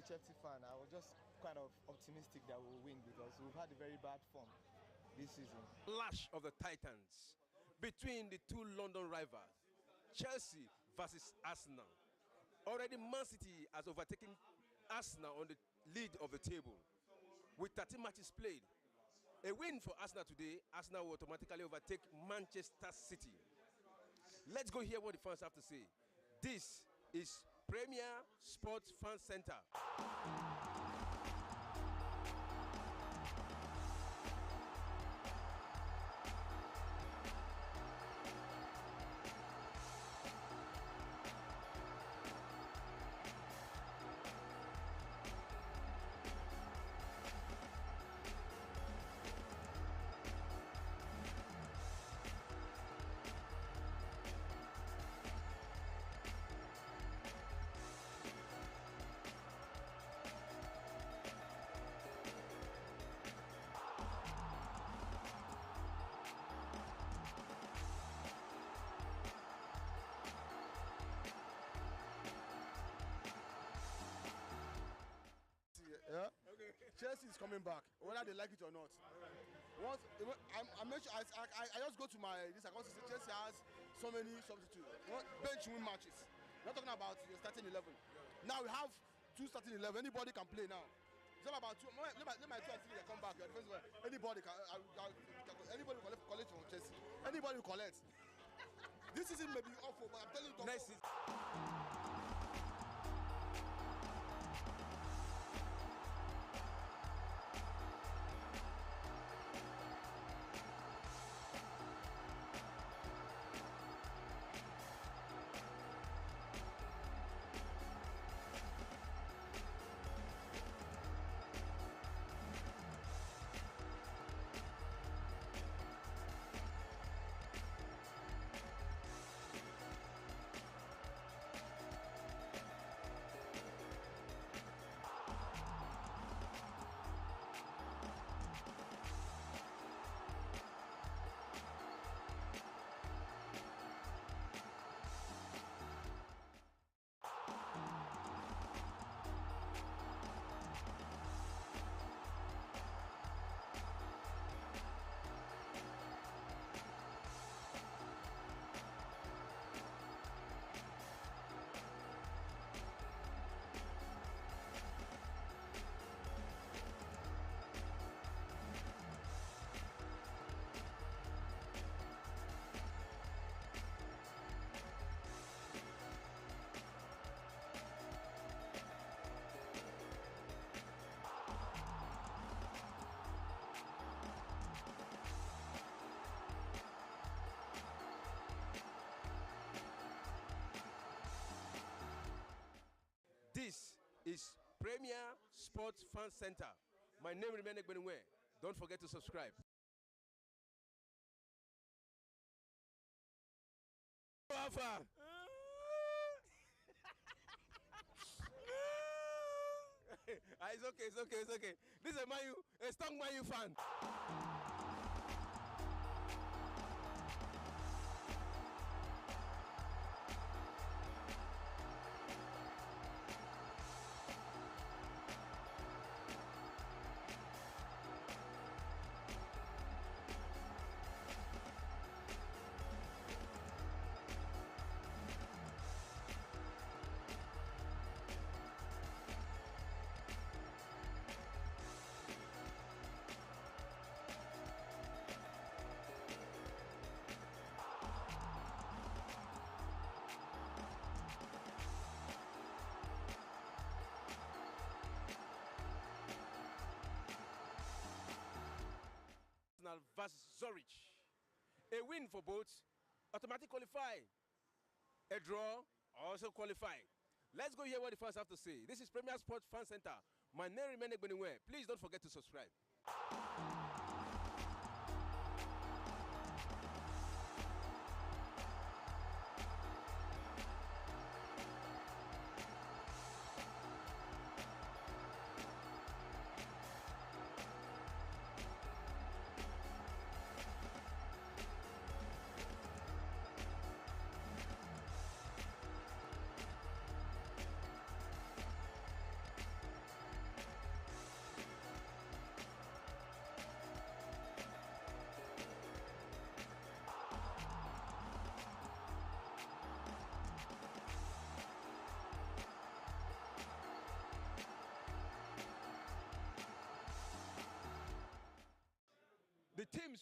HFT fan, I was just kind of optimistic that we'll win because we've had a very bad form this season. Clash of the Titans between the two London rivals, Chelsea versus Arsenal. Already Man City has overtaken Arsenal on the lead of the table with 30 matches played. A win for Arsenal today, Arsenal will automatically overtake Manchester City. Let's go hear what the fans have to say. This is Premier Sports Fan Center. Yeah. Okay. Chelsea is coming back, whether they like it or not. Once I just go to my this account to say Chelsea has so many substitutes. Bench win matches. We're not talking about the starting 11. Now we have two starting 11. Anybody can play now. It's not about two. Let my 2 and 3 come back. Anybody can. Anybody will collect from Chelsea. Anybody will collect. This season may be awful, but I'm telling you. Next season. This is Premier Sports Fan Center. My name is Heightened. Don't forget to subscribe. Alpha. It's okay. This is a strong Man U fan. Versus Zurich. A win for both, automatic qualify. A draw, also qualify. Let's go hear what the fans have to say. This is Premier Sports Fan Center. My name is Heightened. Please don't forget to subscribe.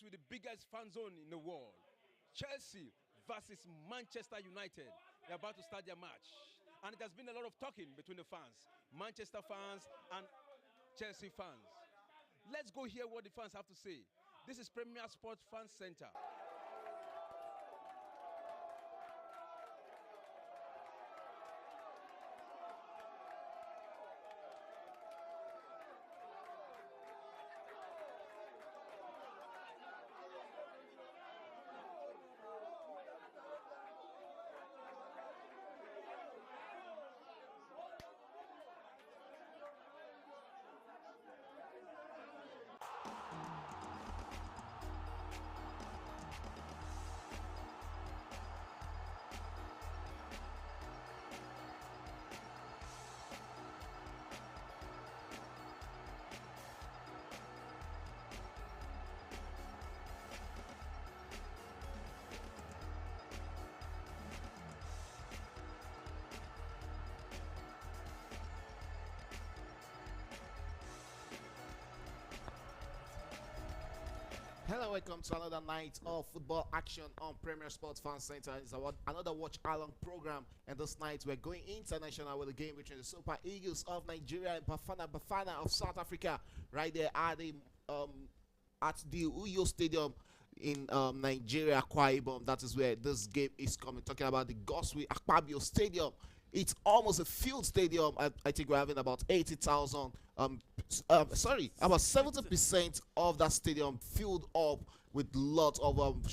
place with the biggest fan zone in the world. Chelsea versus Manchester United. They're about to start their match. And it has been a lot of talking between the fans, Manchester fans and Chelsea fans. Let's go hear what the fans have to say. This is Premier Sports Fan Center. Hello, welcome to another night of football action on Premier Sports Fan Center. It's another watch along program, and this night we're going international with a game between the Super Eagles of Nigeria and Bafana of South Africa, right there at the Uyo Stadium in Nigeria, Akwa Ibom. That is where this game is coming. Talking about the Goswe Akpabio Stadium. It's almost a field stadium. I think we're having about 80,000. About 70% of that stadium filled up with lots of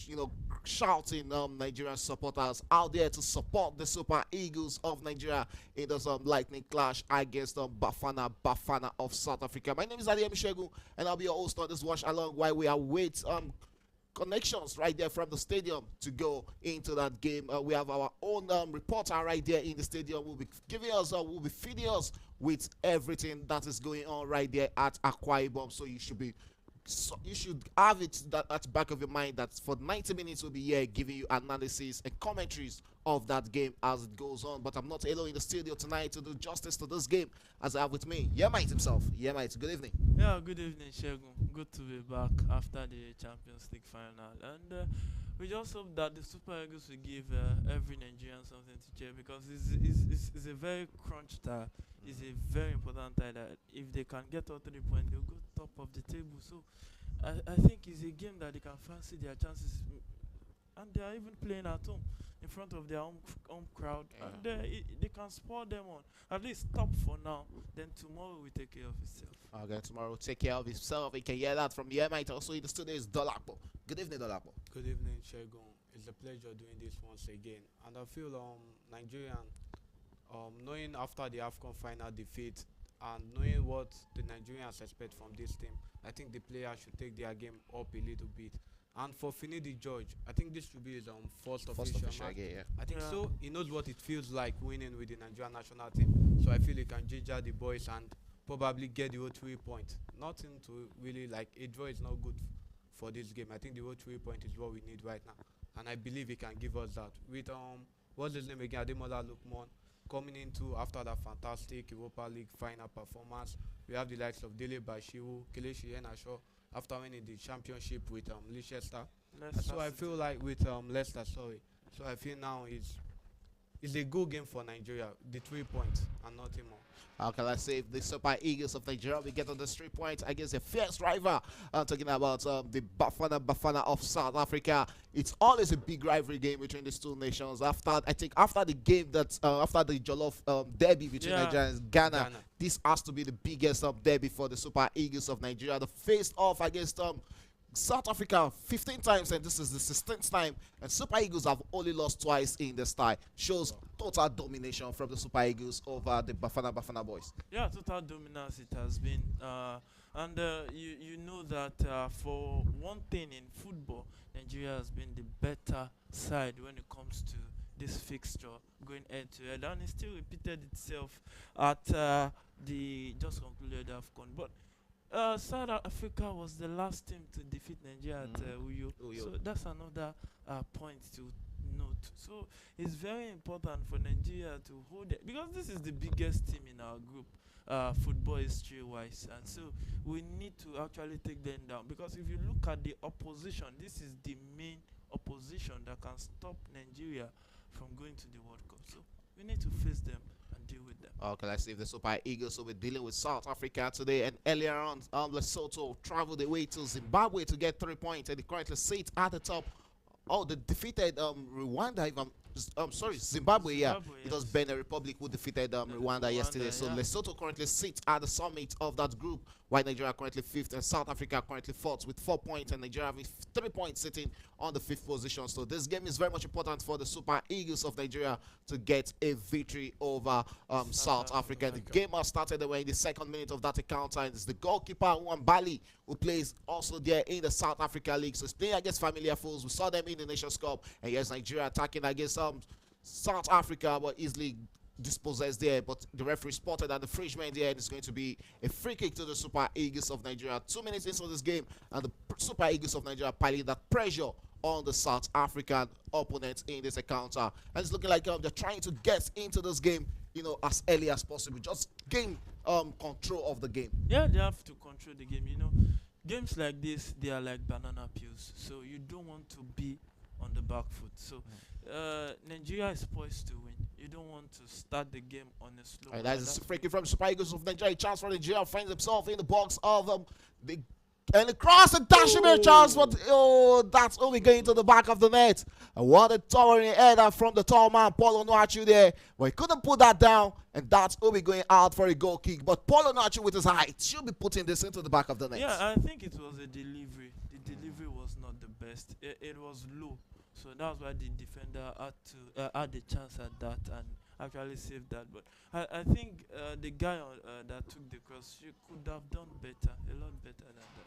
shouting Nigerian supporters out there to support the Super Eagles of Nigeria in this lightning clash against Bafana of South Africa. My name is Adiyemi Shegun, and I'll be your host on this watch along while we await connections right there from the stadium to go into that game. We have our own reporter right there in the stadium. Will be feeding us with everything that is going on right there at Akwa Ibom. So you should have it at the back of your mind that for 90 minutes we'll be here giving you analysis and commentaries of that game as it goes on. But I'm not alone in the studio tonight to do justice to this game, as I have with me Yemite himself. Yemite, good evening. Yeah, good evening, Shegun. Good to be back after the Champions League final. And we just hope that the Super Eagles will give every Nigerian something to cheer, because it's a very crunch tie. It's a very important tie that if they can get all 3 points, they'll go top of the table. So I think it's a game that they can fancy their chances. And they are even playing at home in front of their home crowd. Yeah. And they can spoil them on. At least stop for now. Then tomorrow will take care of itself. Okay, tomorrow will take care of itself. You can hear that from Yemite. Also in the studio is Dolapo. Good evening, Dolapo. Good evening, Shegun. It's a pleasure doing this once again. And I feel Nigerian, knowing after the AFCON final defeat and knowing what the Nigerians expect from this team, I think the players should take their game up a little bit. And for Finidi George, I think this should be his first official match. Yeah. I think so. He knows what it feels like winning with the Nigerian national team. So I feel he can ginger the boys and probably get the 3 points. Nothing to really like. A draw is not good for this game. I think the 3 point is what we need right now. And I believe he can give us that. With what's his name again? Ademola Lookman coming into after that fantastic Europa League final performance. We have the likes of Dele Bashiru, Kelechi Iheanacho after winning the championship with Leicester. So I feel like with Leicester, So I feel now it's a good game for Nigeria, the 3 points and nothing more. How can I say the Super Eagles of Nigeria we get on the 3 points against a fierce rival? Talking about the Bafana of South Africa. It's always a big rivalry game between these two nations. After the game after the Jollof derby between Nigeria and Ghana, this has to be the biggest derby for the Super Eagles of Nigeria. They faced off against South Africa 15 times, and this is the 16th time, and Super Eagles have only lost twice in this tie. Shows total domination from the Super Eagles over the Bafana boys. Yeah, total dominance it has been. You know that for one thing in football, Nigeria has been the better side when it comes to this fixture going head to head, and it still repeated itself at the just concluded AFCON. But South Africa was the last team to defeat Nigeria at Uyo. So that's another point to note. So it's very important for Nigeria to hold it, because this is the biggest team in our group. football history wise, and so we need to actually take them down, because if you look at the opposition, this is the main opposition that can stop Nigeria from going to the World Cup. So we need to face them and deal with them. Okay, let's see if the Super Eagles will be dealing with South Africa today. And earlier on, Lesotho traveled away to Zimbabwe to get 3 points, and they currently sit at the top. Oh, they defeated Rwanda. If I'm sorry, Zimbabwe. Yeah, it was yes. Benin Republic who defeated Rwanda yesterday. So yeah. Lesotho currently sits at the summit of that group, while Nigeria currently fifth, and South Africa currently fourth with 4 points, and Nigeria having 3 points, sitting on the fifth position. So this game is very much important for the Super Eagles of Nigeria to get a victory over South Africa. The game has started. They were in the second minute of that encounter, and it's the goalkeeper Nwambali who plays also there in the South Africa League. So it's playing against familiar foes. We saw them in the Nations Cup, and yes, Nigeria attacking against South Africa, but easily dispossessed there. But the referee spotted that the infringement there, and it's going to be a free kick to the Super Eagles of Nigeria. 2 minutes into this game, and the Super Eagles of Nigeria piling that pressure on the South African opponents in this encounter, and it's looking like they're trying to get into this game, as early as possible. Just gain control of the game. Yeah, they have to control the game. Games like this, they are like banana peels, so you don't want to be on the back foot. So Nigeria is poised to win. You don't want to start the game on a slow. And that's a free kick from Super Eagles of Nigeria. Chance for Nigeria, finds himself in the box of and across the dashing chance, but that's only going to the back of the net. And what a towering header from the tall man Paulo Onuachu there, but he couldn't put that down, and that's only going out for a goal kick. But Paulo Onuachu with his height should be putting this into the back of the net. Yeah, I think it was a delivery. The delivery was not the best. It was low, so that's why the defender had to had the chance at that and actually saved that. But I think the guy that took the cross, she could have done better, a lot better than that.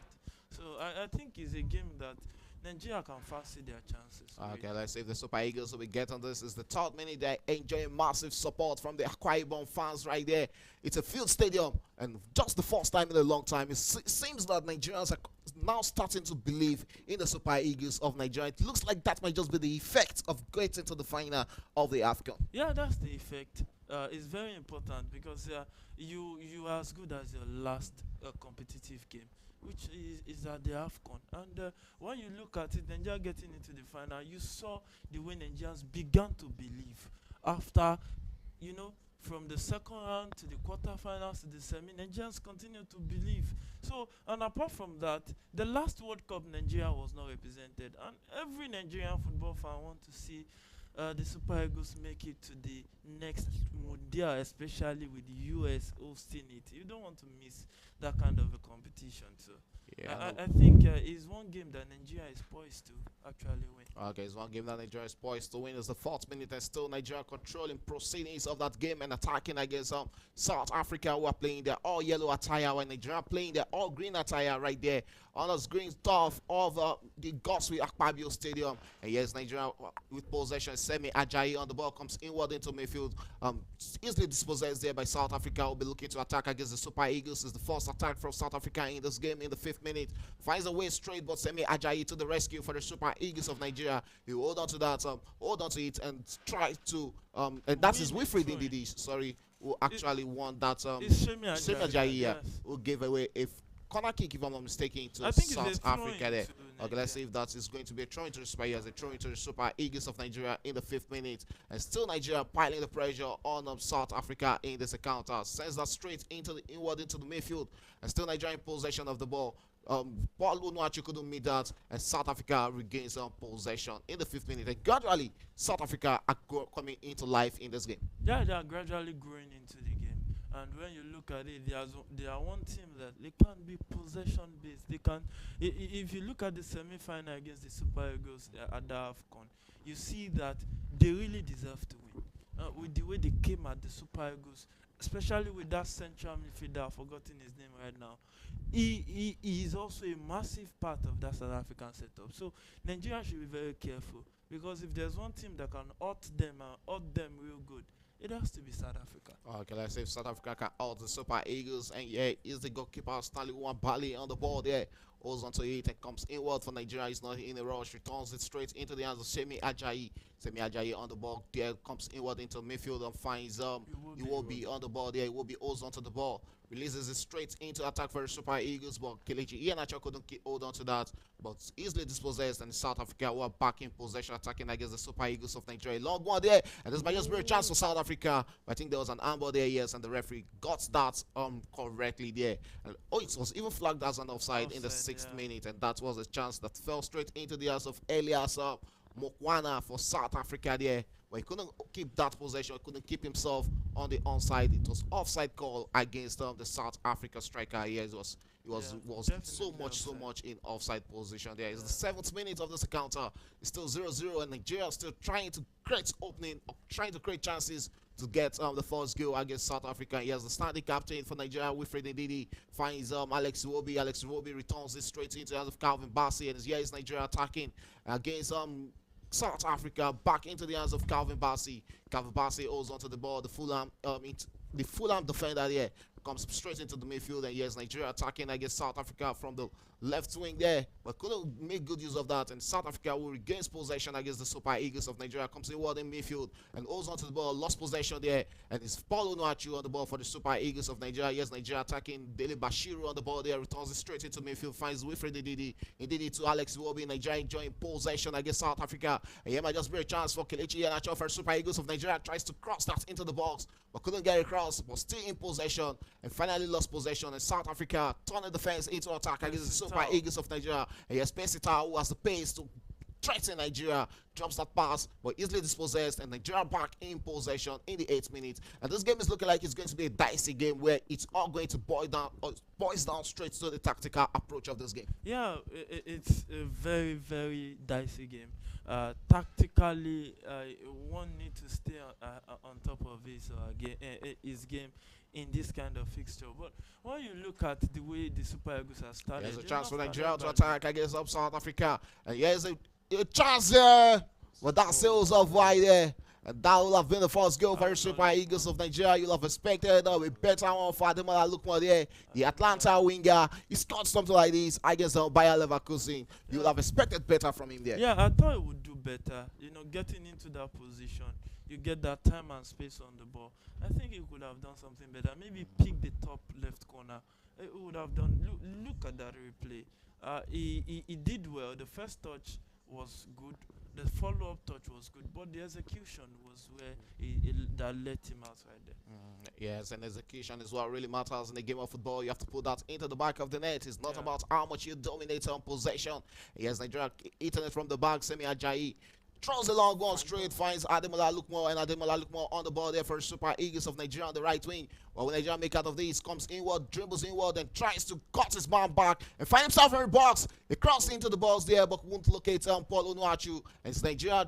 So I think it's a game that Nigeria can fancy their chances. Okay, let's see if the Super Eagles will be getting this. It's the third minute. They're enjoying massive support from the Akwa Ibom fans right there. It's a field stadium, and just the first time in a long time, it seems that Nigerians are now starting to believe in the Super Eagles of Nigeria. It looks like that might just be the effect of getting to the final of the AFCON. Yeah, that's the effect. It's very important because you are as good as your last competitive game, which is at the AFCON. And when you look at it, Nigeria getting into the final, you saw the way Nigerians began to believe after, from the second round to the quarterfinals to the semi, Nigerians continue to believe. So, and apart from that, the last World Cup, Nigeria was not represented. And every Nigerian football fan wants to see the Super Eagles make it to the next Mundial, especially with the US hosting it. You don't want to miss that kind of a competition. So Yeah. I think it's one game that Nigeria is poised to actually win. Okay, it's one game that Nigeria is poised to win. It's the fourth minute, and still Nigeria controlling proceedings of that game and attacking against South Africa, who are playing their all yellow attire, while Nigeria playing their all green attire right there on the green turf of the Goswe Akpabio Stadium. And yes, Nigeria with possession. Semi Ajayi on the ball comes inward into midfield, easily dispossessed there by South Africa. Will be looking to attack against the Super Eagles. Is the first attack from South Africa in this game in the 5th minute. Finds a way straight, but Semi Ajayi to the rescue for the Super Eagles of Nigeria. He hold on to that, hold on to it, and try to and that is Wilfred Ndidi, sorry, who actually won that. It's Semi Ajayi, yes. who gave away a corner kick, if I'm not mistaken, to I think South Africa there. Okay, let's Nigeria. see if that is going to be a throw into the Super Eagles, a throw into the Super Eagles of Nigeria in the 5th minute. And still Nigeria piling the pressure on South Africa in this encounter. Sends that straight into the inward into the midfield. And still Nigeria in possession of the ball. Paul Onuachu couldn't meet that, and South Africa regains possession in the 5th minute. And gradually, South Africa are coming into life in this game. Yeah, they are gradually growing into the game. And when you look at it, they are one team that they can be possession based. They can. If you look at the semi-final against the Super Eagles at the AFCON, you see that they really deserve to win. With the way they came at the Super Eagles, especially with that central midfielder, I've forgotten his name right now. He is also a massive part of that South African setup. So Nigeria should be very careful, because if there's one team that can out them real good, it has to be South Africa. Okay, let's see if South Africa can out the Super Eagles. And yeah, is the goalkeeper Stanley Nwambali on the ball there, holds onto it and comes inward for Nigeria. He's not in a rush, returns it straight into the hands of Semi Ajayi. Semi Ajayi on the ball there, comes inward into midfield and finds he will be on the ball there. He will be holds onto the ball, releases it straight into attack for the Super Eagles, but Kelechi Iheanacho couldn't hold on to that, but easily dispossessed, and South Africa were back in possession, attacking against the Super Eagles of Nigeria. Long one there, and this might just be a chance for South Africa. I think there was an handball there, yes, and the referee got that correctly there. And it was even flagged as an offside in the 6th minute, and that was a chance that fell straight into the hands of Elias Mokwana for South Africa there. But he couldn't keep that possession, he couldn't keep himself on the onside. It was offside call against the South Africa striker. Yes, it was so much in offside position there. It's the 7th minute of this encounter. It's still 0-0, and Nigeria still trying to create opening, trying to create chances to get the first goal against South Africa. He has the standing captain for Nigeria, Wilfred Ndidi, finds Alex Iwobi. Alex Iwobi returns it straight into the hands of Calvin Bassey, and here is Nigeria attacking against South Africa, back into the hands of Calvin Bassey. Calvin Bassey holds onto the ball. The Fulham defender there comes straight into the midfield, and yes, Nigeria attacking against South Africa from the left wing there, but couldn't make good use of that, and South Africa will regain possession against the Super Eagles of Nigeria. Comes inward in midfield and holds onto the ball, lost possession there, and it's Paul Onuachu on the ball for the Super Eagles of Nigeria. Yes, Nigeria attacking. Dele Bashiru on the ball there, returns it straight into midfield, finds Wilfred Ndidi to Alex Iwobi. Nigeria enjoying possession against South Africa, and here might just be a chance for Kelechi Iheanacho for Super Eagles of Nigeria. Tries to cross that into the box, but couldn't get across, but still in possession, and finally lost possession, and South Africa turn the defense into attack against the Super Eagles of Nigeria. And yes, Pesita, who has the pace to threaten Nigeria, drops that pass, but easily dispossessed, and Nigeria back in possession in the 8th minute. And this game is looking like it's going to be a dicey game where it's all going to boils down straight to the tactical approach of this game. Yeah, it's a very, very dicey game. Tactically, one need to stay on top of his game in this kind of fixture. But when you look at the way the Super Eagles have started, there's a chance for Nigeria to attack against South Africa, and here's a chance there, but that sails off wide there. And that will have been the first goal for the Super Eagles of Nigeria. You'll have expected a better one for Ademola Lookman there. The Atlanta winger, he scored something like this against Bayer Leverkusen. You'll have expected better from him there. Yeah, I thought he would do better. Getting into that position, you get that time and space on the ball. I think he could have done something better. Maybe pick the top left corner. He would have done. Look at that replay. He did well. The first touch was good. The follow-up touch was good, but the execution was where that let him out right there. Yes, and execution is what really matters in the game of football. You have to put that into the back of the net. It's not about how much you dominate on possession. Yes, Nigeria eating it from the back. Semi Ajayi throws a long one straight, finds Ademola Lookman, and Ademola Lookman on the ball there for the Super Eagles of Nigeria on the right wing. Well, when Nigeria make out of this, comes inward, dribbles inward, and tries to cut his man back and find himself in the box. He crossed into the balls there, but won't locate Paul Onuachu. And it's Nigeria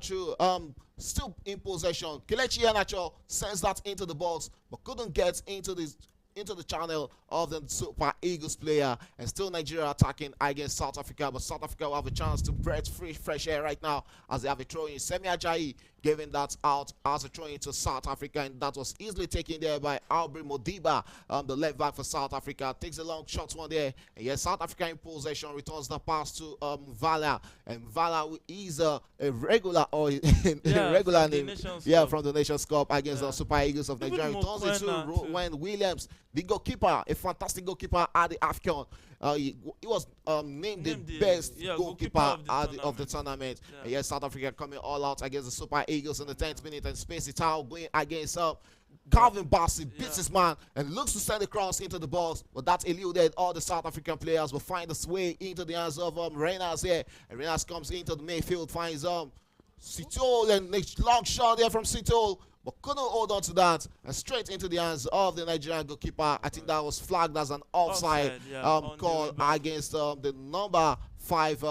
still in possession. Kelechi Iheanacho sends that into the box, but couldn't get into the channel of the Super Eagles player, and still Nigeria attacking against South Africa, but South Africa will have a chance to breathe fresh air right now as they have a throw in. Semi Ajayi giving that out as a throw into South Africa, and that was easily taken there by Aubrey Modiba, the left back for South Africa. Takes a long shot one there, and yes, South Africa in possession, returns the pass to Vala, and Vala is a regular or regular name, from the Nations Cup against the Super Eagles of Nigeria. Returns it to Rowan Williams, the goalkeeper, a fantastic goalkeeper at the AFCON. He was named the best goalkeeper of the tournament. And yes, South Africa coming all out against the Super Eagles in the 10th minute, and Space it out going against Calvin Bassey, beats his man and looks to send the cross into the box, but that eluded all the South African players. Will find his way into the hands of Reynolds here, and Reynolds comes into the midfield, finds Sitol, and a long shot there from Sitol, but couldn't hold on to that, and straight into the hands of the Nigerian goalkeeper. I think that was flagged as an offside call against the number 5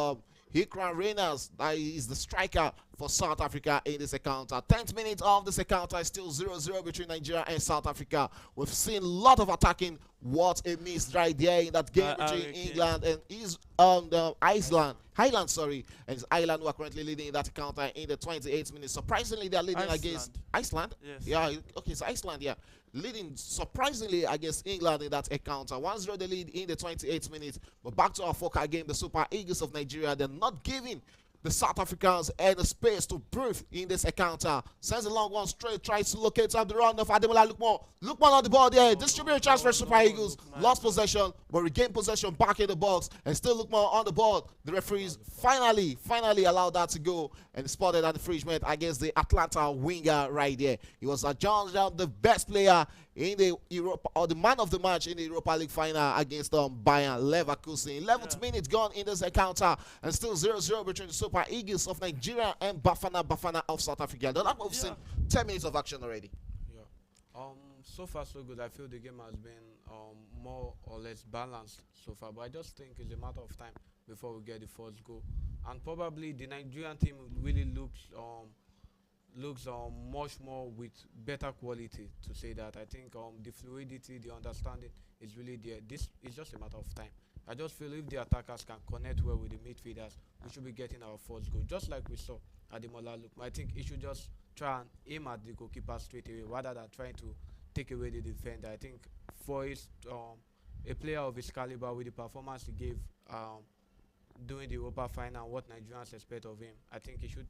Hikran Reynolds. That is the striker for South Africa in this encounter. 10th minute of this encounter is still 0-0 between Nigeria and South Africa. We've seen a lot of attacking. What a miss right there in that game between England and Iceland. Highland, sorry. And it's Ireland who are currently leading in that encounter in the 28th minute. Surprisingly, they are leading against Iceland. Yes. Yeah, okay, so Iceland, yeah. leading surprisingly against England in that encounter. 1-0 the lead in the 28th minute. But back to our Foca game, the Super Eagles of Nigeria, they're not giving the South Africans any space to breathe in this encounter. Sends a long one straight, tries to locate up the run of Ademola Lookman. Lookman on the ball there, distribute chance for Super Eagles. Lost possession, but regained possession back in the box, and still Lookman on the ball. The referees finally allowed that to go, and spotted an infringement against the Atlanta winger right there. He was adjudged the best player in the Europa, or the man of the match in the Europa League final against Bayern Leverkusen. 11th minute gone in this encounter, and still 0-0 between the Super Eagles of Nigeria and Bafana of South Africa. We've seen 10 minutes of action already. So far so good. I feel the game has been more or less balanced so far, but I just think it's a matter of time before we get the first goal. And probably the Nigerian team really looks much more with better quality, to say that. I think the fluidity, the understanding is really there. This is just a matter of time. I just feel if the attackers can connect well with the midfielders, we should be getting our first goal, just like we saw Ademola Lookman. I think he should just try and aim at the goalkeeper straight away rather than trying to take away the defender. I think for his a player of his caliber, with the performance he gave during the Europa final, what Nigerians expect of him, I think he should,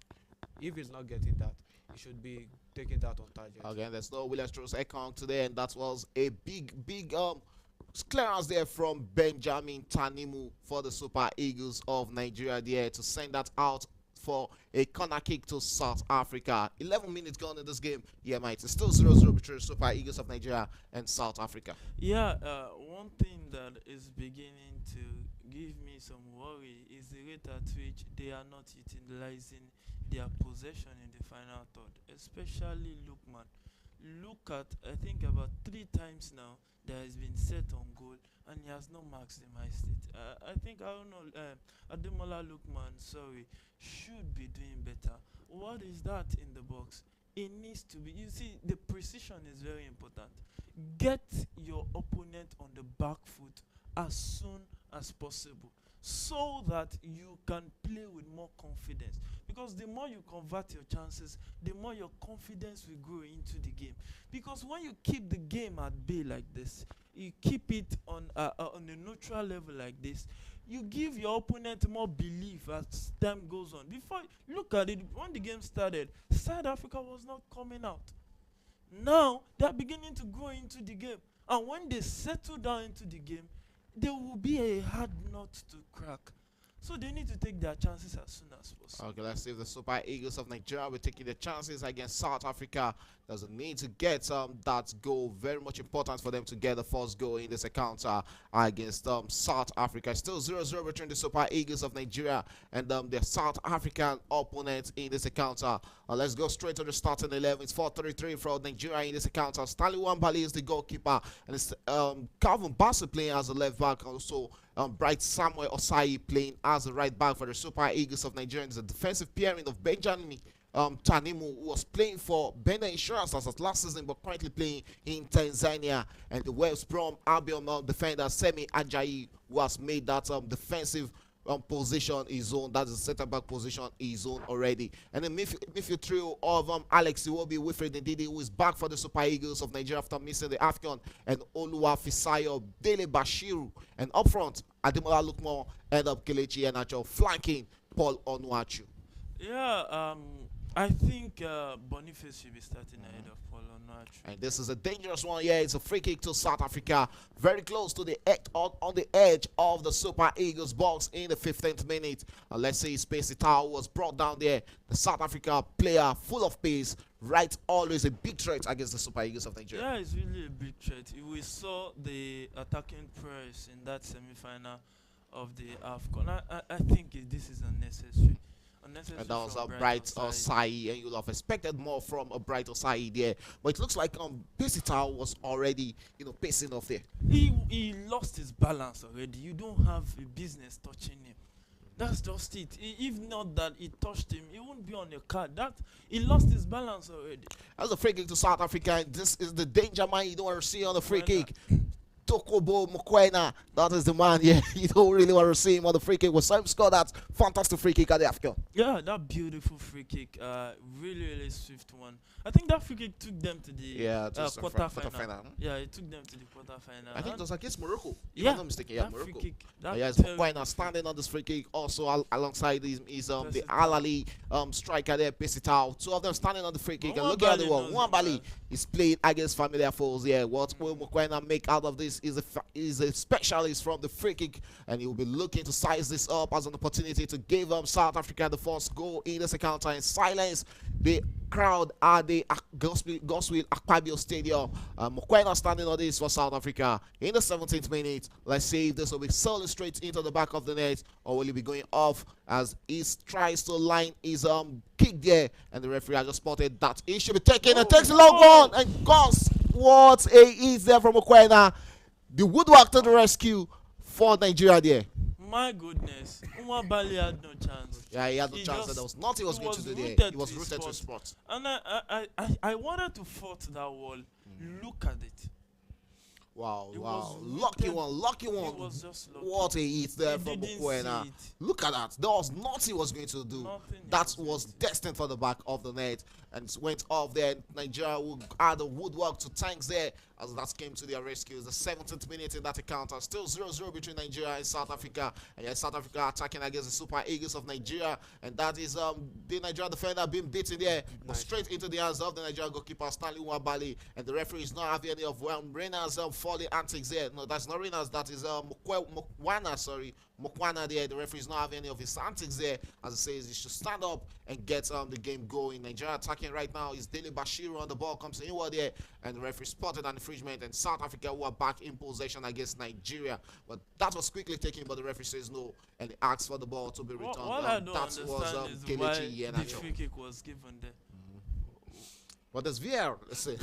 if he's not getting that, he should be taking that on target. Again, there's no Williams Ekong today, and that was a big clearance there from Benjamin Tanimu for the Super Eagles of Nigeria there to send that out for a corner kick to South Africa. 11 minutes gone in this game. Yeah, mate, it's still 0-0 between Super Eagles of Nigeria and South Africa. Yeah, one thing that is beginning to give me some worry is the rate at which they are not utilizing their possession in the final third, especially Lookman. Look at, I think about 3 times now that has been set on goal, and he has not maximized it. I think, I don't know, Ademola Lookman, should be doing better. What is that in the box? It needs to be, you see, the precision is very important. Get your opponent on the back foot as soon as possible, so that you can play with more confidence. Because the more you convert your chances, the more your confidence will grow into the game. Because when you keep the game at bay like this, you keep it on a neutral level like this, you give your opponent more belief as time goes on. Before, look at it, when the game started, South Africa was not coming out. Now, they are beginning to grow into the game. And when they settle down into the game, there will be a hard nut to crack. So they need to take their chances as soon as possible. Okay, let's see if the Super Eagles of Nigeria will taking their chances against South Africa. Doesn't need to get that goal. Very much important for them to get the first goal in this encounter against South Africa. Still 0-0 between the Super Eagles of Nigeria and their South African opponents in this encounter. Let's go straight to the starting 11. It's 4-3-3 for Nigeria in this encounter. Stanley Wambali is the goalkeeper, and it's Calvin Bassey playing as a left back. Also, Bright Samuel Osayi playing as a right back for the Super Eagles of Nigeria. It's a defensive pairing of Benjamin Tanimu, who was playing for Benin Insurance as of last season, but currently playing in Tanzania, and the West Brom Albion defender Semi Ajayi, who has made that defensive position his own. That's the centre back position his own already. And then midfield trio of Alex Iwobi, Wilfred Ndidi, who is back for the Super Eagles of Nigeria after missing the AFCON, and Oluwa Fisayo, Dele Bashiru, and up front Ademola Lookman, Kelechi Iheanacho, flanking Paul Onuachu. Yeah, I think Boniface should be starting ahead of Paul Onuachu. And this is a dangerous one. Yeah, it's a free kick to South Africa. Very close to the on the edge of the Super Eagles box in the 15th minute. Let's see, Spacey Tau was brought down there. The South Africa player, full of pace, right, always a big threat against the Super Eagles of Nigeria. Yeah, it's really a big threat. We saw the attacking press in that semi-final of the AFCON. I think this is unnecessary. And that was a Bright Osayi, and you'll have expected more from a Bright Osayi there. But it looks like Pesita was already, pacing off there. He lost his balance already. You don't have a business touching him. That's just it. If not that he touched him, he won't be on your card. That he lost his balance already. That's a free kick to South Africa, and this is the danger man you don't want to see on the free kick. Tokobo Mokwena. That is the man. Yeah, you don't really want to see him on the free kick. Was him score that fantastic free kick at the Africa. Yeah, that beautiful free kick, really, really swift one. I think that free kick took them to the quarter-final. Yeah, it took them to the quarter-final. I think it was against Morocco. Yeah, I'm not mistaken. Yeah, that Morocco. free kick. That Yes, terrible Mokwena standing on this free kick. Also alongside is the Alali striker there, Pesitao. Two of them standing on the free kick. And look at the one. Nwabali is playing against familiar foes. Yeah, what will Mokwena make out of this is a specialist from the free kick, and he will be looking to size this up as an opportunity to give South Africa the first goal in the second time. Silence the crowd at the Goswill Akpabio Stadium. Mokwena standing on this for South Africa in the 17th minute. Let's see if this will be sailing straight into the back of the net, or will he be going off as he tries to line his kick there, and the referee has just spotted that he should be taking and takes a long one, and goes what a hit there from Mokwena. The woodwork to the rescue for Nigeria there. My goodness, Nwabali had no chance. Yeah, he had no chance. There was nothing he was going to do there. He was rooted to his spot. And I wanted to fault that wall. Look at it. Wow, wow. Lucky one. It was just lucky. What a hit there from Mokwena. Look at that. There was nothing he was going to do. That was destined for the back of the net, and it went off there. Nigeria will add the woodwork to thanks there as that came to their rescue. The 17th minute in that encounter. Still 0-0 between Nigeria and South Africa. And yes, South Africa attacking against the Super Eagles of Nigeria. And that is the Nigerian defender being beaten there. Nice. Straight into the hands of the Nigerian goalkeeper, Stanley Nwabali. And the referee is not having any of Rena's falling antics there. No, that's not Rena's. That is Mokwena there. The referee is not having any of his antics there. As it says, he should stand up and get the game going. Nigeria attacking right now is Dele Bashiru on the ball, comes inward there, and the referee spotted an infringement, and South Africa who are back in possession against Nigeria. But that was quickly taken, but the referee says no, and he asks for the ball to be returned. What I don't understand is why the free kick was given there. But there's VR. Let's see.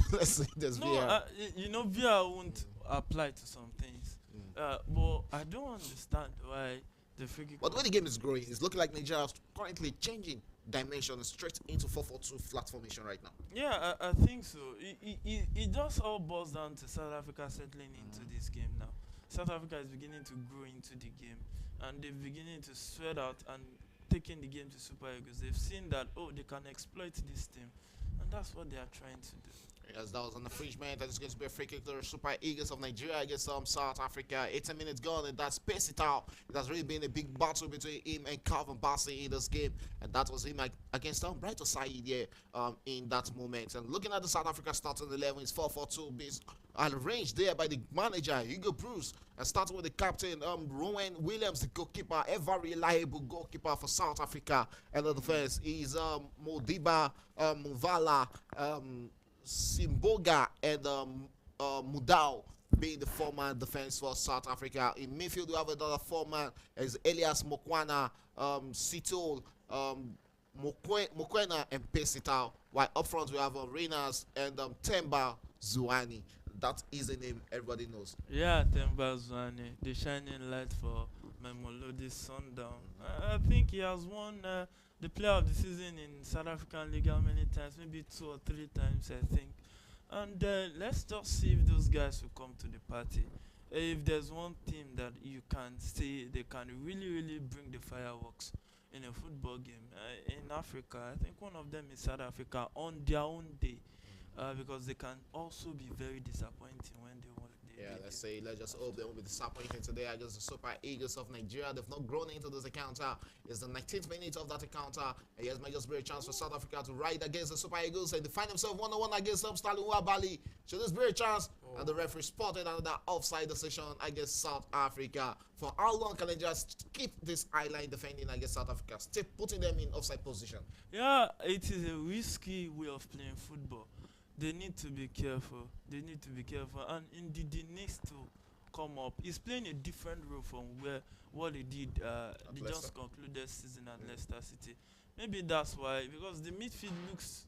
There's VR. VR won't apply to some things. But I don't understand why the free kick. But when the game is growing, it's looking like Nigeria is currently changing dimension straight into 4-4-2 flat formation right now. Yeah, I think so. It just all boils down to South Africa settling into this game now. South Africa is beginning to grow into the game, and they're beginning to spread out and taking the game to Super Eagles. They've seen that, they can exploit this team, and that's what they are trying to do. Yes, that was an infringement, and it's going to be a free kick to the Super Eagles of Nigeria against South Africa. 18 minutes gone, and that's Pesitao. It has really been a big battle between him and Calvin Bassey in this game, and that was him against Brighton Said here in that moment. And looking at the South Africa starting 11, it's 4-4-2 based arranged there by the manager Hugo Bruce, and starting with the captain Rowan Williams, the goalkeeper, ever reliable goalkeeper for South Africa. And the defense is Modiba Muvala, Simboga, and Mudau being the four-man defense for South Africa. In midfield, we have another four-man as Elias Mokwena, Sitol, Mokwena, and Pesitao. While up front, we have Renas and Temba Zuani. That is a name everybody knows. Yeah, Temba Zuani, the shining light for Mamelodi Sundown. I think he has won the player of the season in South African League how many times? Maybe 2 or 3 times, I think. And let's just see if those guys will come to the party. If there's one team that you can see they can really, really bring the fireworks in a football game in Africa, I think one of them is South Africa on their own day, because they can also be very disappointing when they won. Yeah, let's just hope they won't be disappointed today against the Super Eagles of Nigeria. They've not grown into this encounter. It's the 19th minute of that encounter. And yes, might just be a chance for South Africa to ride against the Super Eagles and they find themselves 1-1 against Stanley Nwabali. Should this be a chance? And the referee spotted another offside decision against South Africa. For how long can they just keep this eye line defending against South Africa, still putting them in offside position? Yeah, it is a risky way of playing football. They need to be careful. And Ndidi needs to come up. He's playing a different role from what he did. They just concluded season at Leicester City. Maybe that's why, because the midfield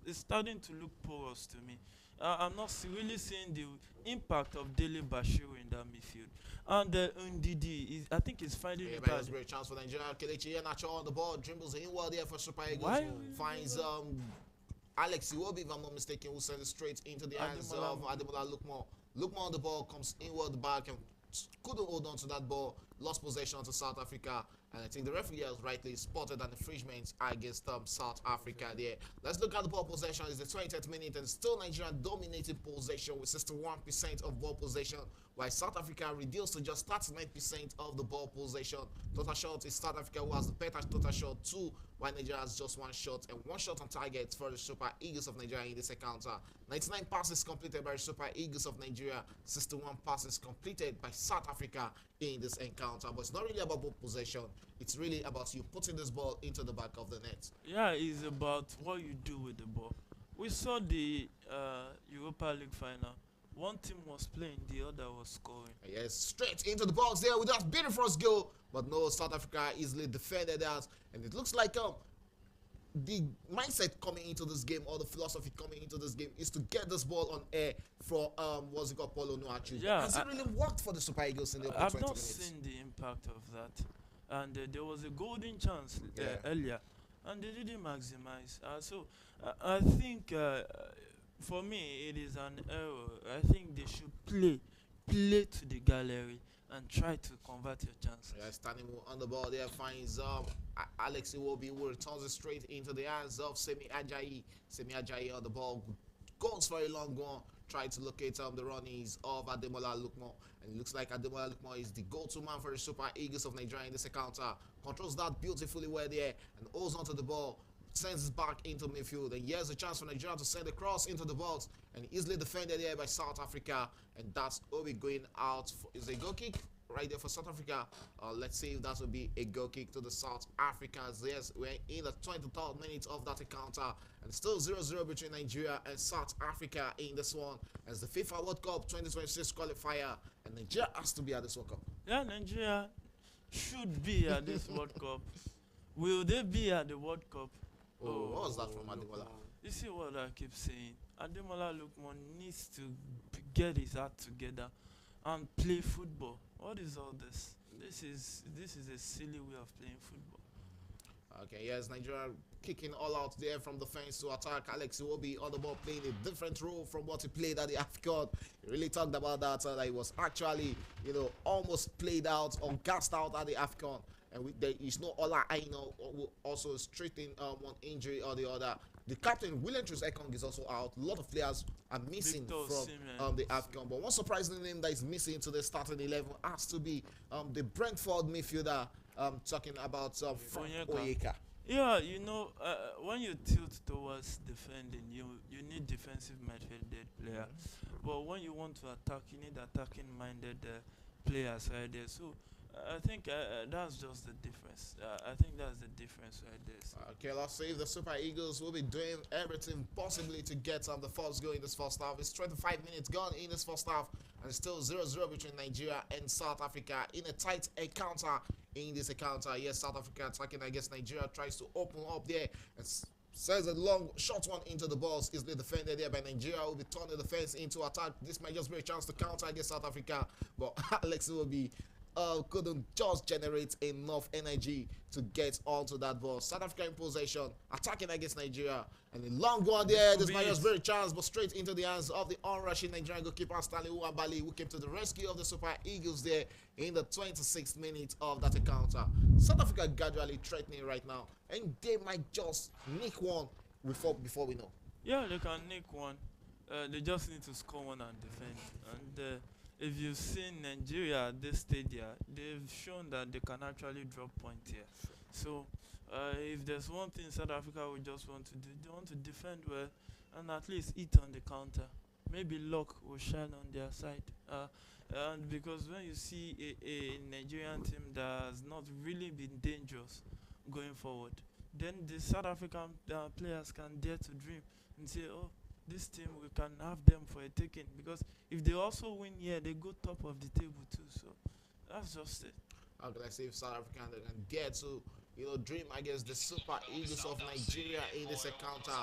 is starting to look porous to me. I'm not really seeing the impact of Dele Bashiru in that midfield. And Ndidi, I think he's finding it bad. Great chance for Nigeria. Kelechi Iheanacho on the ball, dribbles inward there for Super Eagles. Finds Alex Iwobi, if I'm not mistaken, who sent it straight into the hands of Ademola Lookman. Lukman on the ball, comes inward back and couldn't hold on to that ball, lost possession to South Africa, and I think the referee has rightly spotted an infringement against South Africa there. Let's look at the ball possession. It's the 20th minute and still Nigeria dominating possession with 61% of ball possession, while South Africa reduced to just 39% of the ball possession. Total shot is South Africa who has the better total shot too, while Nigeria has just one shot and one shot on target for the Super Eagles of Nigeria in this encounter. 99 passes completed by the Super Eagles of Nigeria, 61 passes completed by South Africa in this encounter. But it's not really about ball possession, it's really about you putting this ball into the back of the net. Yeah, it's about what you do with the ball. We saw the Europa League final. One team was playing, the other was scoring. Yes, straight into the box there with that beautiful first goal. But no, South Africa easily defended that. And it looks like the mindset coming into this game, or the philosophy coming into this game, is to get this ball on air for what's it called, Paulo Nuachu. Yeah, has it really worked for the Super Eagles in the I've 20 not minutes? seen the impact of that. And there was a golden chance earlier, and they didn't maximize. So I think for me it is an error. I think they should play to the gallery and try to convert your chances. Yeah, standing on the ball there finds Alex Iwobi, who returns it straight into the hands of Semi Ajayi. Semi Ajayi on the ball goes for a long one, trying to locate the runnings of Ademola Lookman. And it looks like Ademola Lookman is the go-to man for the Super Eagles of Nigeria in this encounter. Controls that beautifully well there and holds onto the ball, sends it back into midfield. And here's a chance for Nigeria to send a cross into the box, and easily defended here by South Africa. And that's Obi going out. Is a goal kick right there for South Africa. Let's see if that will be a goal kick to the South Africans. Yes, we're in the 23rd minute of that encounter, and still 0-0 between Nigeria and South Africa in this one, as the FIFA World Cup 2026 qualifier, and Nigeria has to be at this World Cup. Yeah, Nigeria should be at this World Cup. Will they be at the World Cup? Oh, what was that from Ademola? You see what I keep saying? Ademola Lookman needs to get his act together and play football. What is all this? This is a silly way of playing football. Okay, yes, Nigeria kicking all out there from the fence to attack. Alex Iwobi on the ball, playing a different role from what he played at the AFCON. He really talked about that, that he was actually, almost played out or gassed out at the AFCON. And there is no Ola Aino also straighten one injury or the other. The captain, William Troost-Ekong, is also out. A lot of players are missing from the AFCON. But one surprising name that is missing to the starting 11 has to be the Brentford midfielder, talking about Frank Oyeka. Yeah, when you tilt towards defending, you need defensive minded player. But when you want to attack, you need attacking-minded players right there. So I think that's just the difference. I think that's the difference right there. So. Okay, let's see if the Super Eagles will be doing everything possibly to get the first goal in this first half. It's 25 minutes gone in this first half, and it's still 0-0 between Nigeria and South Africa in a tight encounter. In this encounter, yes, South Africa attacking against Nigeria, tries to open up there and sends a long short one into the box. Easily defended there by Nigeria, will be turning the fence into attack. This might just be a chance to counter against South Africa, but Alex will be couldn't just generate enough energy to get onto that ball. South Africa in possession, attacking against Nigeria, and a long one there. This might just be a chance, but straight into the hands of the onrushing Nigerian goalkeeper Stanley Uwambali, who came to the rescue of the Super Eagles there in the 26th minute of that encounter. South Africa gradually threatening right now, and they might just nick one before we know. Yeah, they can nick one. They just need to score one and defend. And if you've seen Nigeria at this stadium, they've shown that they can actually drop points here. So if there's one thing South Africa would just want to do, they want to defend well and at least eat on the counter. Maybe luck will shine on their side. And because when you see a Nigerian team that has not really been dangerous going forward, then the South African players can dare to dream and say, oh, this team, we can have them for a taking, because if they also win here, they go top of the table too. So that's just it. How can I say if South Africa can dare to, dream against the Super Eagles of Nigeria in this encounter?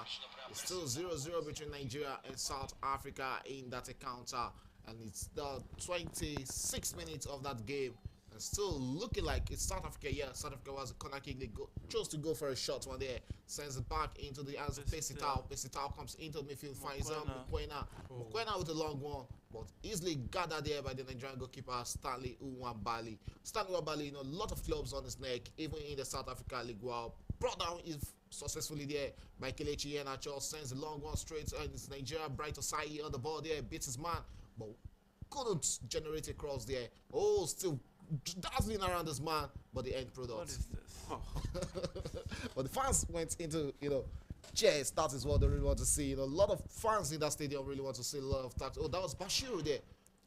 It's still 0-0 between Nigeria and South Africa in that encounter, and it's the 26 minutes of that game. And still looking like it's South Africa. Yeah, South Africa was a corner kick. They chose to go for a shot one there. Sends it back into the hands of Pesitao. Pesitao comes into the midfield, finds Mokwena. Mokwena with a long one. but easily gathered there by the Nigerian goalkeeper Stanley Nwabali. Stanley Nwabali, a lot of clubs on his neck, even in the South Africa League. Wow, brought down is successfully there by Kelechi Iheanacho, sends a long one straight, and it's Nigeria. Bright Osai on the ball there, beats his man, but couldn't generate a cross there. Oh, still dazzling around this man, but the end product. What is this? But the fans went into, cheers. That is what they really want to see. A lot of fans in that stadium really want to see a lot of tax. Oh, that was Bashiru there.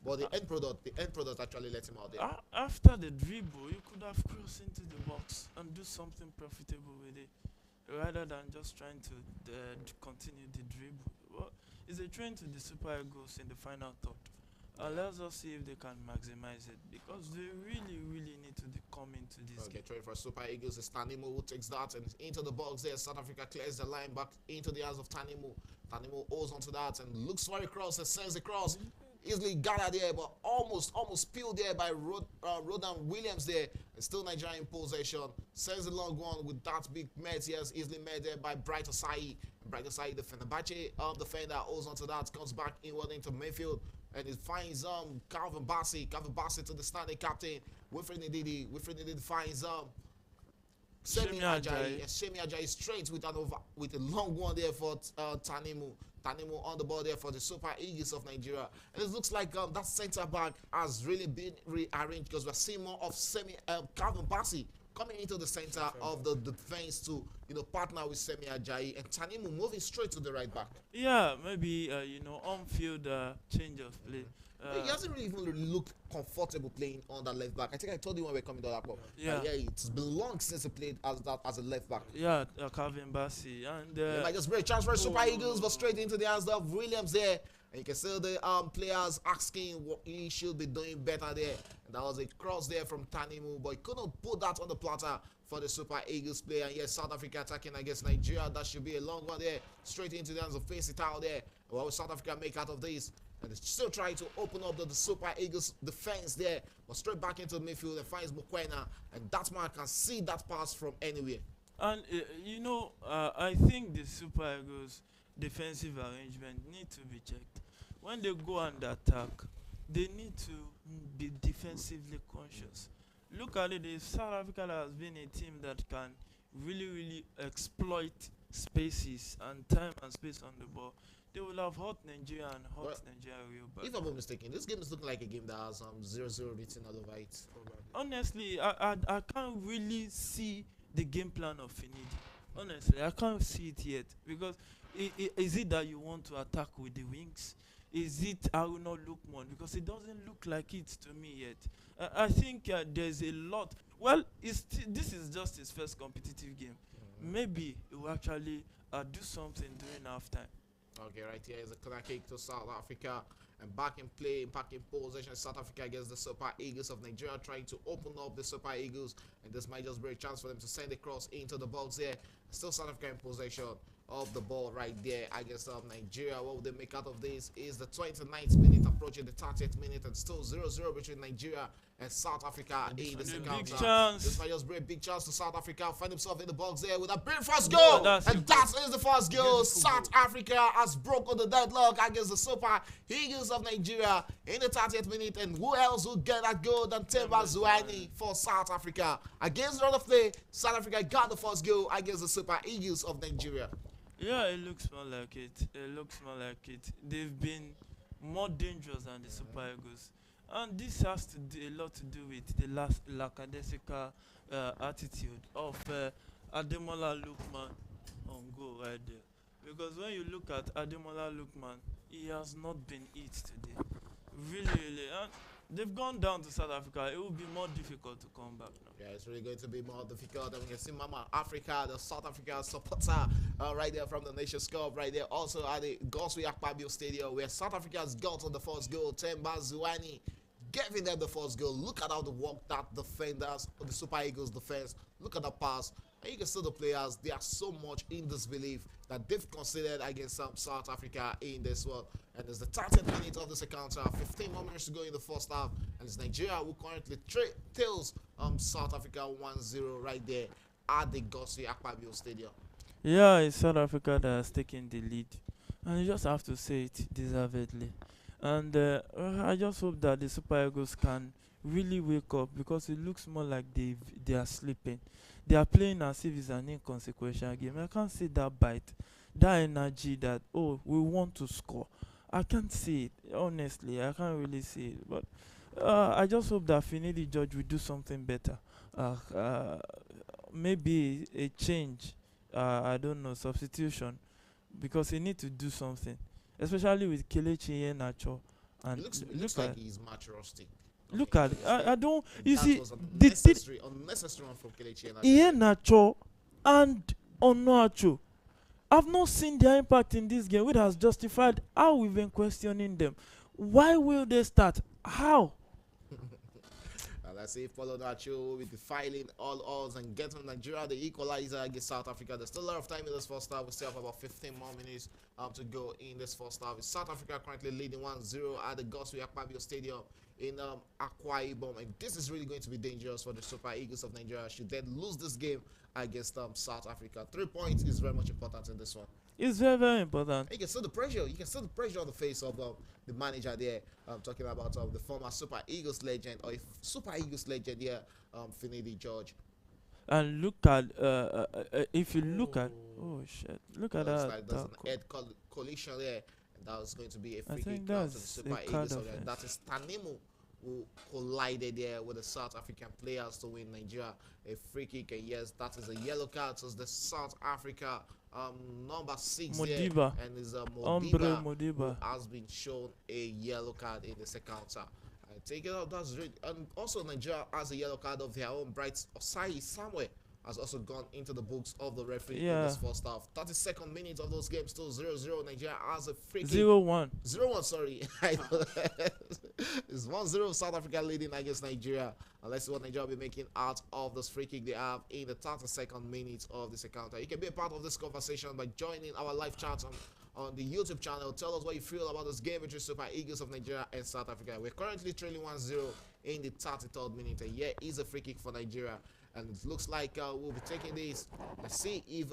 But the end product actually let him out there. After the dribble, you could have crossed into the box and do something profitable with it, rather than just trying to continue the dribble. Well, it's a train to the Super Eagles in the final third. Let's just see if they can maximize it, because they really, really need to come into this game. Trying for Super Eagles is Tanimo, who takes that and into the box there. South Africa clears the line back into the hands of Tanimo. Tanimo holds onto that and looks for a cross and sends the cross. Easily gathered there, but almost spilled there by Rodan Williams there. And still Nigeria in possession. Sends a long one with that big met. Yes, easily met there by Bright Osai. Bright Osai, the Fenerbahce defender, holds onto that, comes back inward into midfield. And it finds Calvin Bassey to the standing captain. Wilfred Ndidi finds Semi Ajayi. And Semi Ajayi straight with a long one there for Tanimo. Tanimo on the ball there for the Super Eagles of Nigeria. And it looks like that centre back has really been rearranged, because we're seeing more of Calvin Bassey coming into the center of the defense to partner with Semi Ajayi, and Tanimo moving straight to the right back. Yeah, maybe on-field change of play. He hasn't really even looked comfortable playing on that left back. I think I told you when we were coming to that club. Yeah, it's been long since he played as a left back. Yeah, Calvin Bassey, and might just break chance for Super Eagles, but straight into the hands of Williams there. And you can see the players asking what he should be doing better there. And that was a cross there from Tanimo, but he couldn't put that on the platter for the Super Eagles player. And yes, South Africa attacking against Nigeria. That should be a long one there, straight into the hands of Face It Out there. What will South Africa make out of this? And they're still trying to open up the Super Eagles defense there, but straight back into the midfield and finds Mokwena, and that man can see that pass from anywhere. And I think the Super Eagles defensive arrangement need to be checked. When they go under attack, they need to be defensively conscious. Look at it, South Africa has been a team that can really, really exploit spaces and time and space on the ball. They will have hurt Nigeria and hurt Nigeria real bad. If I'm not mistaken, this game is looking like a game that has 0-0 written all over it. Honestly, I can't really see the game plan of Finidi. Honestly, I can't see it yet, because is it that you want to attack with the wings? Is it Aruna Lukman? Because it doesn't look like it to me yet. I think there's a lot. Well, this is just his first competitive game. Maybe he will actually do something during halftime. Okay, right here is a corner kick to South Africa. And back in play, back in possession, South Africa against the Super Eagles of Nigeria, trying to open up the Super Eagles. And this might just be a chance for them to send a cross into the box there. Still South Africa in possession of the ball right there against Nigeria. What will they make out of this? Is the 29th minute approaching the 30th minute, and still 0-0 between Nigeria and South Africa in this encounter. This might just bring a big chance to South Africa. Find himself in the box there with a big first goal. And that is the first goal. South Africa has broken the deadlock against the Super Eagles of Nigeria in the 30th minute. And who else will get that goal than Themba Zwane for South Africa? Against the run of play, South Africa got the first goal against the Super Eagles of Nigeria. Yeah, it looks more like it. It looks more like it. They've been more dangerous than the Super Eagles. And this has to do a lot to do with the lackadaisical attitude of Ademola Lookman on goal right there. Because when you look at Ademola Lookman, he has not been it today. Really, really. And they've gone down to South Africa. It will be more difficult to come back now. Yeah, it's really going to be more difficult. And we can see Mama Africa, the South Africa supporter, right there from the Nations Cup, right there. Also at the Goswe Akpabio Stadium, where South Africa has got on the first goal. Themba Zwane giving them the first goal. Look at how the work that defenders, the Super Eagles defense, look at the pass. And you can see the players, they are so much in disbelief that they've considered against South Africa in this one. And it's the 30th minute of this encounter, 15 more minutes to go in the first half. And it's Nigeria who currently tails South Africa 1-0 right there at the Goswe Akpabio Stadium. Yeah, it's South Africa that has taken the lead. And you just have to say it deservedly. And I just hope that the Super Eagles can really wake up, because it looks more like they are sleeping. They are playing as if it's an inconsequential game. I can't see that bite, that energy that, oh, we want to score. I can't see it, honestly. I can't really see it. But I just hope that Finidi George will do something better. Uh, uh, Maybe a change. I don't know, substitution, because he need to do something, especially with Kelechi Iheanacho. And It looks like he's much rusty. look at I don't, you That see was the unnecessary one from Kelechi Iheanacho. Iheanacho and Onuachu, I've not seen their impact in this game, which has justified how we've been questioning them. Why will they start? How? Let's see if Paulo Nacho will be defiling all odds and getting Nigeria the equalizer against South Africa. There's still a lot of time in this first half. We still have about 15 more minutes to go in this first half. South Africa currently leading 1-0 at the Goswe Akpabio Stadium in Akwa Ibom. And this is really going to be dangerous for the Super Eagles of Nigeria should they lose this game against South Africa. 3 points is very much important in this one. It's very, very important. You can see the pressure. You can see the pressure on the face of the manager there. I'm talking about the former Super Eagles legend, or Super Eagles legend here, Finidi George. And look at if you look at, oh shit, look at that. Like there's an head collision there, and that was going to be a free kick think to the that's Super a Eagles. card That is Tanimu who collided there with the South African players to win Nigeria a free kick. And yes, that is a yellow card. So it's the South Africa number 6 Modiba. there, and is Modiba who has been shown a yellow card in the second half. I take it out. That's really, and also Nigeria has a yellow card of their own. Bright Osai somewhere has also gone into the books of the referee in this first half. 32nd minute of those games, still 0-0. Nigeria has a free kick. 0-1. 0-1, sorry. It's 1-0 South Africa leading against Nigeria. And let's see what Nigeria will be making out of this free kick they have in the 32nd minute of this encounter. You can be a part of this conversation by joining our live chat on the YouTube channel. Tell us what you feel about this game between Super Eagles of Nigeria and South Africa. We're currently trailing 1-0 in the 33rd minute. And here is a free kick for Nigeria. And it looks like we'll be taking this. Let's see if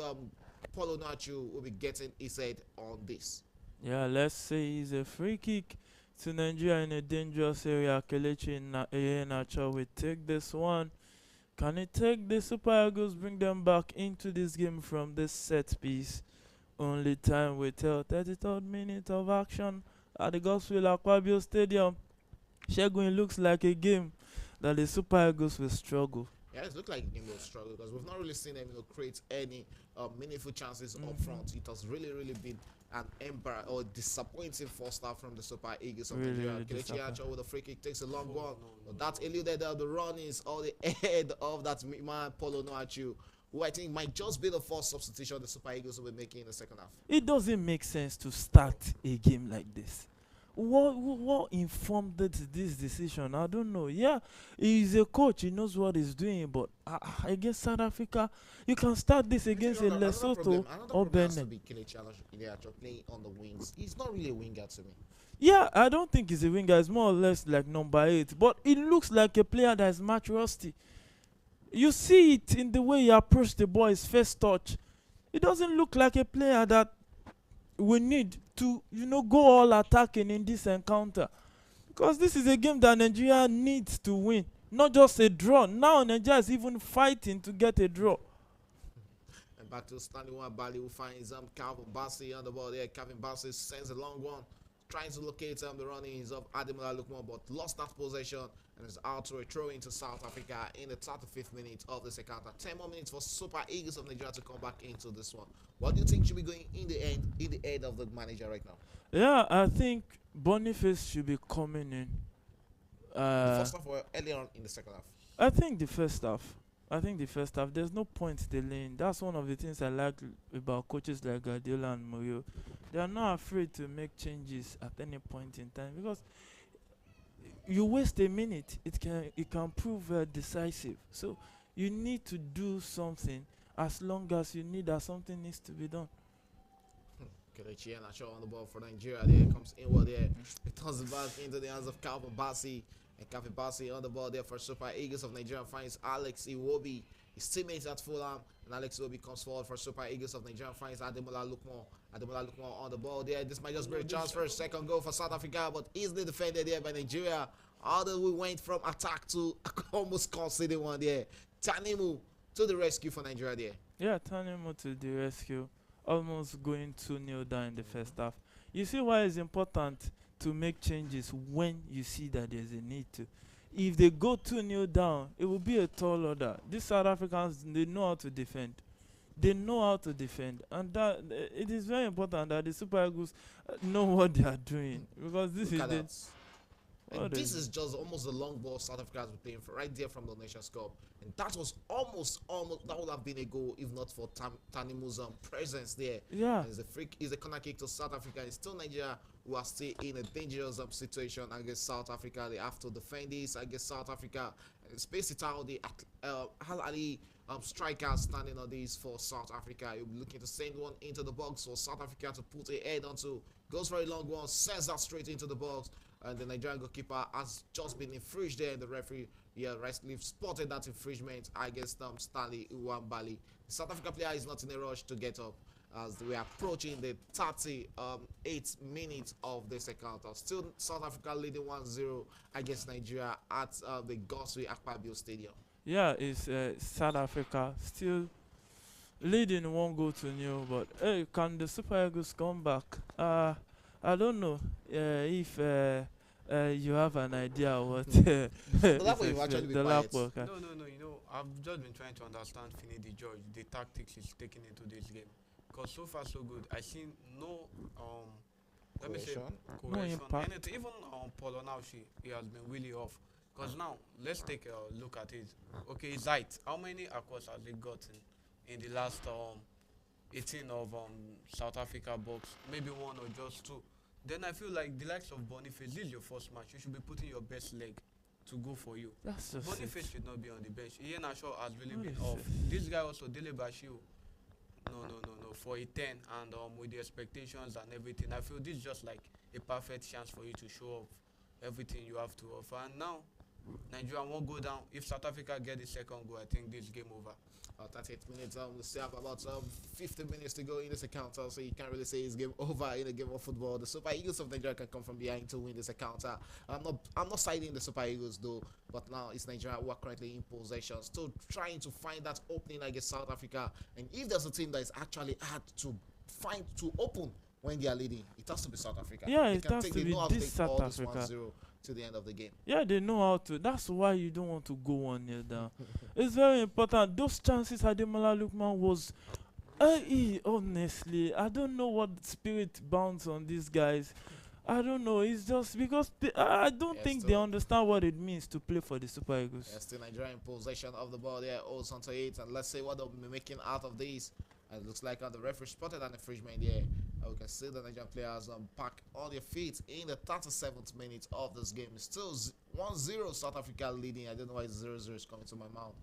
Paulo Nacho will be getting his head on this. Yeah, let's say it's a free kick to Nigeria in a dangerous area. Kelechi Iheanacho will take this one. Can he take the Super Eagles, bring them back into this game from this set piece? Only time will tell. 33rd minute of action at the Godswill Akpabio Stadium. Shegun, it looks like a game that the Super Eagles will struggle. Yeah, it looks like a game will struggle because we've not really seen them, create any meaningful chances up front. It has really been an disappointing first half from the Super Eagles of Nigeria. Kelechi Iheanacho with a free kick takes a long one, but that eluded the run is all the head of that man Paulo Nacho, who I think might just be the first substitution the Super Eagles will be making in the second half. It doesn't make sense to start a game like this. What informed this decision? I don't know. Yeah, he's a coach. He knows what he's doing. But against South Africa, you can start this against a Lesotho or Benin. To be Kelechi Iheanacho playing on the wings. He's not really a winger to me. Yeah, I don't think he's a winger. He's more or less like number 8. But it looks like a player that is much rusty. You see it in the way he approached the ball, his first touch. It doesn't look like a player that we need to, go all attacking in this encounter, because this is a game that Nigeria needs to win, not just a draw. Now Nigeria is even fighting to get a draw. And back to Stanley Bali, who finds Calvin Bassey on the ball there. Calvin Bassey sends a long one, trying to locate the runnings of Ademola Lookman, but lost that possession and is out to a throw into South Africa in the 35th minute of this encounter. 10 more minutes for Super Eagles of Nigeria to come back into this one. What do you think should be going in the head of the manager right now? Yeah, I think Boniface should be coming in. The first half or earlier on in the second half? I think the first half. There's no point delaying. That's one of the things I like about coaches like Guardiola and Mourinho. They are not afraid to make changes at any point in time, because you waste a minute, it can prove decisive. So you need to do something as long as you need that something needs to be done. Kelechi Iheanacho on the ball for Nigeria. There comes inward there. It turns it back into the hands of Calvin Bassey. And Calvin Bassey on the ball there for Super Eagles of Nigeria finds Alex Iwobi, his teammates at Fulham. And Alex Iwobi comes forward for Super Eagles of Nigeria, finds Ademola Lookman. Ademola Lookman on the ball there. This might just be a chance for a second goal for South Africa, but easily defended there by Nigeria. Although we went from attack to almost conceding one there. Tanimu to the rescue for Nigeria there. Yeah, Tanimu to the rescue. Almost going 2-0 down in the first half. You see why it's important to make changes when you see that there's a need to. If they go 2-0 down, it will be a tall order. These South Africans, they know how to defend. They know how to defend, and that it is very important that the Super Eagles know what they are doing, because this Look at is that. And this is just almost the long ball South Africa has been playing for right there from the Nations Cup. And that was almost, that would have been a goal if not for Tanimu's presence there. Yeah. It's a corner kick to South Africa. It's still Nigeria who are still in a dangerous situation against South Africa. They have to defend this against South Africa. And space it out. The Al Ali striker standing on this for South Africa. He'll be looking to send one into the box for South Africa to put a head onto. Goes for a long one, sends that straight into the box. And the Nigerian goalkeeper has just been infringed there. The referee, rightly spotted that infringement against Stanley Uwambali. The South Africa player is not in a rush to get up as we are approaching the 38 minutes of this encounter. Still South Africa leading 1-0 against Nigeria at the Goswe Akpabio Stadium. Yeah, it's South Africa still leading 1-0, but hey, can the Super Eagles come back? I don't know if you have an idea what That way you actually be quiet. No, you know, I've just been trying to understand Finidi George, the tactics he's taking into this game. Because so far so good. I seen no let me say coercion, anything. Even Paulo Naushi, he has been really off. Because now let's take a look at it. Okay, his height. How many across has he gotten in the last 18 of South Africa box? Maybe one or just two. Then I feel like the likes of Boniface, this is your first match. You should be putting your best leg to go for you. That's just Boniface should not be on the bench. Ian Ashaw has really been off. This guy also, Dele Bashiru. No. For a 10 and with the expectations and everything, I feel this is just like a perfect chance for you to show off everything you have to offer. And now, Nigeria won't go down. If South Africa get the second goal, I think this game over. 38 minutes. We still have about 50 minutes to go in this encounter, so you can't really say it's game over in a game of football. The Super Eagles of Nigeria can come from behind to win this encounter. I'm not siding the Super Eagles though, but now it's Nigeria who are currently in possession, still trying to find that opening against South Africa. And if there's a team that is actually hard to find to open when they are leading, it has to be South Africa. Yeah, it has to be this South Africa. 1-0 to the end of the game. Yeah, they know how to. That's why you don't want to go 1-0 down. It's very important. Those chances Ademola Lookman was, honestly, I don't know what spirit bounce on these guys. I don't know. It's just because I don't think they understand what it means to play for the Super Eagles. Still Nigeria in possession of the ball there, 0-8, and let's see what they'll be making out of this. It looks like the referee spotted an infringement here. We can see the Nigerian players back on their feet in the 37th minute of this game. It's still 1-0 South Africa leading. I don't know why 0-0 is coming to my mouth.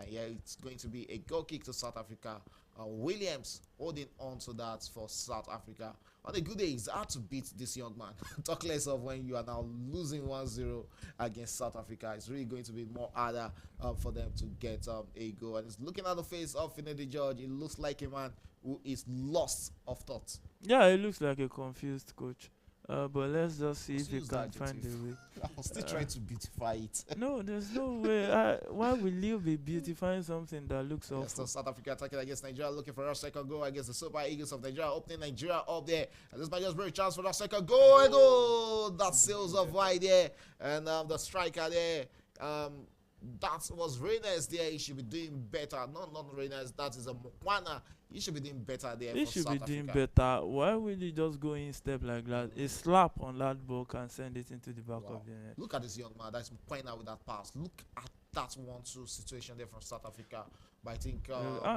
Yeah, it's going to be a goal kick to South Africa. Williams holding on to that for South Africa. On a good day, it's hard to beat this young man. Talk less of when you are now losing 1-0 against South Africa. It's really going to be more harder for them to get a goal. And it's looking at the face of Finidi George. It looks like a man who is lost of thought. Yeah, it looks like a confused coach. But let's just see if he can find a way. I'm still trying to beautify it. No, there's no way. Why will you be beautifying something that looks awful? So South Africa attacking against Nigeria, looking for a second goal against the Super Eagles of Nigeria, opening Nigeria up there. And this might just be a chance for that second goal. And that sails off wide there. And the striker there, that was Reyners there. He should be doing better. Not Reyners, that is a Mukwana. He should be doing better there. He should be doing better. Why will he just go in step like that? A slap on that ball can send it into the back of the net. Look at this young man that's playing out with that pass. Look at that 1-2 situation there from South Africa. But I think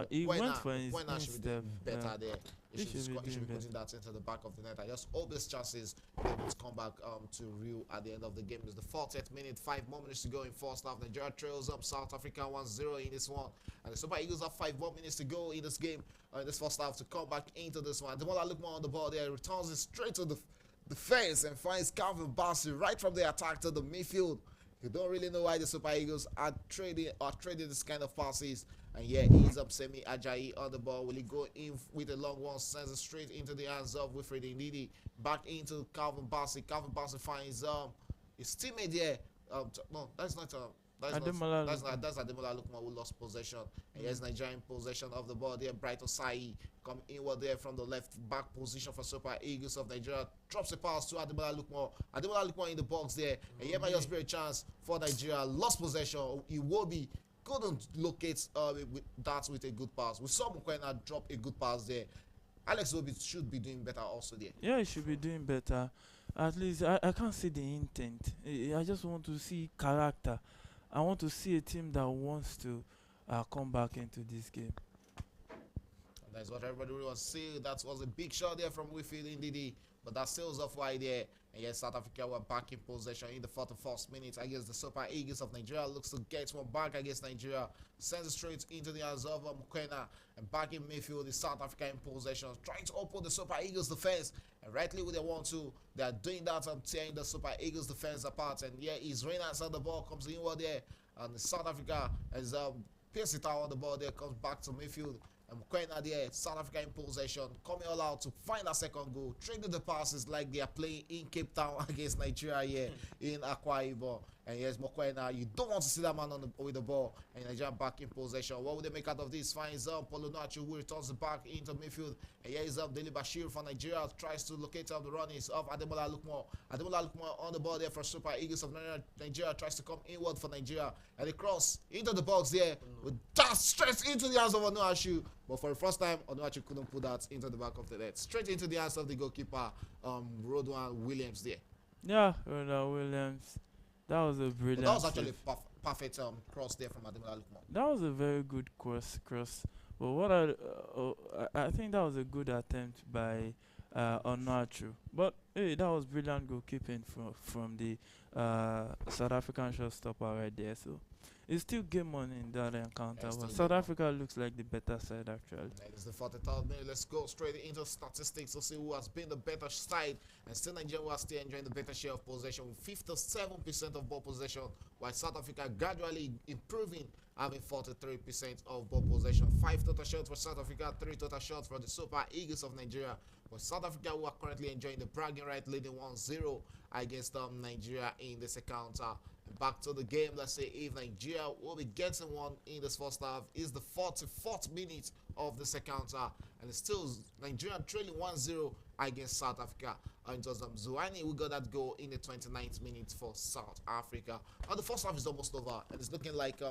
he went for his should be doing better there. He should be putting that into the back of the net. I just hope these chances will come back to real at the end of the game. It's the 40th minute, 5 more minutes to go in first half. Nigeria trails up South Africa 1-0 in this one. And the Super Eagles have 5 more minutes to go in this game, in this first half, to come back into this one. The one that look more on the ball there, returns it straight to the fence and finds Calvin Bassey right from the attack to the midfield. You don't really know why the Super Eagles are trading this kind of passes. And yeah, he's up Semi Ajayi on the ball. Will he go in with a long one? Sends it straight into the hands of Wilfred Ndidi. Back into Calvin Bassey. Calvin Bassey finds his teammate there. No, that's not Ademola that's Ademola Lukman who lost possession. And yes, Nigerian possession of the ball there. Bright Osai come inward there from the left back position for Super Eagles of Nigeria. Drops a pass to Ademola Lukman. Ademola Lukman in the box there. And here might just be a chance for Nigeria. Lost possession. Iwobi couldn't locate with a good pass. We saw Mukwena drop a good pass there. Alex Iwobi should be doing better also there. Yeah, he should be doing better. At least I can't see the intent. I just want to see character. I want to see a team that wants to come back into this game. That's what everybody really wants to see. That was a big shot there from Wilfred Ndidi. But that sails off wide there. And yes, South Africa were back in possession in the 41st minute against the Super Eagles of Nigeria. Looks to get one back against Nigeria. Sends it straight into the hands of Mukwena. And back in midfield, the South Africa in possession. Trying to open the Super Eagles defense. And rightly with they want to. They are doing that and tearing the Super Eagles defense apart. And yeah, his Reynolds on the ball comes inward there. And the South Africa has pierced it out on the ball there. Comes back to midfield. And Mukwena there, South Africa in possession, coming all out to find a second goal, trading the passes like they are playing in Cape Town against Nigeria here in Akwa Ibom. And yes, Mukwena, you don't want to see that man with the ball. And Nigeria back in possession. What would they make out of this? Finds Paulo Nacho, who returns it back into midfield. And here is Dele Bashir from Nigeria, tries to locate out the runnings of Ademola Lukman. Ademola Lukman on the ball there for Super Eagles of Nigeria, tries to come inward for Nigeria. And they cross into the box there with that straight into the hands of Onuachu. But for the first time, Onuachu couldn't put that into the back of the net. Straight into the hands of the goalkeeper, Rodwan Williams there. Yeah, Ronald Williams. That was a brilliant. But that was actually save. perfect cross there from Ademola Lukman. That was a very good cross. But what I think that was a good attempt by Onuachu. But hey, that was brilliant goalkeeping from the South African shotstopper right there. So it's still game on in that encounter. Yeah, But South Africa looks like the better side actually. It's the 43rd minute. Let's go straight into statistics to see who has been the better side. And still Nigeria who are still enjoying the better share of possession with 57% of ball possession, while South Africa gradually improving, having 43% of ball possession. 5 total shots for South Africa, 3 total shots for the Super Eagles of Nigeria. But South Africa who are currently enjoying the bragging right, leading 1-0 against Nigeria in this encounter. Back to the game. Let's say if Nigeria will be getting one in this first half, is the 44th minute of this encounter, and it's still Nigeria trailing 1-0 against South Africa. And it was Zuani who got that goal in the 29th minute for South Africa. And the first half is almost over, and it's looking like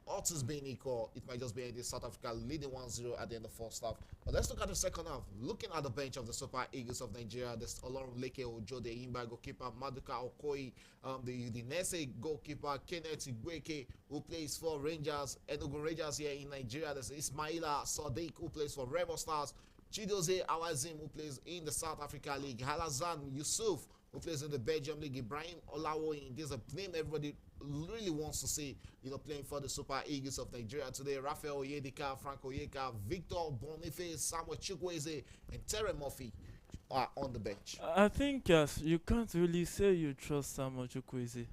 odds is being equal. It might just be the South Africa leading 1-0 at the end of the first half. But let's look at the second half. Looking at the bench of the Super Eagles of Nigeria, there's Olorunleke Ojo, the Imba goalkeeper, Maduka Okoye, the Udinese goalkeeper, Kenneth Igweke, who plays for Rangers, Enugu Rangers here in Nigeria. There's Ismaila Sadiq, who plays for Remo Stars, Chidozie Awazim, who plays in the South Africa League, Halazan Yusuf, who plays in the Belgium League, Ibrahim Olawoyin. There's a name everybody really wants to see, playing for the Super Eagles of Nigeria today. Raphael Oyedika, Frank Oyeka, Victor Boniface, Samuel Chukwueze, and Terry Murphy are on the bench. I think you can't really say you trust Samuel Chukwueze.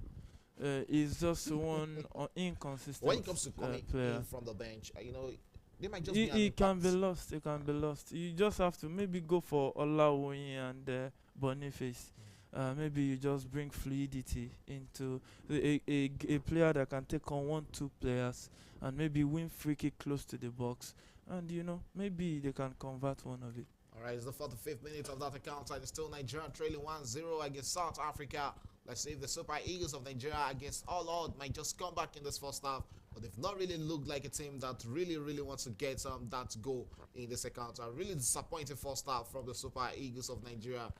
He's just one inconsistent When it comes to coming player. in from the bench, they might just He can be lost. He can be lost. You just have to maybe go for Olawoyin and Boniface. Maybe you just bring fluidity into a player that can take on 1-2 players and maybe win free kick close to the box, and maybe they can convert one of it. All right, it's the 45th minute of that account. It's still Nigeria trailing 1-0 against South Africa. Let's see if the Super Eagles of Nigeria against all odds might just come back in this first half. But they've not really looked like a team that really wants to get that goal in this encounter. Really disappointing first half from the Super Eagles of Nigeria,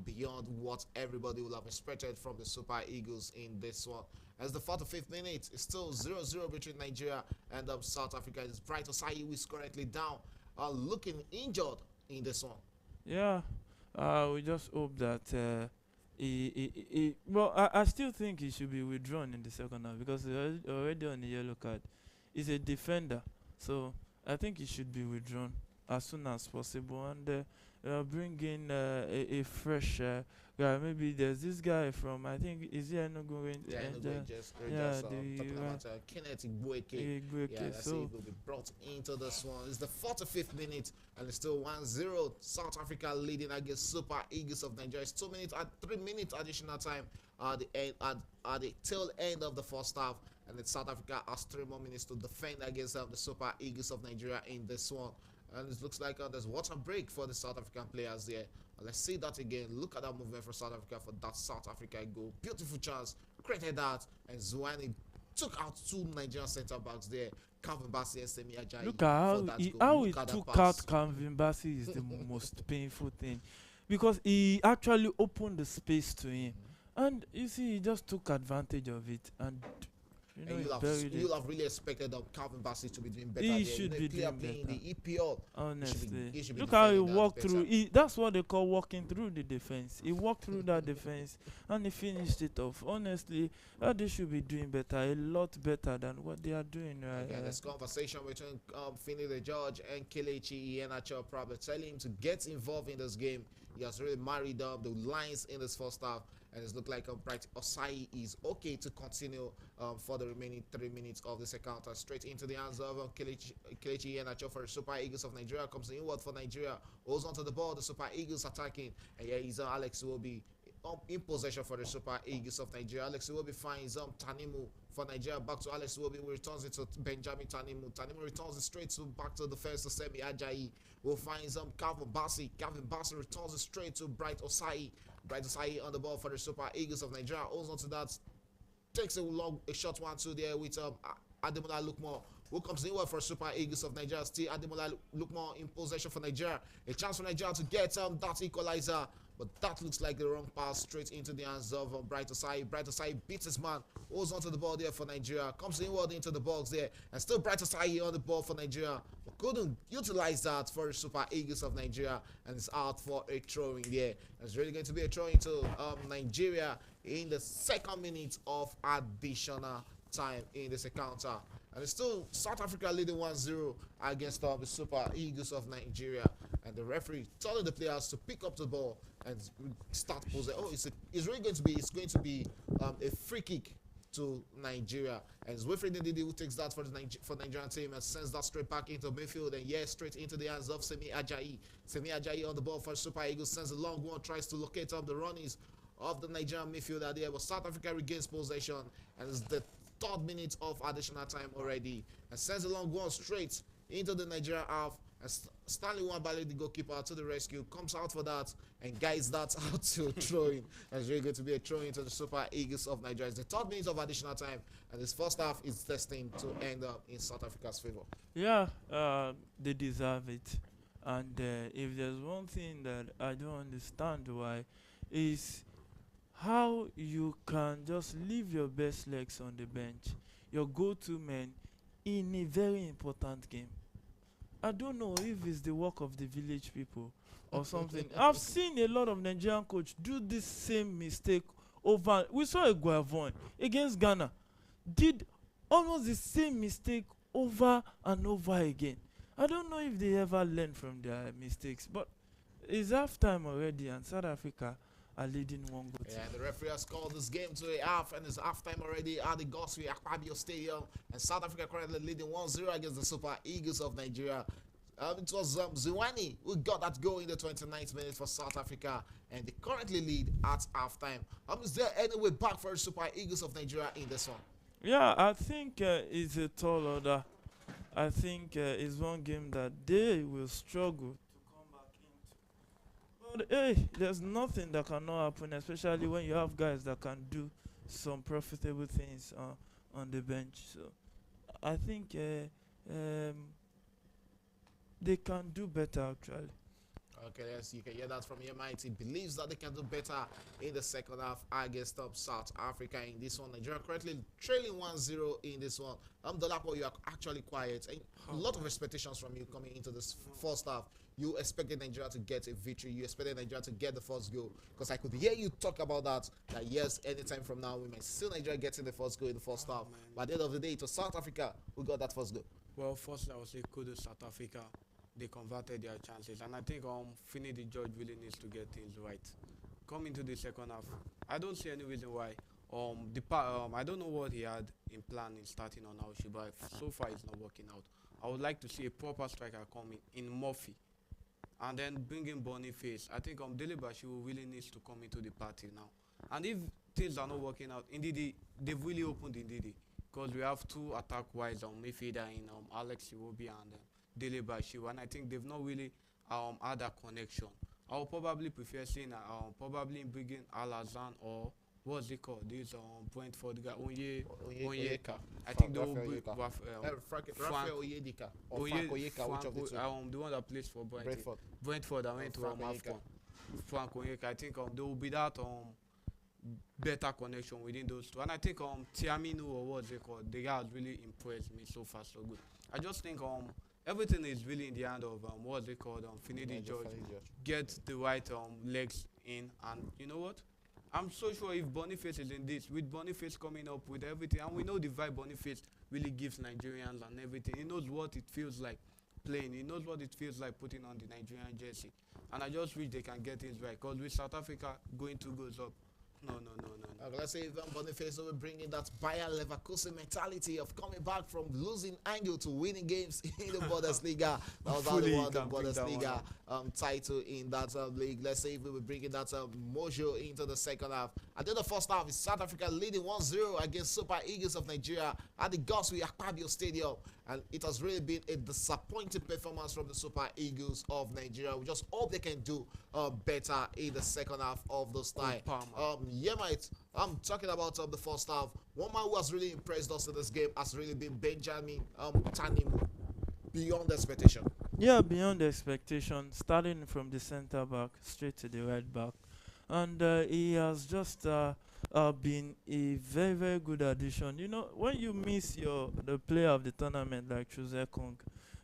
beyond what everybody would have expected from the Super Eagles in this one. As the 45th minute, it's still 0-0 between Nigeria and South Africa. It's Bright Osai who is currently down, looking injured in this one. Yeah, we just hope that I still think he should be withdrawn in the second half because he's already on the yellow card. He's a defender, so I think he should be withdrawn as soon as possible. And bring in a fresh guy. Maybe there's this guy from, I think, is he Enugu? Yeah, And, anyway, just yeah, talking about Kenneth Igbueke. Yeah, let's see so if will be brought into this one. It's the 45th minute and it's still 1-0. South Africa leading against Super Eagles of Nigeria. It's 2 minutes at 3 minutes additional time at the end at the tail end of the first half. And then South Africa has 3 more minutes to defend against the Super Eagles of Nigeria in this one. And it looks like there's water break for the South African players there. Let's see that again. Look at that movement for South Africa for that South Africa goal. Beautiful chance, created that, and Zwane took out 2 Nigerian centre backs there. Calvin Bassey and Semi Ajayi. look at how he Look at that took pass. out Calvin Bassey is the most painful thing, because he actually opened the space to him, and you see he just took advantage of it, and And he buried it. you'll have really expected Calvin Bassey to be doing better. He there. should be player doing playing better. the EPL. Honestly, he should be look how he defending that walked better. through. That's what they call walking through the defense. He walked through that defense and he finished it off. Honestly, they should be doing better, a lot better than what they are doing right Again, now. this conversation between Finney the judge and Kelechi Iheanacho probably telling him to get involved in this game. He has really married up the lines in this first half, and it's looked like Bright Osai is okay to continue for the remaining 3 minutes of the second half. Straight into the hands of Kelechi Iheanacho for the Super Eagles of Nigeria. Comes inward for Nigeria, holds onto the ball. The Super Eagles attacking, and yeah, he's Alex Iwobi in possession for the Super Eagles of Nigeria. Alex Iwobi finds Tanimu for Nigeria. Back to Alex Iwobi, who returns it to Benjamin Tanimu. Tanimu returns it straight to back to the defense to Semi Ajayi, who finds Calvin Bassey. Calvin Bassey returns it straight to Bright Osai. Bright Osai on the ball for the Super Eagles of Nigeria. Holds on to that. Takes a short 1-2 there with Ademola Lookman, who comes inward for Super Eagles of Nigeria. Still Ademola Lookman in possession for Nigeria. A chance for Nigeria to get that equalizer. But that looks like the wrong pass straight into the hands of Bright Osai. Bright Osai beats his man, holds onto the ball there for Nigeria, comes inward into the box there, and still Bright Osai on the ball for Nigeria, but couldn't utilize that for the Super Eagles of Nigeria, and it's out for a throw-in there. It's really going to be a throw-in to Nigeria in the 2nd minute of additional time in this encounter. And it's still South Africa leading 1-0 against the Super Eagles of Nigeria. And the referee telling the players to pick up the ball and start posing. It's going to be a free kick to Nigeria. And it's Wilfred Ndidi who takes that for the Nigerian team and sends that straight back into midfield, and straight into the hands of Semi Ajayi. Semi Ajayi on the ball for Super Eagles, sends a long one, tries to locate up the runnings of the Nigerian midfielder there, but South Africa regains possession, and it's the 3rd minute of additional time already, and sends a long one straight into the Nigerian half. And Stanley Nwabali, the goalkeeper, to the rescue, comes out for that and guides that out to throw-in. And it's really going to be a throw-in to the Super Eagles of Nigeria. It's the 3rd minute of additional time, and this first half is destined to end up in South Africa's favor. Yeah, they deserve it. And if there's one thing that I don't understand why, is how you can just leave your best legs on the bench, your go-to men, in a very important game. I don't know if it's the work of the village people or something. I've seen a lot of Nigerian coach do this same mistake over. We saw a Guavon against Ghana did almost the same mistake over and over again. I don't know if they ever learn from their mistakes, but it's half time already and South Africa are leading 1 goal. Yeah, the referee has called this game to a half, and it's halftime already at the Goswe Akpabio Stadium, and South Africa currently leading 1-0 against the Super Eagles of Nigeria. It was Zwane who got that goal in the 29th minute for South Africa, and they currently lead at halftime. Is there any way back for the Super Eagles of Nigeria in this one? Yeah, I think it's a tall order. I think it's one game that they will struggle to come back into. But hey, there's nothing that cannot happen, especially when you have guys that can do some profitable things on the bench. So I think they can do better actually. Okay, yes, you can hear that from He believes that they can do better in the second half against South Africa in this one. Nigeria currently trailing 1-0 in this one. Dolapo, you are actually quiet. And a lot of expectations from you coming into this first half. You expected Nigeria to get a victory. You expected Nigeria to get the first goal. Because I could hear you talk about that yes, anytime from now, we might see Nigeria getting the first goal in the first half. But at the end of the day, it was South Africa who got that first goal. Well, firstly, I would say kudos South Africa. they converted their chances. And I think Finidi George really needs to get things right. Coming to the second half, I don't see any reason why. I don't know what he had in plan in starting on Aushi, but so far it's not working out. I would like to see a proper striker coming in Murphy, and then bring in Boniface. I think Delibashi will really needs to come into the party now. And if things are not working out, indeed they've really opened indeed, because we have two attack-wise midfielder in Alex Iwobi and Delibashi, and I think they've not really had a connection. I would probably prefer seeing probably bringing Alazan or what's it called? This Brentford guy Onyeka. I think they will bring Rafael Onyedika or Frank Onyeka, which of the two? The one that plays for Brentford. Brentford. I went to Frank AFCON. Frank Onyeka. I think there will be that better connection within those two. And I think Tiaminu or what's it called? The guy has really impressed me so far, so good. I just think everything is really in the hand of what's it called? Finidi George. Get the right legs in, and you know what? I'm so sure if Boniface is in this, with Boniface coming up with everything, and we know the vibe Boniface really gives Nigerians and everything. He knows what it feels like playing. He knows what it feels like putting on the Nigerian jersey. And I just wish they can get things right, because with South Africa going 2 goals up, no. Let's say Ivan Boniface will bring in that Bayer Leverkusen mentality of coming back from losing angle to winning games in the Bundesliga. That was how they won the Bundesliga title in that league. Let's say if we will bring in that mojo into the second half. At the end of the first half, is South Africa leading 1-0 against Super Eagles of Nigeria at the Goswe Akpabio Stadium. And it has really been a disappointing performance from the Super Eagles of Nigeria. We just hope they can do better in the second half of this time. Mate, I'm talking about the first half. One man who has really impressed us in this game has really been Benjamin Tanimu. Beyond expectation. Yeah, beyond expectation. Starting from the center back straight to the right back, and he has just been a very very good addition. You know, when you miss the player of the tournament like Chuse Kong,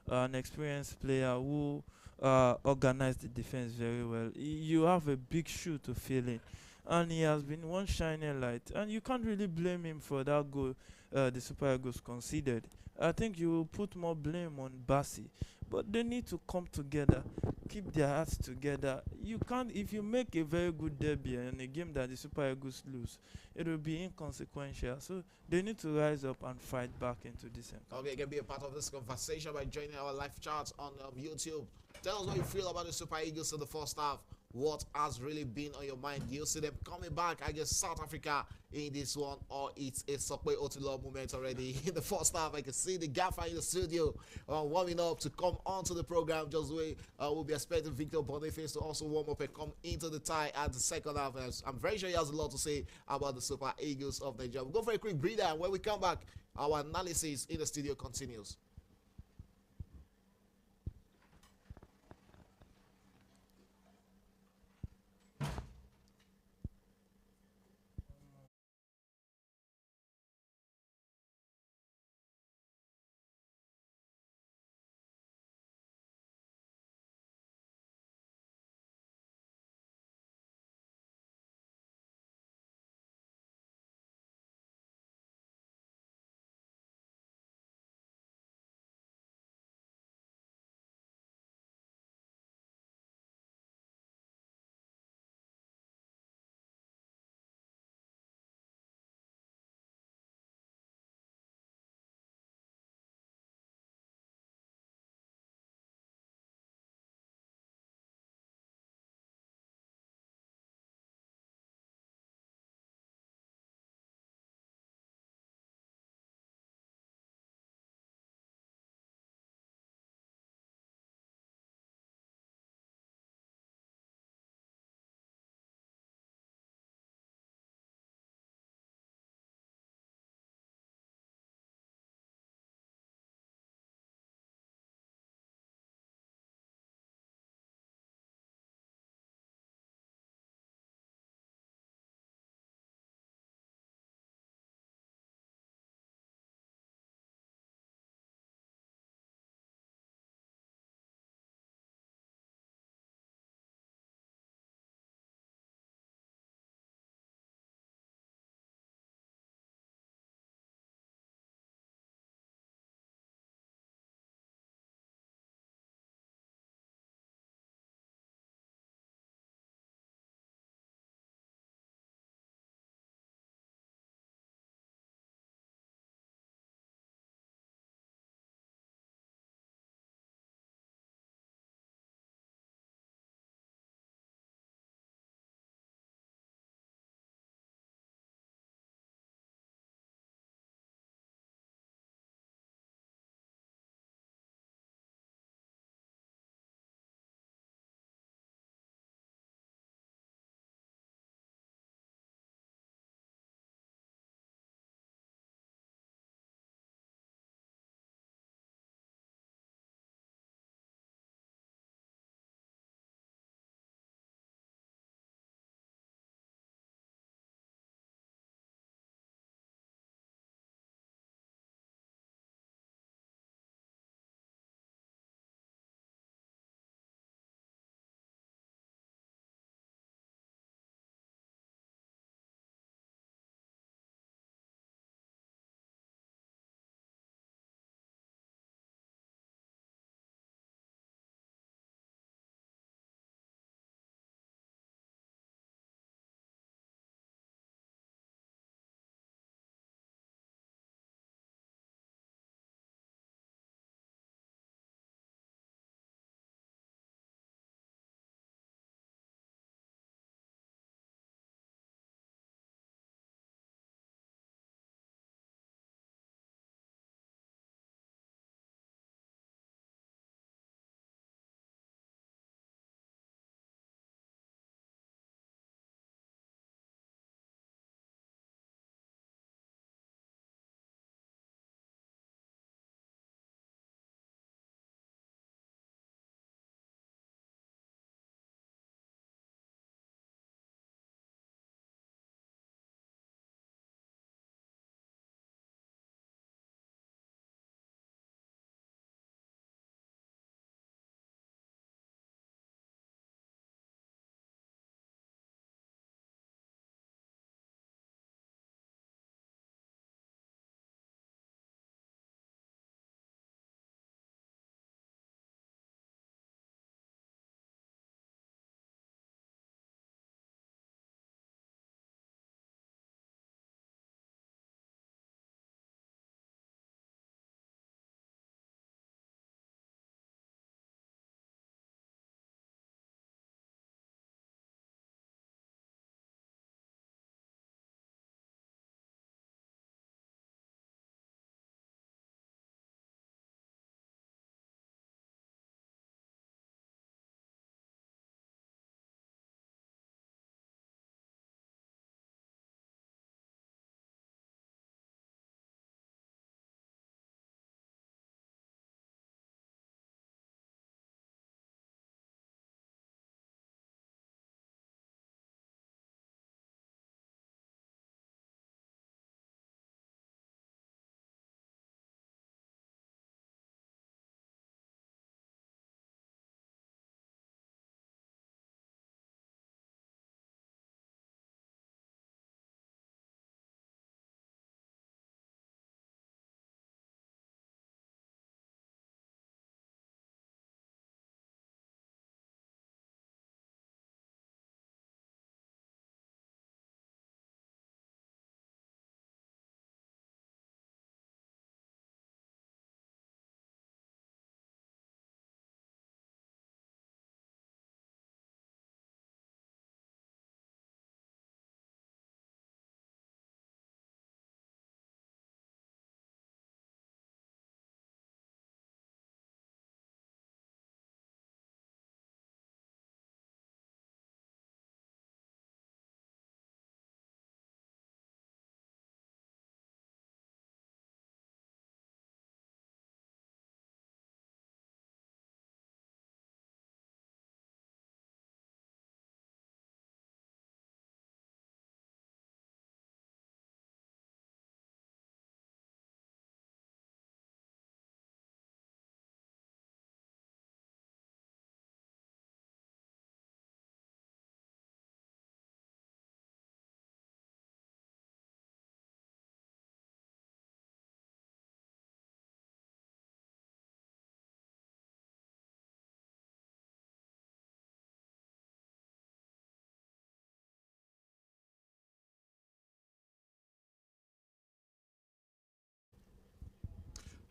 an experienced player who organized the defense very well, you have a big shoe to fill in. And he has been one shining light, and you can't really blame him for that goal the Super Eagles conceded. I think you will put more blame on Bassi, but they need to come together, keep their hearts together. You can't, if you make a very good debut in a game that the Super Eagles lose, it will be inconsequential. So they need to rise up and fight back into this encounter. Okay, you can be a part of this conversation by joining our live chat on YouTube. Tell us what you feel about the Super Eagles in the first half. What has really been on your mind? Do you see them coming back against South Africa in this one, or it's a Sokwe Otilo moment already in the first half? I can see the gaffer in the studio warming up to come onto the program. Just wait, we'll be expecting Victor Boniface to also warm up and come into the tie at the second half. I'm very sure he has a lot to say about the Super Eagles of Nigeria. We'll go for a quick breather, and when we come back, our analysis in the studio continues.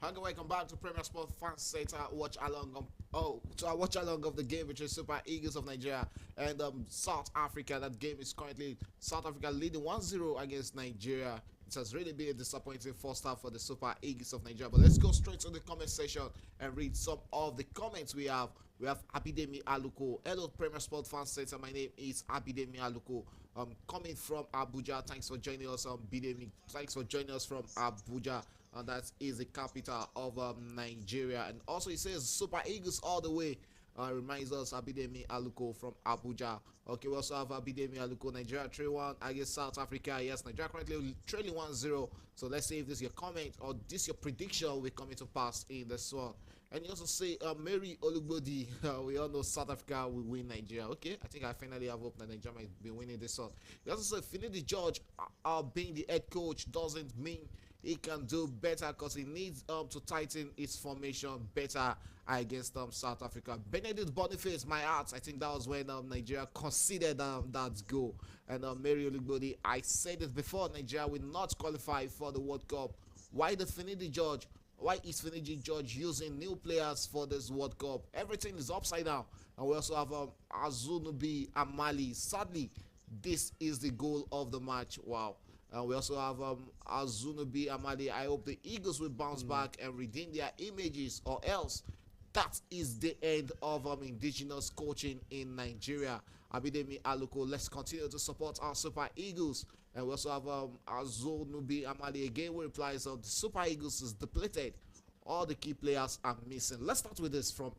Hi, welcome back to Premier Sport Fan Center. Watch along. To our watch along of the game between Super Eagles of Nigeria and South Africa. That game is currently South Africa leading 1-0 against Nigeria. It has really been a disappointing first half for the Super Eagles of Nigeria. But let's go straight to the comment section and read some of the comments we have. We have Abidemi Aluko. Hello, Premier Sport Fan Center. My name is Abidemi Aluko. Coming from Abuja. Thanks for joining us, Bidemi. Thanks for joining us from Abuja. And that is the capital of Nigeria. And also he says Super Eagles all the way. Reminds us Abidemi Aluko from Abuja. Okay, we also have Abidemi Aluko. Nigeria 3-1 against South Africa. Yes, Nigeria currently trailing 1-0. So let's see if this is your comment or this your prediction will come into pass in this one. And you also say Mary Olugbodi. We all know South Africa will win Nigeria. Okay, I think I finally have hope that Nigeria might be winning this one. You also say Finidi George being the head coach doesn't mean he can do better because he needs to tighten his formation better against South Africa. Benedict Boniface, my heart. I think that was when Nigeria conceded that goal. And Mary Olugbodi, I said it before, Nigeria will not qualify for the World Cup. Why is Finidi George using new players for this World Cup? Everything is upside down. And we also have Azunubi Amali. Sadly, this is the goal of the match. Wow. We also have Azunubi Amadi. I hope the Eagles will bounce back and redeem their images, or else that is the end of indigenous coaching in Nigeria. Abidemi Aluko, let's continue to support our Super Eagles. And we also have Azunubi Amadi again, who replies, the Super Eagles is depleted. All the key players are missing. Let's start with this from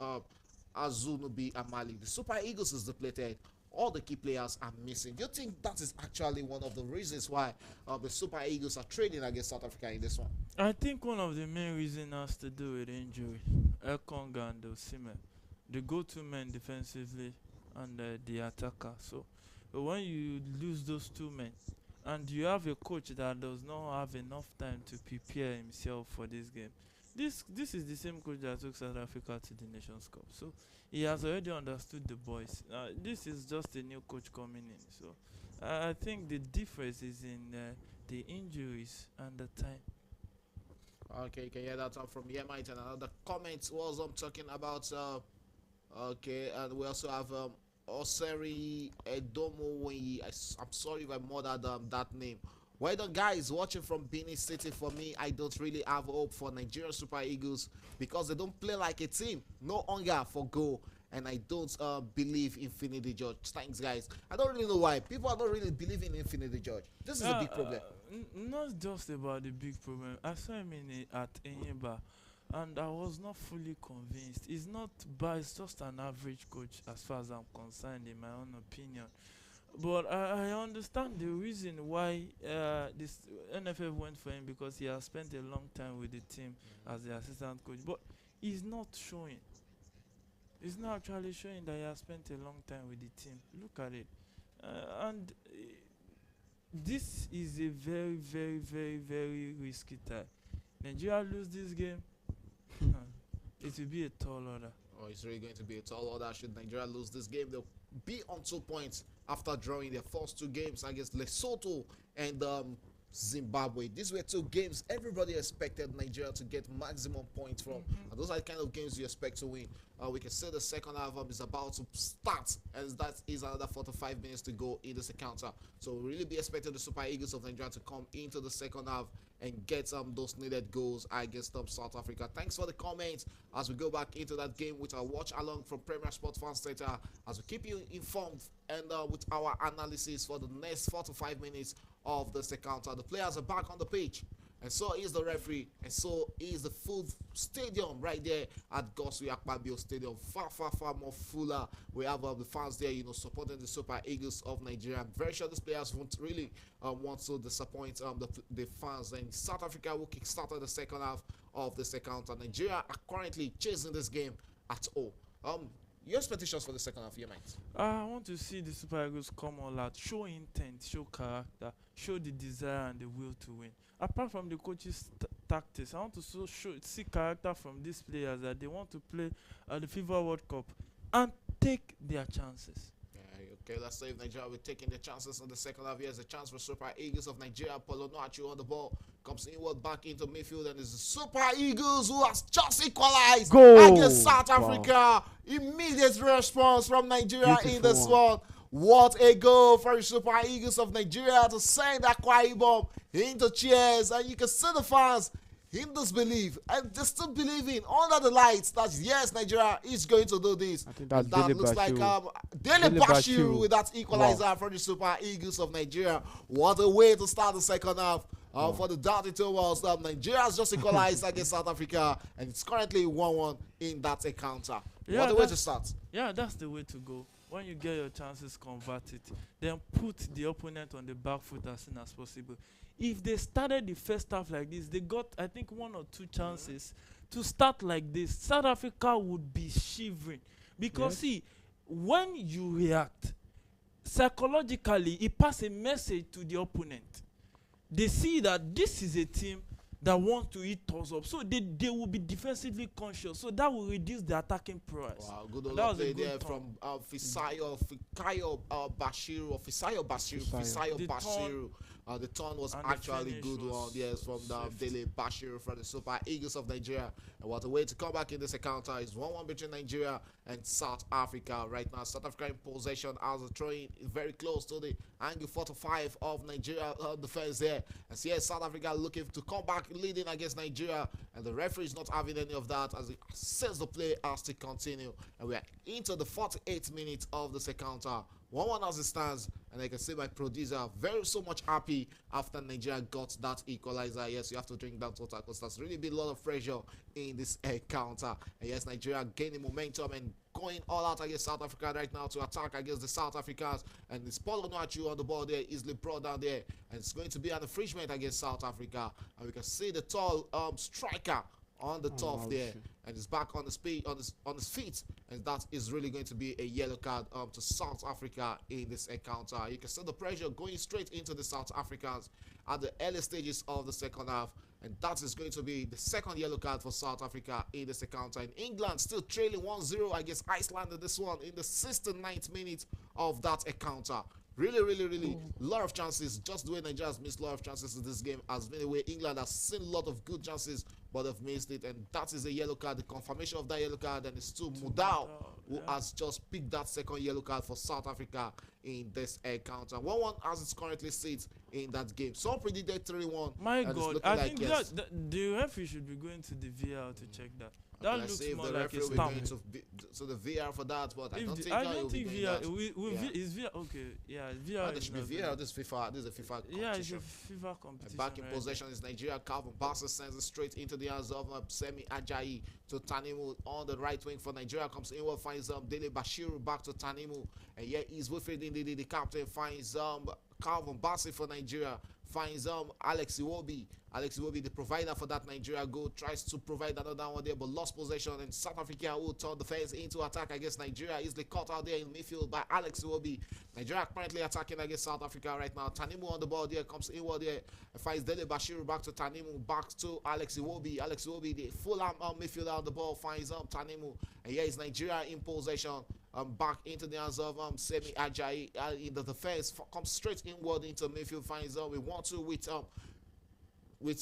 Azunubi Amali. The Super Eagles is depleted. All the key players are missing. Do you think that is actually one of the reasons why the Super Eagles are trading against South Africa in this one? I think one of the main reasons has to do with injury. Ekong and Osimhen, the go-to men defensively and the attacker. So when you lose those two men and you have a coach that does not have enough time to prepare himself for this game, this is the same coach that took South Africa to the Nations Cup. So he has already understood the boys. This is just a new coach coming in. So I think the difference is in the injuries and the time. Okay, you can hear that from Yemite. And another comment was talking about. Okay, and we also have Oseri Edomo. I'm sorry if I murdered that name. Well done, guys, watching from Benin City. For me, I don't really have hope for Nigerian Super Eagles because they don't play like a team. No hunger for goal, and I don't believe in Finidi George. Thanks, guys. I don't really know why. People are not really believing in Finidi George. This is a big problem. Not just about the big problem. I saw him at Enyimba, and I was not fully convinced. He's not bad. It's just an average coach as far as I'm concerned, in my own opinion. But I understand the reason why this NFF went for him, because he has spent a long time with the team as the assistant coach. But he's not showing. He's not actually showing that he has spent a long time with the team. Look at it. And this is a very, very, very, very risky tie. Nigeria lose this game, it will be a tall order. Oh, it's really going to be a tall order. Should Nigeria lose this game, they'll be on 2 points after drawing their first 2 games against Lesotho and Zimbabwe. These were 2 games everybody expected Nigeria to get maximum points from. And those are the kind of games you expect to win. We can say the second half is about to start, and that is another 45 minutes to go in the second half. So we'll really be expecting the Super Eagles of Nigeria to come into the second half and get those needed goals against South Africa. Thanks for the comments as we go back into that game with our watch along from Premier Sports Fan Center, as we keep you informed and with our analysis for the next 4 to 5 minutes of the second half. The players are back on the pitch, and so is the referee, and so is the full stadium right there at Goswe Akpabio Stadium. Far, far, far more fuller. We have the fans there, supporting the Super Eagles of Nigeria. I'm very sure these players won't really want to disappoint the fans. And South Africa will kick-start the second half of the second half. Nigeria are currently chasing this game at all. Your expectations for the second half, mate? I want to see the Super Eagles come all out, show intent, show character, show the desire and the will to win. Apart from the coach's tactics, I want to see character from these players that they want to play at the FIFA World Cup and take their chances. Okay, let's say if Nigeria will be taking their chances in the second half. Here's a chance for Super Eagles of Nigeria. Polo Noachu on the ball. comes inward back into midfield, and it's the Super Eagles who has just equalized Goal! against South Wow. Africa. Immediate response from Nigeria in Beautiful this one. one. What a goal for the Super Eagles of Nigeria to send Akwa Ibom into cheers, and you can see the fans in disbelief, and they're still believing under the lights that yes, Nigeria is going to do this. I think that's And that Dele looks like Bashiru. Dele Dele Bashiru Bashiru. with that equalizer for the Super Eagles of Nigeria. What a way to start the second half. For the Dirty Two World Cup, Nigeria has just equalized against South Africa, and it's currently 1-1 in that encounter. Yeah, What a way to that's- start. Yeah, that's the way to go. When you get your chances, convert it. Then put the opponent on the back foot as soon as possible. If they started the first half like this, they got, I think, 1 or 2 chances to start like this. South Africa would be shivering. Because, see, when you react, psychologically, it passes a message to the opponent. They see that this is a team that wants to eat us up. So they will be defensively conscious. So that will reduce the attacking prowess. Wow, good And old that was a play good there turn. from Fisayo The Bashiru. The turn was And the actually finish good was one, yes, from the swift. Dele Bashiru from the Super Eagles of Nigeria. And what a way to come back in this encounter is 1-1 between Nigeria and South Africa. Right now, South Africa in possession as a throwing very close to the angle 45 of Nigeria defense there. And so, yes, South Africa looking to come back leading against Nigeria, and the referee is not having any of that as he says the play has to continue. And we are into the 48th minute of this encounter. 1-1 as it stands, and I can see my producer very so much happy after Nigeria got that equalizer. Yes, you have to drink that water because there's really been a lot of pressure in this encounter. And yes, Nigeria gaining momentum and going all out against South Africa right now to attack against the South Africans. And it's Paulo Nuachu on the ball there, easily brought down there, and it's going to be an infringement against South Africa. And we can see the tall striker on the top there, and he's back on the speed on his feet, and that is really going to be a yellow card to South Africa in this encounter. You can see the pressure going straight into the South Africans at the early stages of the second half, and that is going to be the second yellow card for South Africa in this encounter. And England still trailing 1-0 against Iceland in this one in the 69th minute of that encounter. Really, lot of chances. Just the way Nigeria has missed a lot of chances in this game has been the way England has seen a lot of good chances, but they've missed it. And that is a yellow card, the confirmation of that yellow card, and it's to Mudau, who has just picked that second yellow card for South Africa in this encounter. 1-1 as it currently sits in that game. Some predicted 3-1. My and it's God, looking I like think yes. the referee should be going to the VAR to check that. That Let's looks see if more the like a referee will be stamp. going to the VR for that, but I If don't the- think I he'll don't be think doing VAR. that. Is VAR okay? Yeah, VAR. There is should be not VR. good. This is a FIFA Yeah, it's a competition. FIFA competition. And back in right possession is Nigeria. Calvin Bassett sends it straight into the hands of Semi Ajayi to Tanimu on the right wing for Nigeria. Comes inward, finds Dele Bashiru back to Tanimu, and yet he's Wilfred Ndidi, the captain, finds Calvin Bassett for Nigeria. Finds Alex Iwobi. Alex Iwobi, the provider for that Nigeria goal, tries to provide another one there, but lost possession. And South Africa will turn the fence into attack against Nigeria. Easily caught out there in midfield by Alex Iwobi. Nigeria currently attacking against South Africa right now. Tanimu on the ball there, comes inward there, and finds Dele Bashiru back to Tanimu, back to Alex Iwobi. Alex Iwobi, the full arm midfielder on the ball, finds Tanimu, and here is Nigeria in possession. Back into the hands of Semi Ajayi in the defense, comes straight inward into midfield, finds we want to with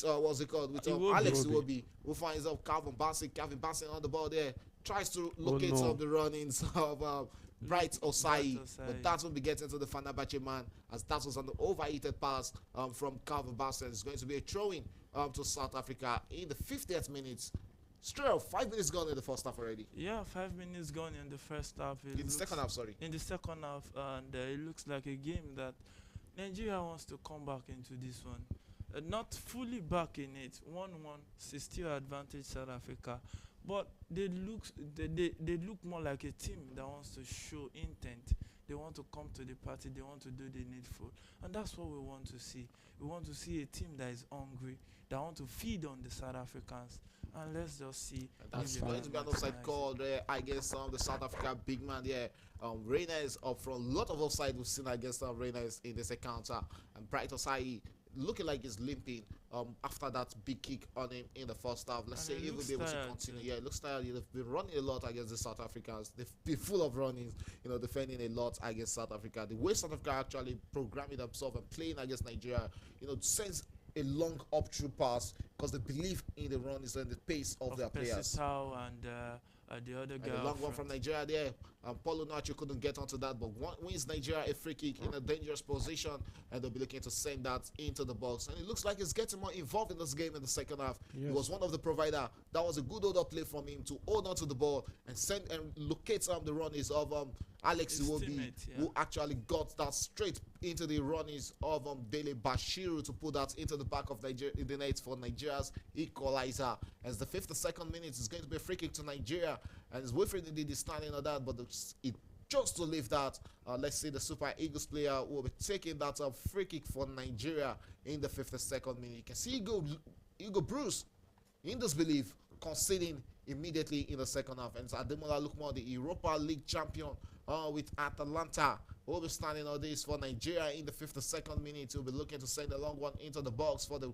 what's it called, with Alex Iwobi, who finds Calvin Bassett on the ball there, tries to locate some of the runnings of Bright Osai, but that will be getting to the Fenerbahce man, as that was an overheated pass from Calvin Bassett. It's going to be a throw-in to South Africa in the 50th minute. Straight up, 5 minutes gone in the first half already. Yeah, 5 minutes gone in the first half. In the second half, sorry. In the second half, and it looks like a game that Nigeria wants to come back into this one. Not fully back in it. 1-1, still advantage South Africa. But they look more like a team that wants to show intent. They want to come to the party. They want to do the needful. And that's what we want to see. We want to see a team that is hungry, that want to feed on the South Africans. And let's just see. That's going to be an offside call there against the South Africa big man there. Reina is up front. A lot of offside we've seen against Reina in this encounter. And Bright Osai looking like he's limping after that big kick on him in the first half. Let's see if he'll be able to continue. Yeah, it looks tired. They've been running a lot against the South Africans. They've been full of runnings, defending a lot against South Africa. The way South Africa actually programming themselves and playing against Nigeria, sends a long up through pass because they believe in the run is in the pace of their players. And the other And guy. a long one from Nigeria there. Paulo Nacho couldn't get onto that, but wins Nigeria a free kick in a dangerous position, and they'll be looking to send that into the box. And it looks like he's getting more involved in this game in the second half. Yes. He was one of the provider. That was a good hold up play from him to hold on to the ball and send and locate the runnings of Alex Iwobi, who actually got that straight into the runnings of Dele Bashiru to put that into the back of the net for Nigeria's equalizer. As the 52nd minute is going to be a free kick to Nigeria, and it's Wilfred Ndidi standing on that, but it just to leave that, let's see the Super Eagles player will be taking that free kick for Nigeria in the 52nd minute. You can see Hugo Bruce in disbelief, conceding immediately in the second half. And it's Ademola Lookman, the Europa League champion with Atalanta, will be standing on this for Nigeria in the 52nd minute. He'll be looking to send a long one into the box for the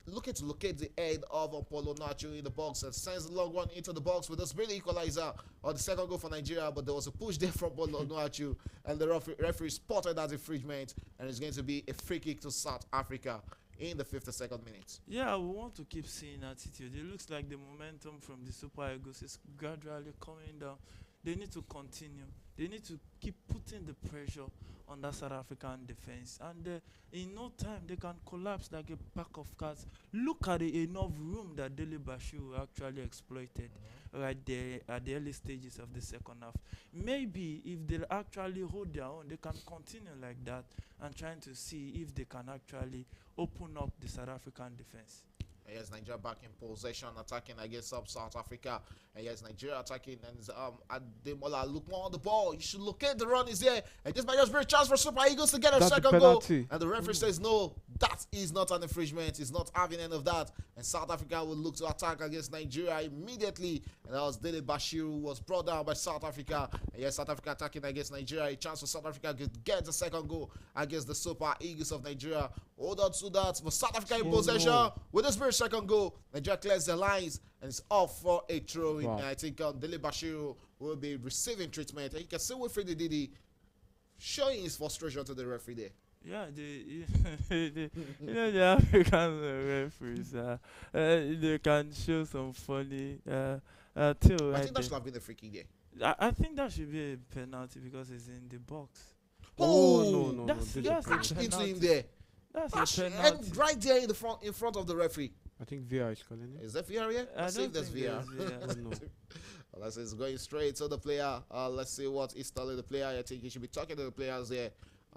looking to locate the head of Paulo Nacho in the box and sends the long one into the box with a brilliant equalizer on the second goal for Nigeria, but there was a push there from Paulo Nacho, and the referee spotted that infringement, and it's going to be a free kick to South Africa in the 52nd minute. Yeah, we want to keep seeing attitude. It looks like the momentum from the Super Eagles is gradually coming down. They need to continue. They need to keep putting the pressure on that South African defense. And in no time, they can collapse like a pack of cards. Look at the enough room that Dele Bashiru actually exploited right there at the early stages of the second half. Maybe if they actually hold their own, they can continue like that and trying to see if they can actually open up the South African defense. Yes, Nigeria back in possession, attacking against South Africa. And yes, Nigeria attacking, and Ademola Lookman on the ball. You should locate the run is there, and this might just be a chance for Super Eagles to get a second goal. And the referee says no, that is not an infringement. He's not having any of that. And South Africa will look to attack against Nigeria immediately. And that was Dele Bashiru, who was brought down by South Africa. And yes, South Africa attacking against Nigeria. A chance for South Africa to get the second goal against the Super Eagles of Nigeria. Hold on to that for South Africa in possession with this very second goal. Nigeria clears the lines and it's off for a throw-in. And I think Dele Bashiru will be receiving treatment. And you can see Wilfred Ndidi showing his frustration to the referee there. Yeah, the African referees, they can show some funny till. I think that should have been a free kick there. I think that should be a penalty because it's in the box. Oh no! That's crashed into him there. That's a penalty. And right there in front of the referee. I think VR is calling it. Is that VR here? Let's see if there's VR. Let's say it's going straight to the player. Let's see what he's telling the player. I think he should be talking to the players there.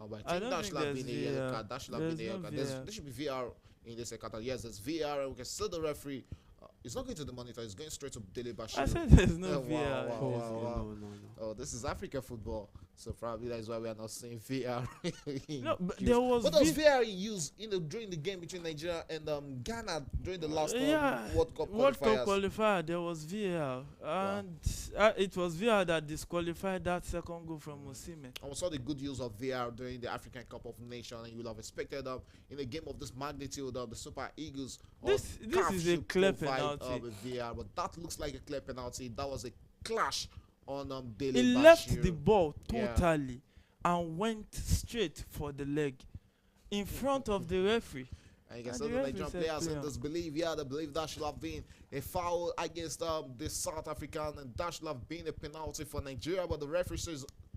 But I think that should have been a yellow card. That should have been a yellow card. There should be VR in this encounter. Yes, there's VR, and we can see the referee. It's not going to the monitor. It's going straight to Dele Bashiru. I said there's no VR. Wow. Oh, this is African football. So probably that is why we are not seeing VR. No, but there was. What was VR used during the game between Nigeria and Ghana during the last World Cup qualifier? There was VR, and it was VR that disqualified that second goal from Osimhen. I saw the good use of VR during the African Cup of Nations, and you would have expected in a game of this magnitude the Super Eagles. This is a clear penalty. With VR, but that looks like a clear penalty. That was a clash on Dele He Bashiru. left the ball totally and went straight for the leg in front of the referee. And you can see the Nigerian players in disbelief. Yeah, they believe that should have been a foul against the South African, and that should have been a penalty for Nigeria. But the referee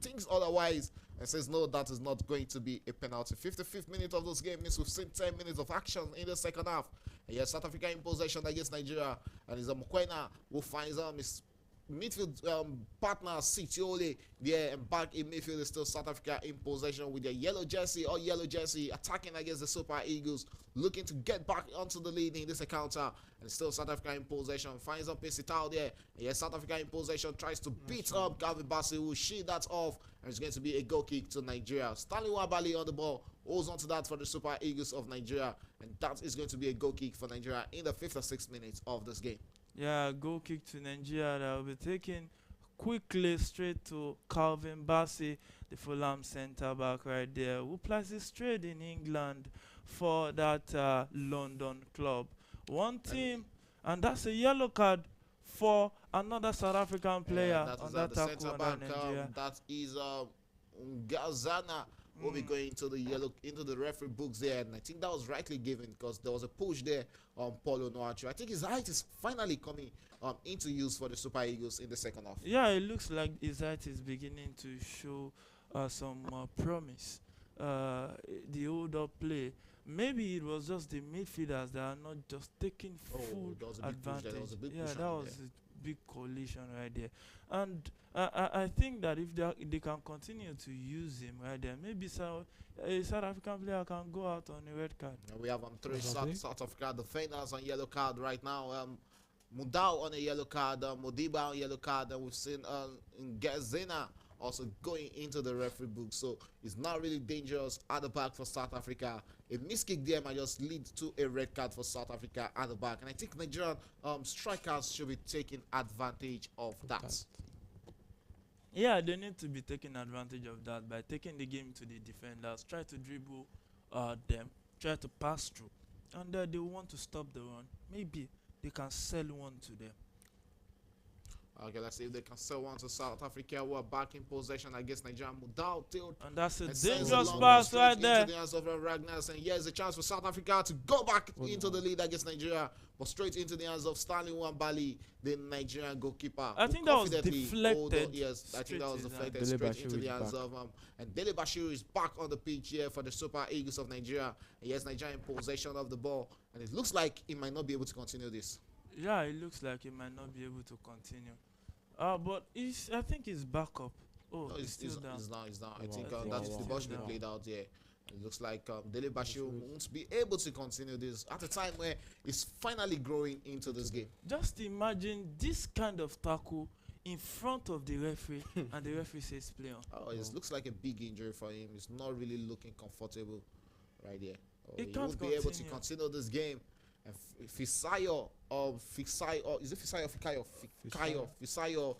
thinks otherwise and says no, that is not going to be a penalty. 55th minute of this game means we've seen 10 minutes of action in the second half. And yes, South Africa in possession against Nigeria, and it's Mokoena who finds his midfield partner Sitiole there, and back in midfield is still South Africa in possession with their yellow jersey attacking against the Super Eagles, looking to get back onto the lead in this encounter. And still South Africa in possession, finds up Pesitao there. And yes, South Africa in possession tries to beat up Gavin Bassey, who shield that off, and it's going to be a goal kick to Nigeria. Stanley Wabali on the ball, holds on to that for the Super Eagles of Nigeria, and that is going to be a goal kick for Nigeria in the 56th minute of this game. Yeah, goal kick to Nigeria that will be taken quickly straight to Calvin Bassey, the Fulham centre back right there, who plays his trade in England for that London club. One team, and that's a yellow card for another South African player that on is that the tackle centre under back. Nigeria. That is Gazana will be going into the referee books there, and I think that was rightly given because there was a push there on Paulo Noachu. I think his height is finally coming into use for the Super Eagles in the second half. Yeah, it looks like his height is beginning to show some promise. The hold-up play, maybe it was just the midfielders that are not just taking full there was a big push there. advantage. There was a big Yeah, push that on was there. a big collision right there. And I think that if they can continue to use him right there, maybe a South African player can go out on a red card. And we have three Exactly. South Africa defenders on yellow card right now. Mudau on a yellow card, Modiba on yellow card, and we've seen Ngezena also going into the referee book. So it's not really dangerous at the back for South Africa. A miskick there might just lead to a red card for South Africa at the back. And I think Nigerian strikers should be taking advantage of that. Yeah, they need to be taking advantage of that by taking the game to the defenders, try to dribble them, try to pass through, and they want to stop the run. Maybe they can sell one to them. Okay, let's see if they can sell one to South Africa. We're back in possession against Nigeria. Mudau tilt. And that's a And sends dangerous long pass straight right there. into the hands of Ragnas, and here's a chance for South Africa to go back into the lead against Nigeria, but straight into the hands of Stanley Nwabali, the Nigerian goalkeeper. I who think that was confidently deflected yes, I think that was straight in deflected Dele straight Bashiru into the is hands back. of and Dele Bashiru is back on the pitch here for the Super Eagles of Nigeria. And yes, Nigeria in possession of the ball, and it looks like he might not be able to continue this. Yeah, it looks like he might not be able to continue. But I think he's back up. Oh, No, he's still down. It's down. I Wow. think I think that he's is the still ball should be down. played out here. It looks like Dele Bashiru won't be able to continue this at a time where he's finally growing into this game. Just imagine this kind of tackle in front of the referee, and the referee says play on. Oh, it looks like a big injury for him. He's not really looking comfortable right there. He He can't won't be able to continue. continue this game. And Fisayo, is it Fisayo? Fisayo,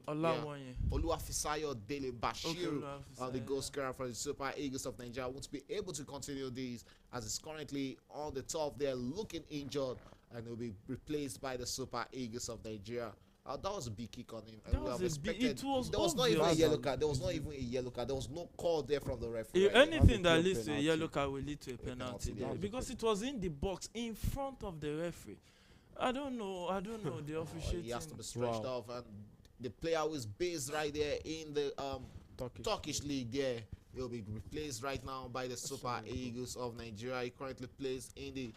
Olawanye. Oluwafisayo Dele Bashiru, the Oluwafisayo, goal yeah. scorer for the Super Eagles of Nigeria, won't be able to continue this as he's currently on the top there looking injured, and will be replaced by the Super Eagles of Nigeria. That was a big kick on him. And That we was have a big- expected- it was there was not even a obvious. yellow card. There was not even a yellow card. There was no call there from the referee. If right there. anything that clear leads to a penalty. yellow card will lead to a penalty, penalty yeah. there, because it was in the box in front of the referee. I don't know the Oh, he has to officiating. be stretched Wow. off, and the player who is based right there in the Turkish league there, he'll be replaced right now by the Super Eagles of Nigeria. He currently plays in the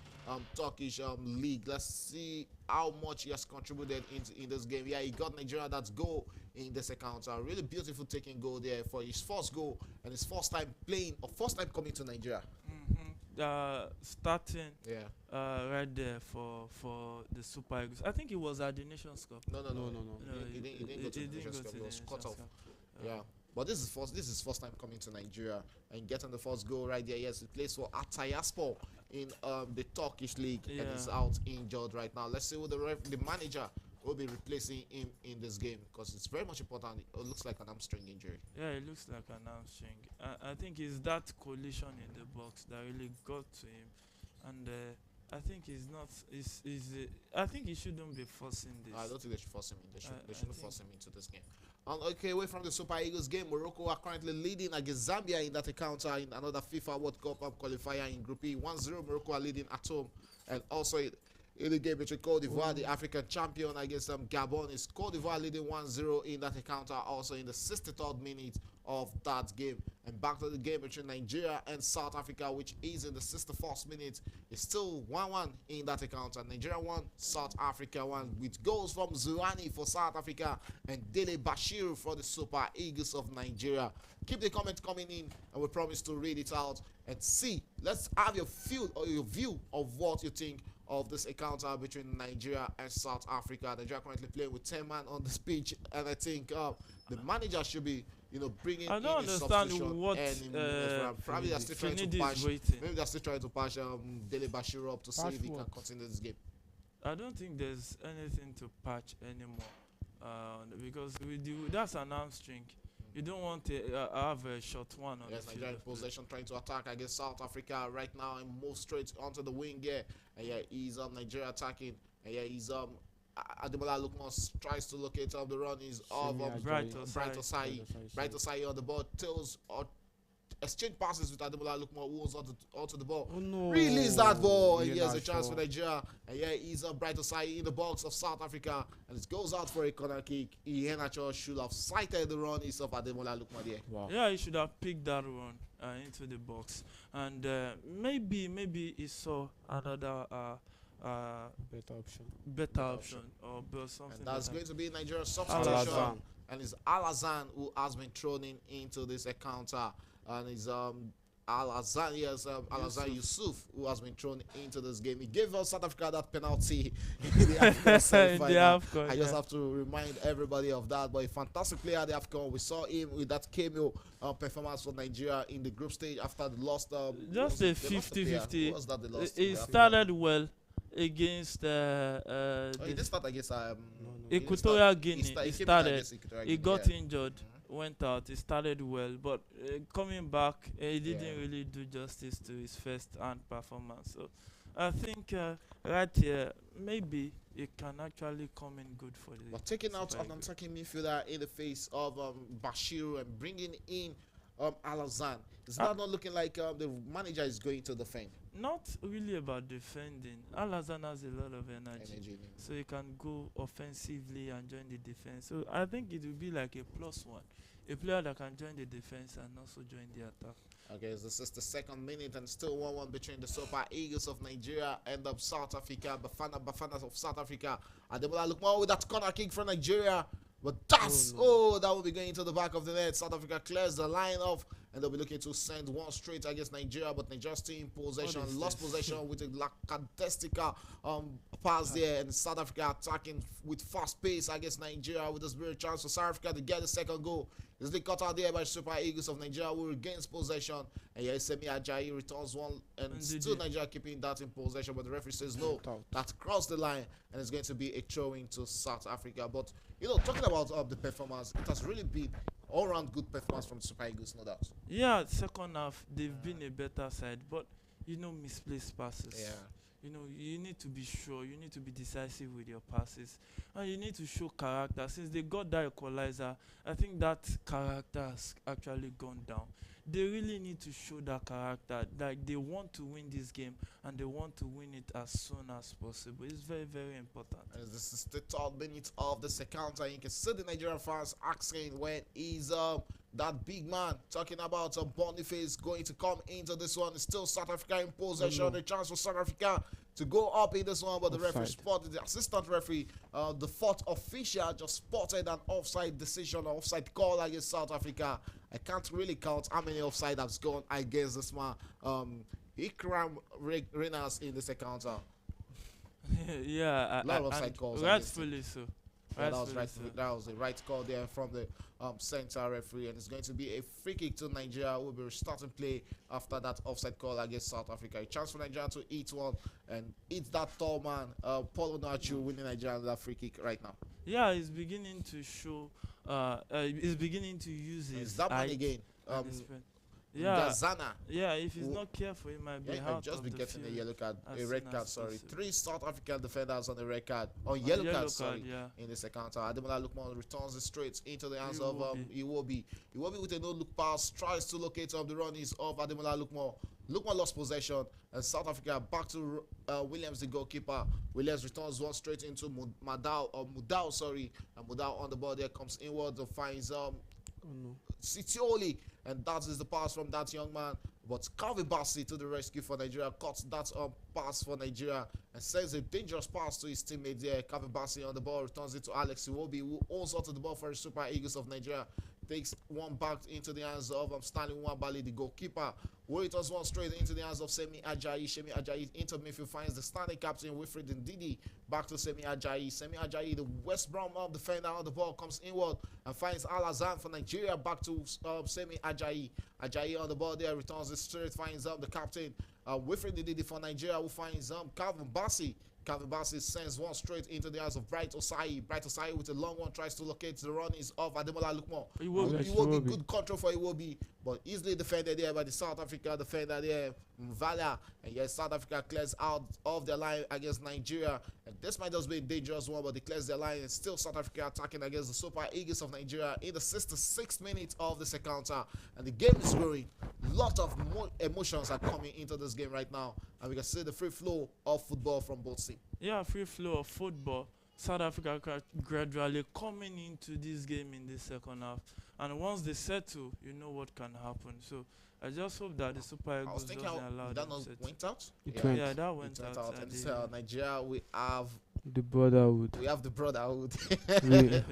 Turkish league. Let's see how much he has contributed in this game. Yeah, he got Nigeria that goal in this account. A really beautiful taking goal there for his first goal and his first time playing or first time coming to Nigeria. Starting Yeah. right there for the Super Eagles. I think it was at the Nations Cup. No. No. He didn't go to the Nations Cup. He was cut off. Yeah. But this is his first time coming to Nigeria and getting the first goal right there. Yes, he plays for Atayaspor in the Turkish league and Yeah. is out injured right now. Let's see who the manager will be replacing him in this game, because it's very much important. It looks like an hamstring injury. Yeah, it looks like an hamstring. I think it's that collision in the box that really got to him, and I think he's not. I think he shouldn't be forcing this. I don't think they should force him in. They I shouldn't think- force him into this game. Okay, away from the Super Eagles game, Morocco are currently leading against Zambia in that encounter in another FIFA World Cup qualifier in Group E. 1-0, Morocco are leading at home. And also in the game between Cote d'Ivoire, the African champion, against Gabon, is Cote d'Ivoire leading 1-0 in that encounter, also in the 63rd minute of that game. And back to the game between Nigeria and South Africa, which is in the 61st minute. It's still 1-1 in that encounter. Nigeria 1, South Africa 1, with goals from Zurani for South Africa and Dele Bashiru for the Super Eagles of Nigeria. Keep the comments coming in, and we promise to read it out and see. Let's have your view of what you think of this encounter between Nigeria and South Africa. Nigeria currently playing with 10 men on the pitch, and I think the manager should be, bringing I don't in a understand substitution. what And probably they're still trying to Finidi patch. is waiting. Maybe they're still trying to patch Dele Bashiru up to see if he can Patchwork. continue this game. I don't think there's anything to patch anymore, because that's an hamstring. You don't want to have a short one on Yes, the Nigeria in field. of play. possession, trying to attack against South Africa right now and move straight onto the wing here. And yeah, he's Nigeria attacking. And yeah, he's Ademola Lukman tries to locate up the run. He's of Bright Bright Osai. Bright Osai on the ball, tails or exchange passes with Ademola Lookman, who was onto the ball. Oh no! Release that ball, and Yeah, here's a not chance sure. for Nigeria. And yeah, he's a brighter side in the box of South Africa, and it goes out for a corner kick. Iheanacho should have sighted the run of Ademola Lookman there. Wow. Yeah, he should have picked that one into the box, and maybe he saw another Better option. option or something. And that's better. going to be Nigeria's substitution. Alazan. And it's Alazan who has been thrown into this encounter. And it's Alazan, yes, Alazan Yusuf who has been thrown into this game. He gave us South Africa that penalty in the AFCON semi-final. AFCON, I just yeah. have to remind everybody of that. But a fantastic player at the AFCON. We saw him with that cameo performance for Nigeria in the group stage after the lost. Just a 50-50. Who was that they lost? It in the AFCON? started well against Oh, he didn't start against Equatorial Guinea. He He came in started. against Equatorial He Guinea, got yeah. injured, went out. He started well, but coming back, he didn't Yeah. really do justice to his first hand performance. So I think right here, maybe it can actually come in good for the. But taking out Super an Eagles. attacking midfielder in the face of Bashiru and bringing in Alazan, is that not looking like the manager is going to defend? Not really about defending. Alazan has a lot of energy, so he can go offensively and join the defense. So I think it will be like a +1, a player that can join the defense and also join the attack. Okay, so this is the second minute and still 1-1 between the Super Eagles of Nigeria and South Africa. Bafana of South Africa. Ademola Lookman with that corner kick from Nigeria. But that's, that will be going into the back of the net. South Africa clears the line off, and they'll be looking to send one straight against Nigeria. But Nigeria still in possession, What is lost this? possession with a lackadaisical pass there, and South Africa attacking with fast pace against Nigeria with a spirit chance for South Africa to get the second goal. It's been cut out there by Super Eagles of Nigeria, who regains possession. And yeah, Semi Ajayi returns one, and Indeed, still yeah. Nigeria keeping that in possession. But the referee says no, that's crossed the line, and it's going to be a throw-in to South Africa. But you know, talking about the performance, it has really been all-round good performance from Super Eagles, no doubt. Yeah, second half they've been a better side, but misplaced passes. Yeah. You need to be sure, you need to be decisive with your passes, and you need to show character. Since they got that equalizer, I think that character has actually gone down. They really need to show that character, like they want to win this game and they want to win it as soon as possible. It's very, very important. And this is the 3rd minute of the second half. You can see the Nigerian fans asking when is that big man talking about Boniface going to come into this one. It's still South Africa in possession. The chance for South Africa to go up in this one, but the referee spotted, the assistant referee, the 4th official just spotted an offside decision, or offside call against South Africa. I can't really count how many offside has gone against this man. Ikram Renas in this encounter. Yeah, A lot of offside calls. rightfully so. Yeah, that was Rightfully right. so. That was the right call there from the center referee, and it's going to be a free kick to Nigeria. Will be starting play after that offside call against South Africa. A chance for Nigeria to eat one and eat that tall man, Paulo Nacho, winning Nigeria that free kick right now. Yeah, he's beginning to show. He's beginning to use his. Is that man height again? and his strength. Yeah, Gazana. yeah. If he's Who- not careful, he might be Yeah, out I've just of been the getting a field yellow card, as a red soon card, as sorry. possible. 3 South African defenders on the red card, on yellow Yellow card, sorry, yeah. in this encounter. Ademola Lookman returns it straight into the hands of Iwobi. Iwobi. Iwobi with a no-look pass, tries to locate the run is of Ademola Lookman. Lookman lost possession, and South Africa back to Williams, the goalkeeper. Williams returns one straight into Mudau, sorry. And Mudau on the ball there comes inward and finds Sitioli, and that is the pass from that young man. But Calvin Bassey to the rescue for Nigeria, cuts that pass for Nigeria and sends a dangerous pass to his teammate there. Calvin Bassey on the ball, returns it to Alex Iwobi, who owns onto the ball for the Super Eagles of Nigeria. Takes one back into the hands of Stanley Nwabali, the goalkeeper. Where it was one straight into the hands of Semi Ajayi. Shemi Ajayi into midfield finds the standing captain Wilfred Ndidi. Back to Semi Ajayi. Semi Ajayi, the West Brom defender on the ball, comes inward and finds Alazan for Nigeria. Back to Semi Ajayi. Ajayi on the ball there, returns it straight, finds the captain Wilfred Ndidi for Nigeria, who finds Calvin Bassey. Calvin Bassey sends one straight into the hands of Bright Osai. Bright Osai with a long one tries to locate the run is of Ademola Lookman. It will be good control for Iwobi, but easily defended there by the South Africa defender there, Mvala. And yes, South Africa clears out of their line against Nigeria. And this might just be a dangerous one, but they clears their line, and still South Africa attacking against the Super Eagles of Nigeria in the 66th minute of this encounter. And the game is growing. lot of emotions are coming into this game right now, and we can see the free flow of football from both teams. Yeah, free flow of football. South Africa gradually coming into this game in the second half, and once they settle, you know what can happen. So I just hope that the Super I was Eagles thinking doesn't how allow that them not to settle. went out. It Yeah, went. Yeah, that it went went out. out. And Nigeria, The brotherhood. we have the brotherhood. We-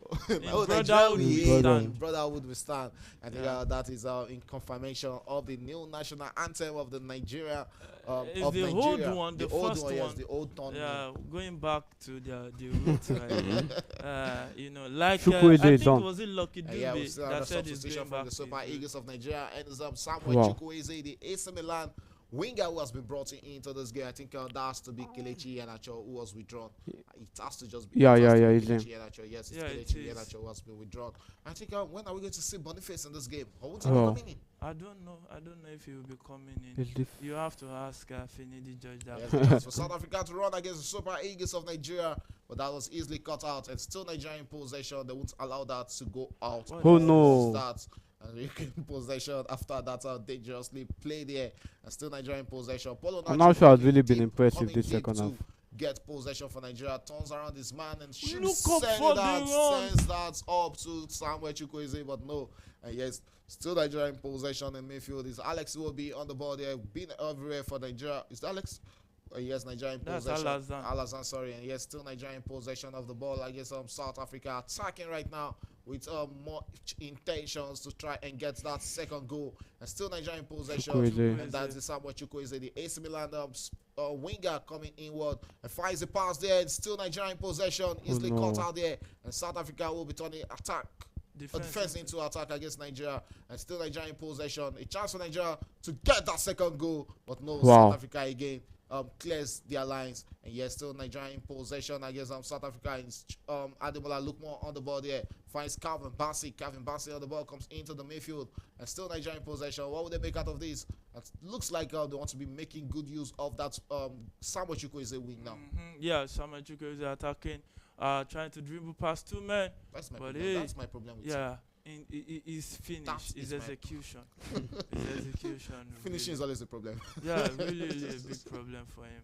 Oh, Nigeria, brotherhood we we stand. stand. Brotherhood we stand. I think Yeah. that is in confirmation of the new national anthem of the Nigeria. It's Of the Nigeria. old one, the old first one, yes, one. the old one. Yeah, going back to the roots, right? You know, like Chukwueze I think song. was it Lucky Dube Yeah, we still have a that said he's substitution going from back the to Super his Eagles roots. of Nigeria, and Samuel Wow. Chukwueze, the AC Milan winger who has been brought into this game. I think that has to be Kelechi Iheanacho who was withdrawn. It has to just be. Yeah, it has to yeah, be it's him. Kelechi Iheanacho. Yes, it's Yeah, it Kelechi is. Iheanacho who has been withdrawn. I think when are we going to see Boniface in this game? Or won't he be Oh. coming in? I don't know. I don't know if he will be coming in. It's diff- You have to ask Finidi Judge that. Yes, because for South Africa to run against the Super Eagles of Nigeria, but that was easily cut out. And still Nigeria in possession. They won't allow that to go out. Oh, no. Start. And you can possession after that dangerously play there. And still Nigeria in possession. Polo I'm not sure I've really been deep, impressed coming with this deep second to half. Get possession for Nigeria, turns around his man and shoots, Look up send for it the out, run. sends that up to Samuel Chukwueze, but no. And yes, still Nigeria in possession in midfield. Is Alex who will be on the ball there, been everywhere for Nigeria. Is that Alex? Yes, Nigeria in That's possession. Alazan. Alazan, sorry, and yes, still Nigeria in possession of the ball. I guess South Africa attacking right now with more intentions to try and get that second goal, and still Nigeria in possession. Chukwueze. And that's the Samuel Chukwueze, the AC Milan winger coming inward and finds the pass there, and still Nigeria in possession, easily no. caught out there, and South Africa will be turning defense into attack against Nigeria, and still Nigeria in possession. A chance for Nigeria to get that second goal, but no. Wow. South Africa again clears their lines, and yes, still Nigeria in possession against South Africa. And Ademola Lookman on the ball there, finds Calvin Bassey. Calvin Bassey on the ball, comes into the midfield, and still Nigeria in possession. What would they make out of this? It looks like they want to be making good use of that Samuel Chukwueze win now. Yeah, Samuel Chukwueze attacking, trying to dribble past two men. That's my But problem. hey, That's my problem with Yeah, his finish, That his is my- execution. His execution. finishing is always a problem. Yeah, really a big problem for him.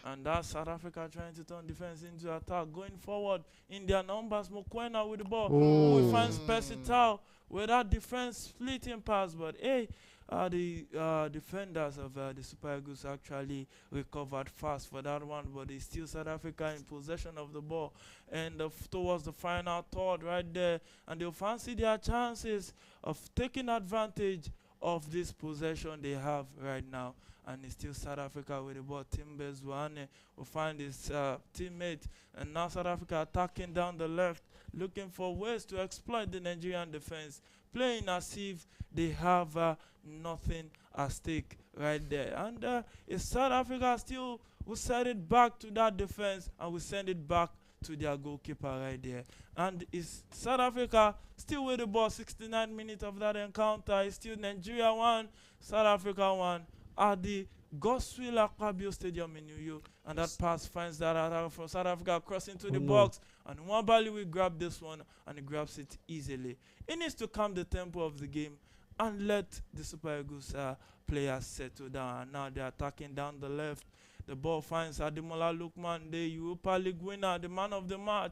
And that's South Africa trying to turn defense into attack, going forward in their numbers. Mokwena with the ball, who finds Percy Tau with that defense splitting pass. But hey, the defenders of the Super Eagles actually recovered fast for that one. But it's still South Africa in possession of the ball, and towards the final third right there, and they'll fancy their chances of taking advantage of this possession they have right now. And it's still South Africa with the ball. Timber Zwane will find his teammate, and now South Africa attacking down the left, looking for ways to exploit the Nigerian defense, playing as if they have nothing at stake right there. And it's South Africa still will send it back to that defense, and will send it back to their goalkeeper right there. And it's South Africa still with the ball. 69 minutes of that encounter. It's still Nigeria 1, South Africa 1 at the Godswill Akpabio Stadium in New York. And that pass finds that out from South Africa crossing to the box. And Nwabali will grab this one, and he grabs it easily. He needs to calm the tempo of the game and let the Super Eagles players settle down. And now they're attacking down the left. The ball finds Ademola Lookman, the Europa League winner, the man of the match.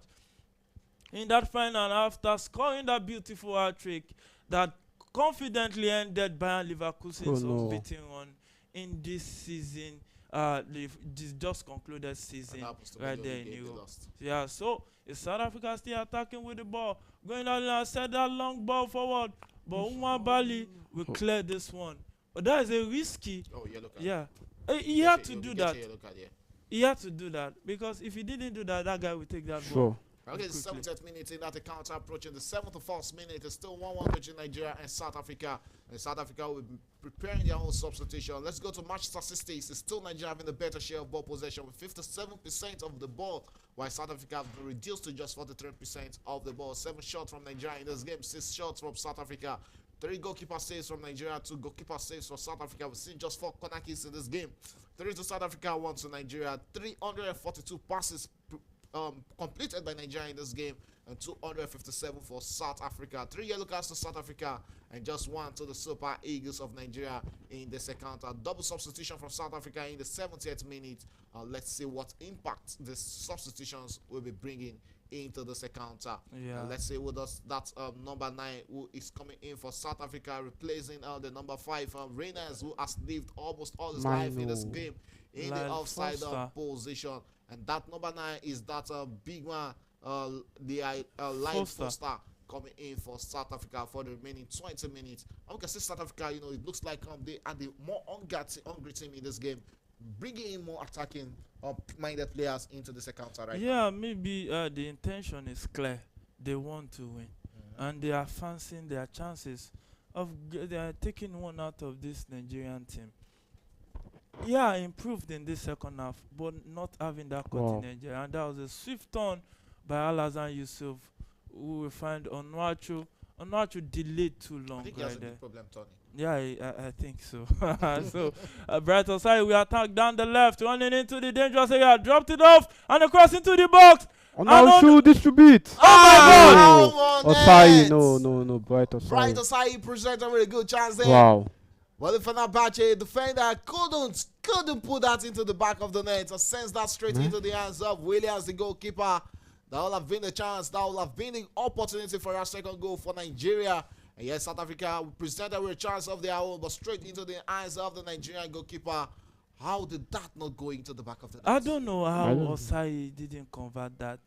In that final, after scoring that beautiful hat-trick that confidently ended Bayern Leverkusen's unbeaten run in this season, this just concluded season right there in Europe. Yeah, so it's South Africa still attacking with the ball, going out and set that long ball forward, but Nwabali will clear this one. But that is a risky. Oh, yellow card. Yeah, he had to do that. Yellow card, yeah. He had to do that, because if he didn't do that, that guy will take that Sure. ball. Okay, the quickly. 70th minute in that the counter approaching the 71st minute. It's still 1-1 between Nigeria and South Africa. And South Africa will be preparing their own substitution. Let's go to match statistics. It's still Nigeria having the better share of ball possession with 57% of the ball, while South Africa have been reduced to just 43% of the ball. 7 shots from Nigeria in this game, 6 shots from South Africa. 3 goalkeeper saves from Nigeria, 2 goalkeeper saves for South Africa. We've seen just 4 corner kicks in this game. 3 to South Africa, 1 to Nigeria. 342 passes completed by Nigeria in this game, and 257 for South Africa. 3 yellow cards to South Africa and just 1 to the Super Eagles of Nigeria in the second half. Double substitution from South Africa in the 70th minute. Let's see what impact the substitutions will be bringing into the second half. Yeah. Let's see who does that. Number 9 who is coming in for South Africa, replacing the number 5 Reyners, who has lived almost all his life in this game in the offside position. And that number 9 is that big man, Light Foster, coming in for South Africa for the remaining 20 minutes. And we can see South Africa, it looks like they are the more hungry team in this game, bringing in more attacking minded players into the second half right now. Yeah, maybe the intention is clear. They want to win. And they are fancying their chances of they are taking one out of this Nigerian team. Yeah, improved in this second half, but not having that cut in Nigeria. And that was a swift turn by Alhassan Yusuf, who we find Onuachu delayed too long. I think he has a big problem turning. Yeah, I think so. So, Brighton side, we attack down the left, running into the dangerous area, dropped it off, and across into the box. Now should distribute. Oh my God! Osai, no, Brighton side. Brighton side presented with a good chance there. Wow. Well, the Fenerbahce defender couldn't put that into the back of the net or sends that straight into the hands of Williams, the goalkeeper. That will have been the chance. That will have been the opportunity for our second goal for Nigeria. And yes, South Africa presented with a chance of their own, but straight into the eyes of the Nigerian goalkeeper. How did that not go into the back of the net? I don't know how Osai didn't convert that.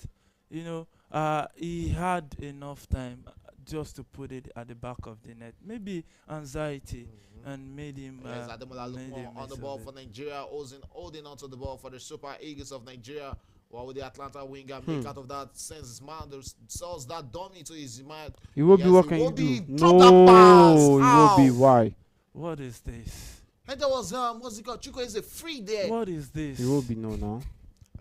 He had enough time just to put it at the back of the net. Maybe anxiety and made him. Yes, Ademola Lookman on the ball for Nigeria, holding onto the ball for the Super Eagles of Nigeria. While with the Atlanta winger make out of that, sends his man, sells that dummy to his man. He will be what can you do? No, he will be. Why? What is this? And there was what's it called? Chuko is a free there. What is this? He will be now.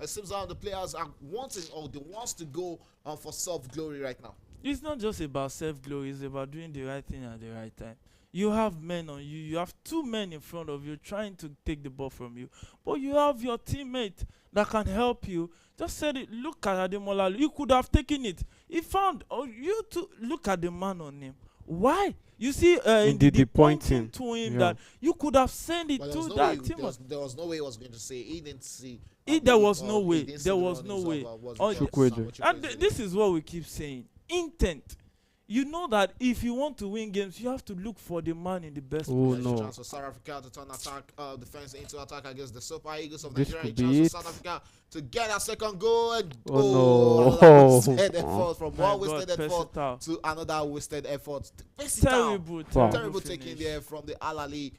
It seems like the players are wanting or they wants to go for self-glory right now. It's not just about self-glory, it's about doing the right thing at the right time. You have men on you, you have 2 men in front of you trying to take the ball from you, but you have your teammate that can help you. Just said it, look at Ademola, you could have taken it. He found, you to look at the man on him. Why? You see, the pointing to him that you could have sent it to that team. There was no way he was going to say. He didn't see. There was no way. There was no way. And this is what we keep saying. Intent. You know that if you want to win games, you have to look for the man in the best position. Chance for South Africa to turn defense into attack against the Super Eagles of Nigeria. Chance for South Africa to get a second goal. And wasted effort from one wasted effort to another wasted effort. Terrible taking there from the Al-Ali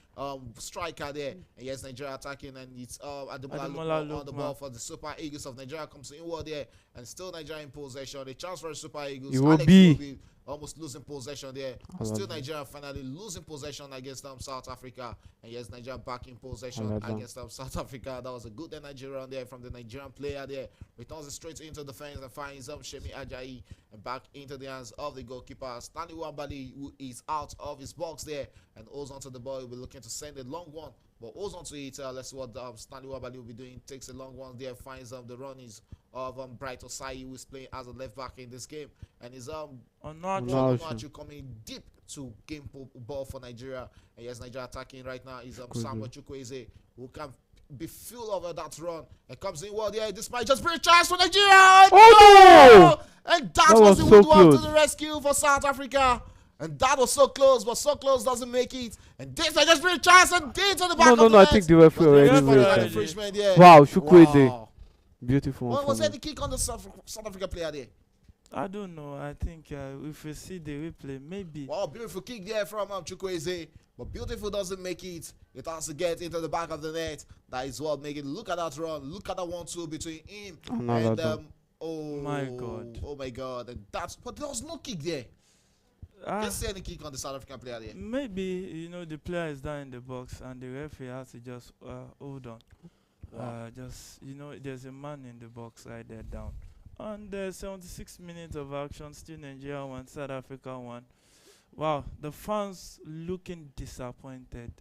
striker there. And yes, Nigeria attacking, and it's Ademola on the ball for the Super Eagles of Nigeria. Comes inward there, and still Nigeria in possession. The chance for the Super Eagles. It will be almost losing possession there. Still Nigeria finally losing possession against South Africa. And yes, Nigeria back in possession against South Africa. That was a good Nigerian there from the Nigerian player there. Returns it straight into the fence and finds Shemi Ajayi and back into the hands of the goalkeeper. Stanley Wambali, who is out of his box there and holds onto the ball. He'll be looking to send a long one, but holds onto it. Let's see what Stanley Wambali will be doing. Takes a long one there, finds the runnings of Bright Osai, who is playing as a left back in this game, and is Onuachu coming deep to game ball for Nigeria. And yes, Nigeria attacking right now is Samuel Chukwueze, who can be full over that run and comes in well there. This might just be a chance for Nigeria. No! And that was the one to the rescue for South Africa. And that was so close, but so close doesn't make it. And this might just be a chance, and this on the back of the net. I think the referee already. Wow, Chukwueze. Beautiful. Was there the kick on the South Africa player there? I don't know. I think if we see the replay, maybe. Wow, beautiful kick there from Chukwueze. But beautiful doesn't make it. It has to get into the back of the net. That is what making it. Look at that run. Look at that 1-2 between him and oh my god. Oh my god. And but there was no kick there. Didn't see any kick on the South African player there. Maybe the player is down in the box and the referee has to just hold on. Wow. There's a man in the box right there down. And 76 minutes of action, still Nigeria 1, South Africa 1. Wow, the fans looking disappointed.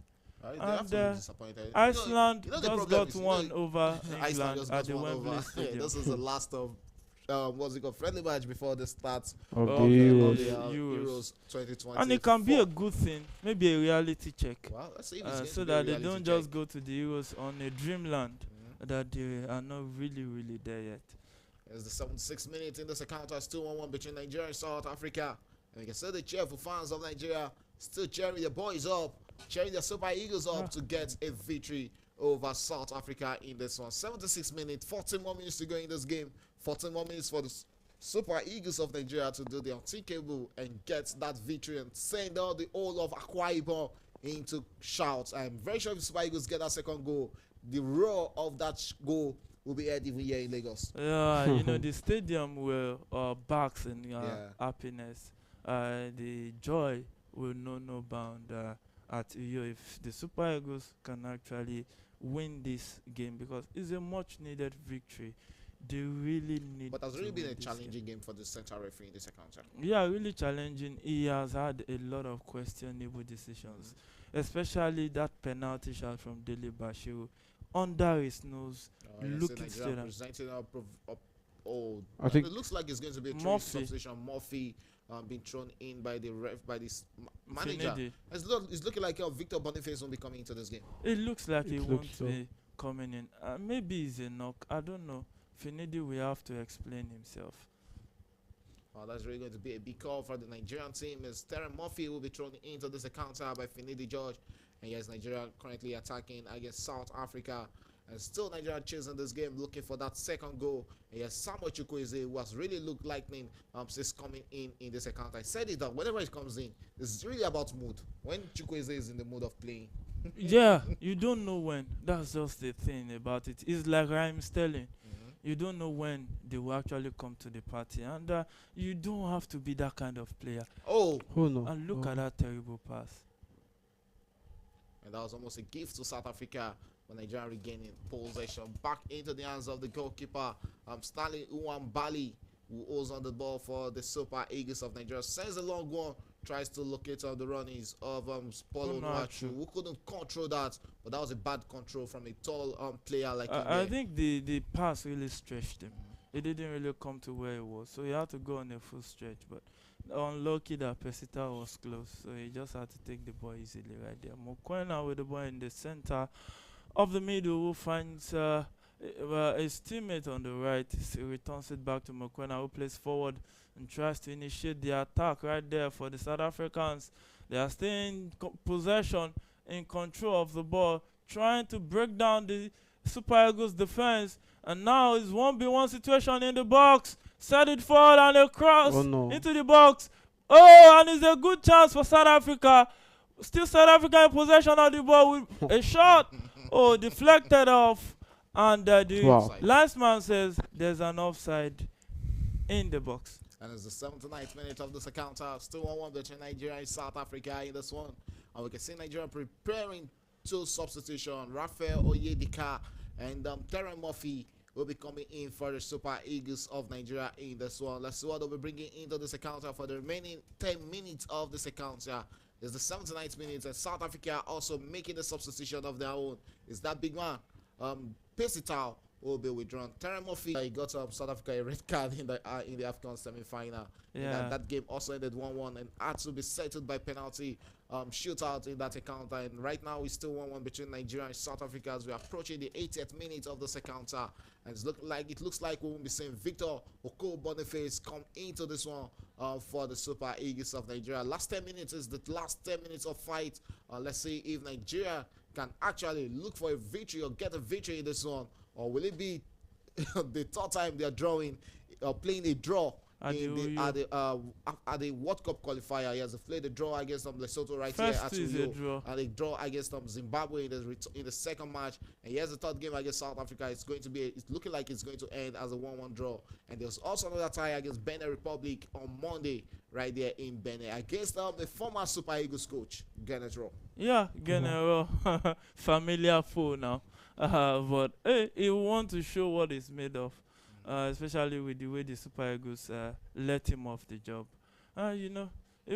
And Iceland just got one over England at the Wembley Stadium. This is the last of what's it called, friendly match before the start Of the Of the Euros. Euros 2020. And it can be a good thing, maybe a reality check, Well, let's see if it's going so to be a that they reality don't check. just go to the Euros on a dreamland Mhm. that they are not really there yet. It's the 76th minute in this encounter, still 1-1 between Nigeria and South Africa. And you can see the cheerful fans of Nigeria still cheering their boys up, cheering their Super Eagles up to get a victory over South Africa in this one. 76 minutes, 14 more minutes to go in this game. 14 more minutes for the Super Eagles of Nigeria to do the unthinkable and get that victory and send all the whole of Akwa Ibom into shouts. I'm very sure if Super Eagles get that second goal, the roar of that goal will be heard even here in Lagos. Yeah, the stadium will barks in Yeah. happiness. The joy will know no bound at Uyo if the Super Eagles can actually win this game, because it's a much needed victory. They really need. But has to really been win a this challenging game. game for the central referee in this encounter. Yeah, really challenging. He has had a lot of questionable decisions, especially that penalty shot from Dele Bashiru under his nose, looking straight at. Presenting up, I think it looks like it's going to be a Murphy. substitution. Murphy being thrown in by the ref, by this manager. Finidi. It's looking like Victor Boniface will be coming into this game. It looks like It he looks won't so. be coming in. Maybe he's a knock. I don't know. Finidi will have to explain himself. That's really going to be a big call for the Nigerian team. As Terence Murphy will be thrown into this encounter by Finidi George. And yes, Nigeria currently attacking against South Africa. And still Nigeria chasing this game, looking for that second goal. And yes, Samuel Chukwueze, who has really looked lightning since coming in this encounter. I said it that whenever it comes in, it's really about mood. When Chukwueze is in the mood of playing. Yeah, you don't know when. That's just the thing about it. It's like Raheem Sterling. You don't know when they will actually come to the party, and you don't have to be that kind of player. Oh, no. And look at that terrible pass. and that was almost a gift to South Africa when Nigeria regaining possession back into the hands of the goalkeeper, Stanley Uwambali, who holds on the ball for the Super Eagles of Nigeria. Sends a long one, tries to locate the runnings of Paulo Nuachu, who couldn't control that, but that was a bad control from a tall player like him. I think the pass really stretched him. It didn't really come to where it was, so he had to go on a full stretch. But unlucky that Pesita was close, so he just had to take the ball easily right there. Mokwena with the ball in the center of the middle, who finds his teammate on the right. He returns it back to Mokwena, who plays forward and tries to initiate the attack right there for the South Africans. They are still in possession, in control of the ball, trying to break down the Super Eagles defense. And now it's 1v1 situation in the box. Set it forward and across into the box. Oh, and it's a good chance for South Africa. Still South Africa in possession of the ball with a shot. Oh, deflected off. And the linesman says there's an offside in the box. And it's the 79th minute of this encounter. Still 1-1 between Nigeria and South Africa in this one. And we can see Nigeria preparing two substitutions. Raphael Oyedika and Terence Murphy will be coming in for the Super Eagles of Nigeria in this one. Let's see what they'll be bringing into this encounter for the remaining 10 minutes of this encounter. It's the 79th minute, and South Africa also making the substitution of their own. Is that big man? Pesitao will be withdrawn. Terence Murphy, he got South Africa a red card in the AFCON semi-final. Yeah. That game also ended 1-1 and had to be settled by penalty shootout in that encounter. And right now it's still 1-1 between Nigeria and South Africa as we're approaching the 80th minute of this encounter. And it looks like we won't be seeing Victor Oko Boniface come into this one for the Super Eagles of Nigeria. Last 10 minutes is the last 10 minutes of fight. Let's see if Nigeria can actually look for a victory or get a victory in this one, or will it be the third time they are playing a draw at the World Cup qualifier? He has played a draw against Lesotho right here at Uyo, and a draw against Zimbabwe in the second match. And here's the third game against South Africa. It's looking like it's going to end as a 1-1 draw. And there's also another tie against Benin Republic on Monday right there in Benin against the former Super Eagles coach, Gennett Rowe. Yeah, Gennett Rowe, familiar foe now. But hey, he want to show what he's made of. Especially with the way the Super Eagles let him off the job. He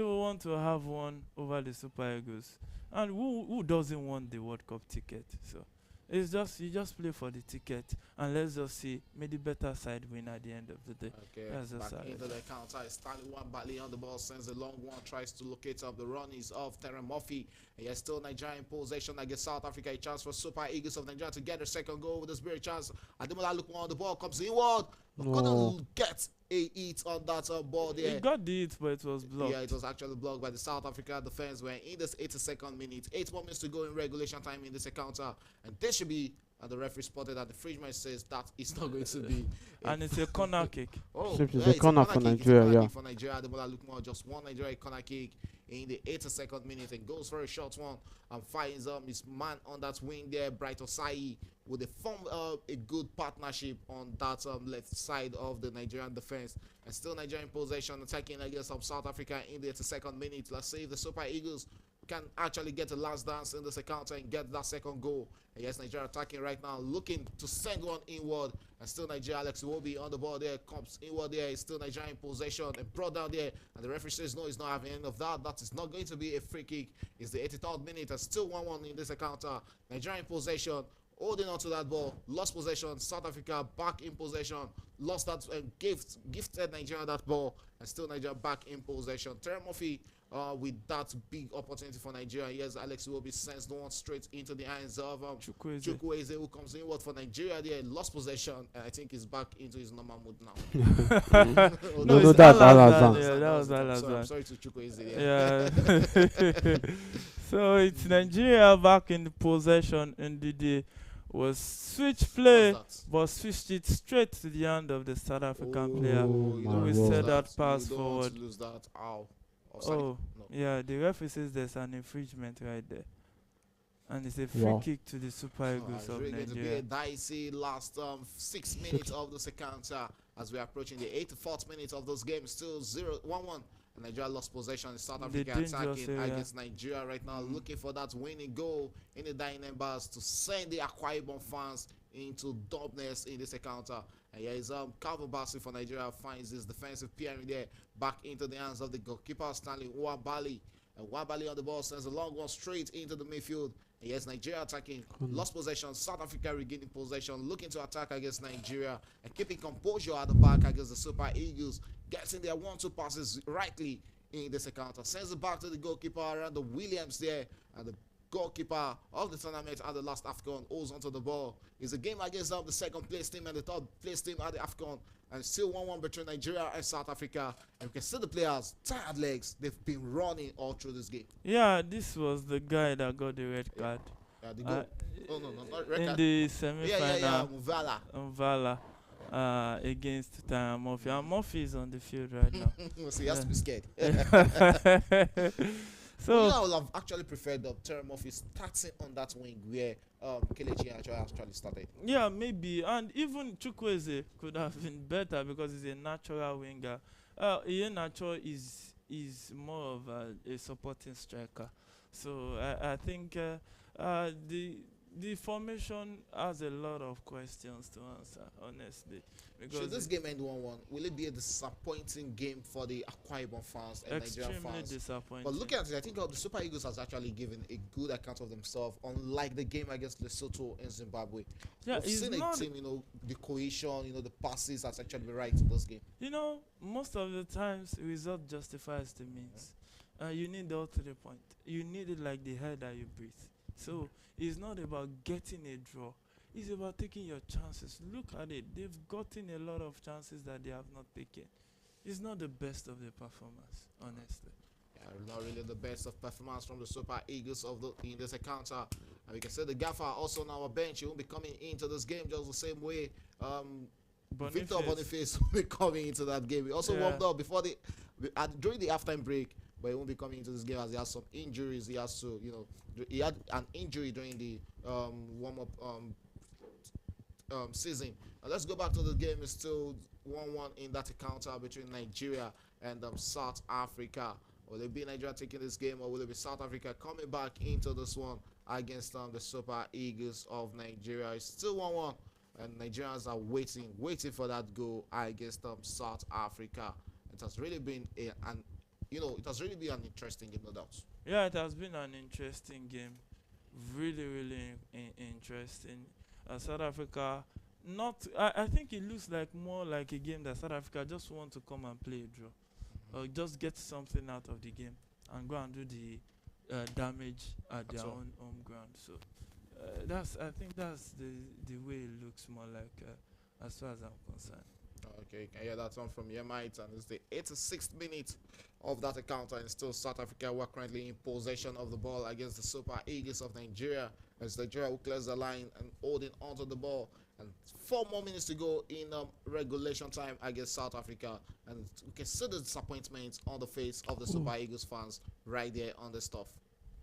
will want to have one over the Super Eagles. And who doesn't want the World Cup ticket? So It's just you just play for the ticket, and let's just see, may the better side win at the end of the day. Okay, That's just back how it into is. the counter. Stanley one badly on the ball, sends a long one, tries to locate up the run is of Terran Murphy. And yes, still Nigeria in possession against South Africa. A chance for Super Eagles of Nigeria to get their second goal with a spirit chance. Ademola Lukman on the ball, comes inward. No. Couldn't get a hit on that ball there. He got the hit, but it was blocked. Yeah, it was actually blocked by the South Africa defense. We're in this 82nd minute. 8 more minutes to go in regulation time in this encounter. And this should be, and the referee spotted that the Fridgeman says that it's not going to be. And it's a corner kick. Oh, Seems it's yeah, a corner for kick. It's a Nigeria, corner yeah. kick for Nigeria. Ademola Lukman just one Nigeria corner kick in the 82nd minute and goes for a short one and finds his man on that wing there, Bright Osai, with a form a good partnership on that left side of the Nigerian defense. And still Nigerian possession attacking against South Africa in the 82nd minute. Let's see if the Super Eagles can actually get a last dance in this encounter and get that second goal. And yes, Nigeria attacking right now, looking to send one inward. And still Nigeria, Alex Iwobi on the ball there, comes inward there. It's still Nigeria in possession and brought down there. And the referee says no, he's not having any of that. That is not going to be a free kick. It's the 83rd minute and still 1-1 in this encounter. Nigeria in possession, holding on to that ball, lost possession. South Africa back in possession, lost that and gifted Nigeria that ball. And still Nigeria back in possession. Terry Murphy with that big opportunity for Nigeria. Yes, Alex Iwobi sends the one straight into the hands of Chukwueze, who comes inward for Nigeria there. Lost possession, and I think he's back into his normal mood now. No, that's Alazan. Yeah, that was I'm Alazan. sorry to Chukwueze. Yeah. So it's Nigeria back in the possession, and the was switch play, but switched it straight to the hand of the South African player. my We God. said that pass you don't want forward. to lose that. Ow. Offside. Oh, No. yeah, the referee says there's an infringement right there. And it's a free Wow. kick to the Super Eagles It's of really going to be a Nigeria. dicey last 6 minutes of this encounter as we're approaching the 84th minute of those games. Still 0-1-1. Nigeria lost possession. South The Africa dangerous attacking area. against Nigeria right now, looking for that winning goal in the dying embers to send the Akwa Ibom fans into dumbness in this encounter. And here is Calvin Bassey for Nigeria finds his defensive peering there back into the hands of the goalkeeper Stanley Nwabali. And Nwabali on the ball sends a long one straight into the midfield. And yes, Nigeria attacking, lost possession. South Africa regaining possession, looking to attack against Nigeria and keeping composure at the back against the Super Eagles. Getting their 1-2 passes rightly in this encounter. Sends it back to the goalkeeper around the Williams there. And the goalkeeper of the tournament at the last AFCON holds onto the ball. It's a game against the second place team and the third place team at the AFCON. And still 1-1 between Nigeria and South Africa. And you can see the players, tired legs, they've been running all through this game. Yeah, this was the guy that got the red card. Yeah, the goal. Oh, no, not red In card. the semi-final. Yeah, Muvala. Vala against Tyron Murphy. And Murphy is on the field right now. So he has to be scared. So I would have actually preferred Terry Murphy starting on that wing where Kelechi actually started. yeah, maybe, and even Chukwueze could have been better because he's a natural winger. Iheanacho is more of a supporting striker. So I think the formation has a lot of questions to answer, honestly. Because Should this game end 1-1? Will it be a disappointing game for the Akwa Ibom fans and Nigerian extremely fans? disappointing. But looking at it, I think the Super Eagles has actually given a good account of themselves, unlike the game against Lesotho in Zimbabwe. Yeah, We've it's seen a not. team, the cohesion, the passes has actually been right in this game. Most of the times, result justifies the means. You need all 3 points. You need it like the air that you breathe. So it's not about getting a draw. It's about taking your chances. Look at it. They've gotten a lot of chances that they have not taken. It's not the best of the performance, honestly. Yeah, not really the best of performance from the Super Eagles in this encounter. And we can see the gaffer also on our bench. He won't be coming into this game just the same way. Victor Boniface will be coming into that game. He also warmed up during the halftime break, but he won't be coming into this game as he has some injuries. He has to, he had an injury during the warm-up season. Let's go back to the game. It's still 1-1 in that encounter between Nigeria and South Africa. Will it be Nigeria taking this game, or will it be South Africa coming back into this one against the Super Eagles of Nigeria? It's still 1-1, and Nigerians are waiting for that goal against South Africa. It has really been an interesting game, no doubt. Yeah, it has been an interesting game. really, really interesting. South Africa, not. I think it looks like more like a game that South Africa just want to come and play a draw, or just get something out of the game and go and do the damage at their own home ground. So that's. I think that's the way it looks more like, as far as I'm concerned. Okay, can hear that one from Yemite, and it's the 86th minute of that encounter, and still South Africa were currently in possession of the ball against the Super Eagles of Nigeria. It's Nigeria who clears the line and holding onto the ball, and 4 more minutes to go in regulation time against South Africa, and we can see the disappointment on the face of the Super Eagles fans right there on the stuff.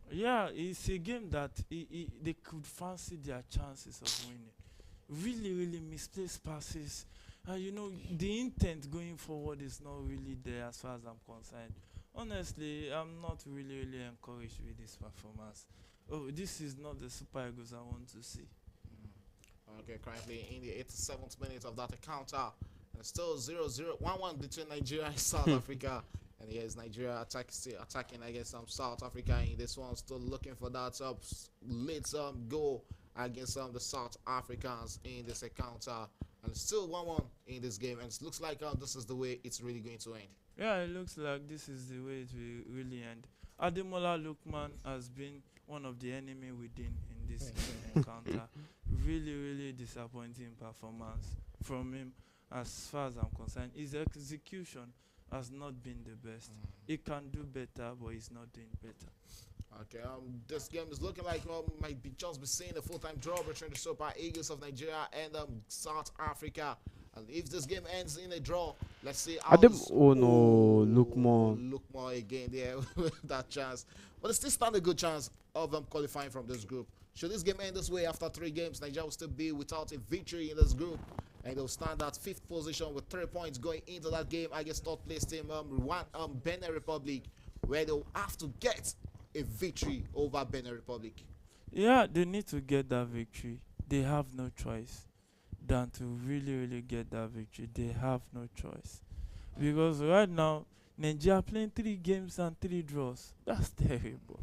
Yeah, it's a game that they could fancy their chances of winning. Really, really misplaced passes. The intent going forward is not really there as far as I'm concerned. Honestly, I'm not really, really encouraged with this performance. Oh, this is not the Super Eagles I want to see. Okay, currently in the 87th minute of that encounter, and still 0-0, 1-1 between Nigeria and South Africa. And here's Nigeria still attacking against South Africa in this one, still looking for that late goal against the South Africans in this encounter. And still 1-1 in this game, and it looks like this is the way it's really going to end. Yeah, it looks like this is the way it will really end. Ademola Lookman has been one of the enemy within in this encounter. Really, really disappointing performance from him as far as I'm concerned. His execution has not been the best. He can do better, but he's not doing better. Okay, this game is looking like might be just be seeing a full-time draw between the Super Eagles of Nigeria and South Africa. And if this game ends in a draw, let's see how oh no, look more again there with that chance. But it's still stand a good chance of qualifying from this group. Should this game end this way after 3 games, Nigeria will still be without a victory in this group, and they'll stand at 5th position with 3 points going into that game against 3rd place team Benin Republic, where they'll have to get a victory over Benin Republic. Yeah, they need to get that victory. They have no choice than to really, really get that victory. They have no choice. Because right now, Nigeria playing 3 games and 3 draws. That's terrible.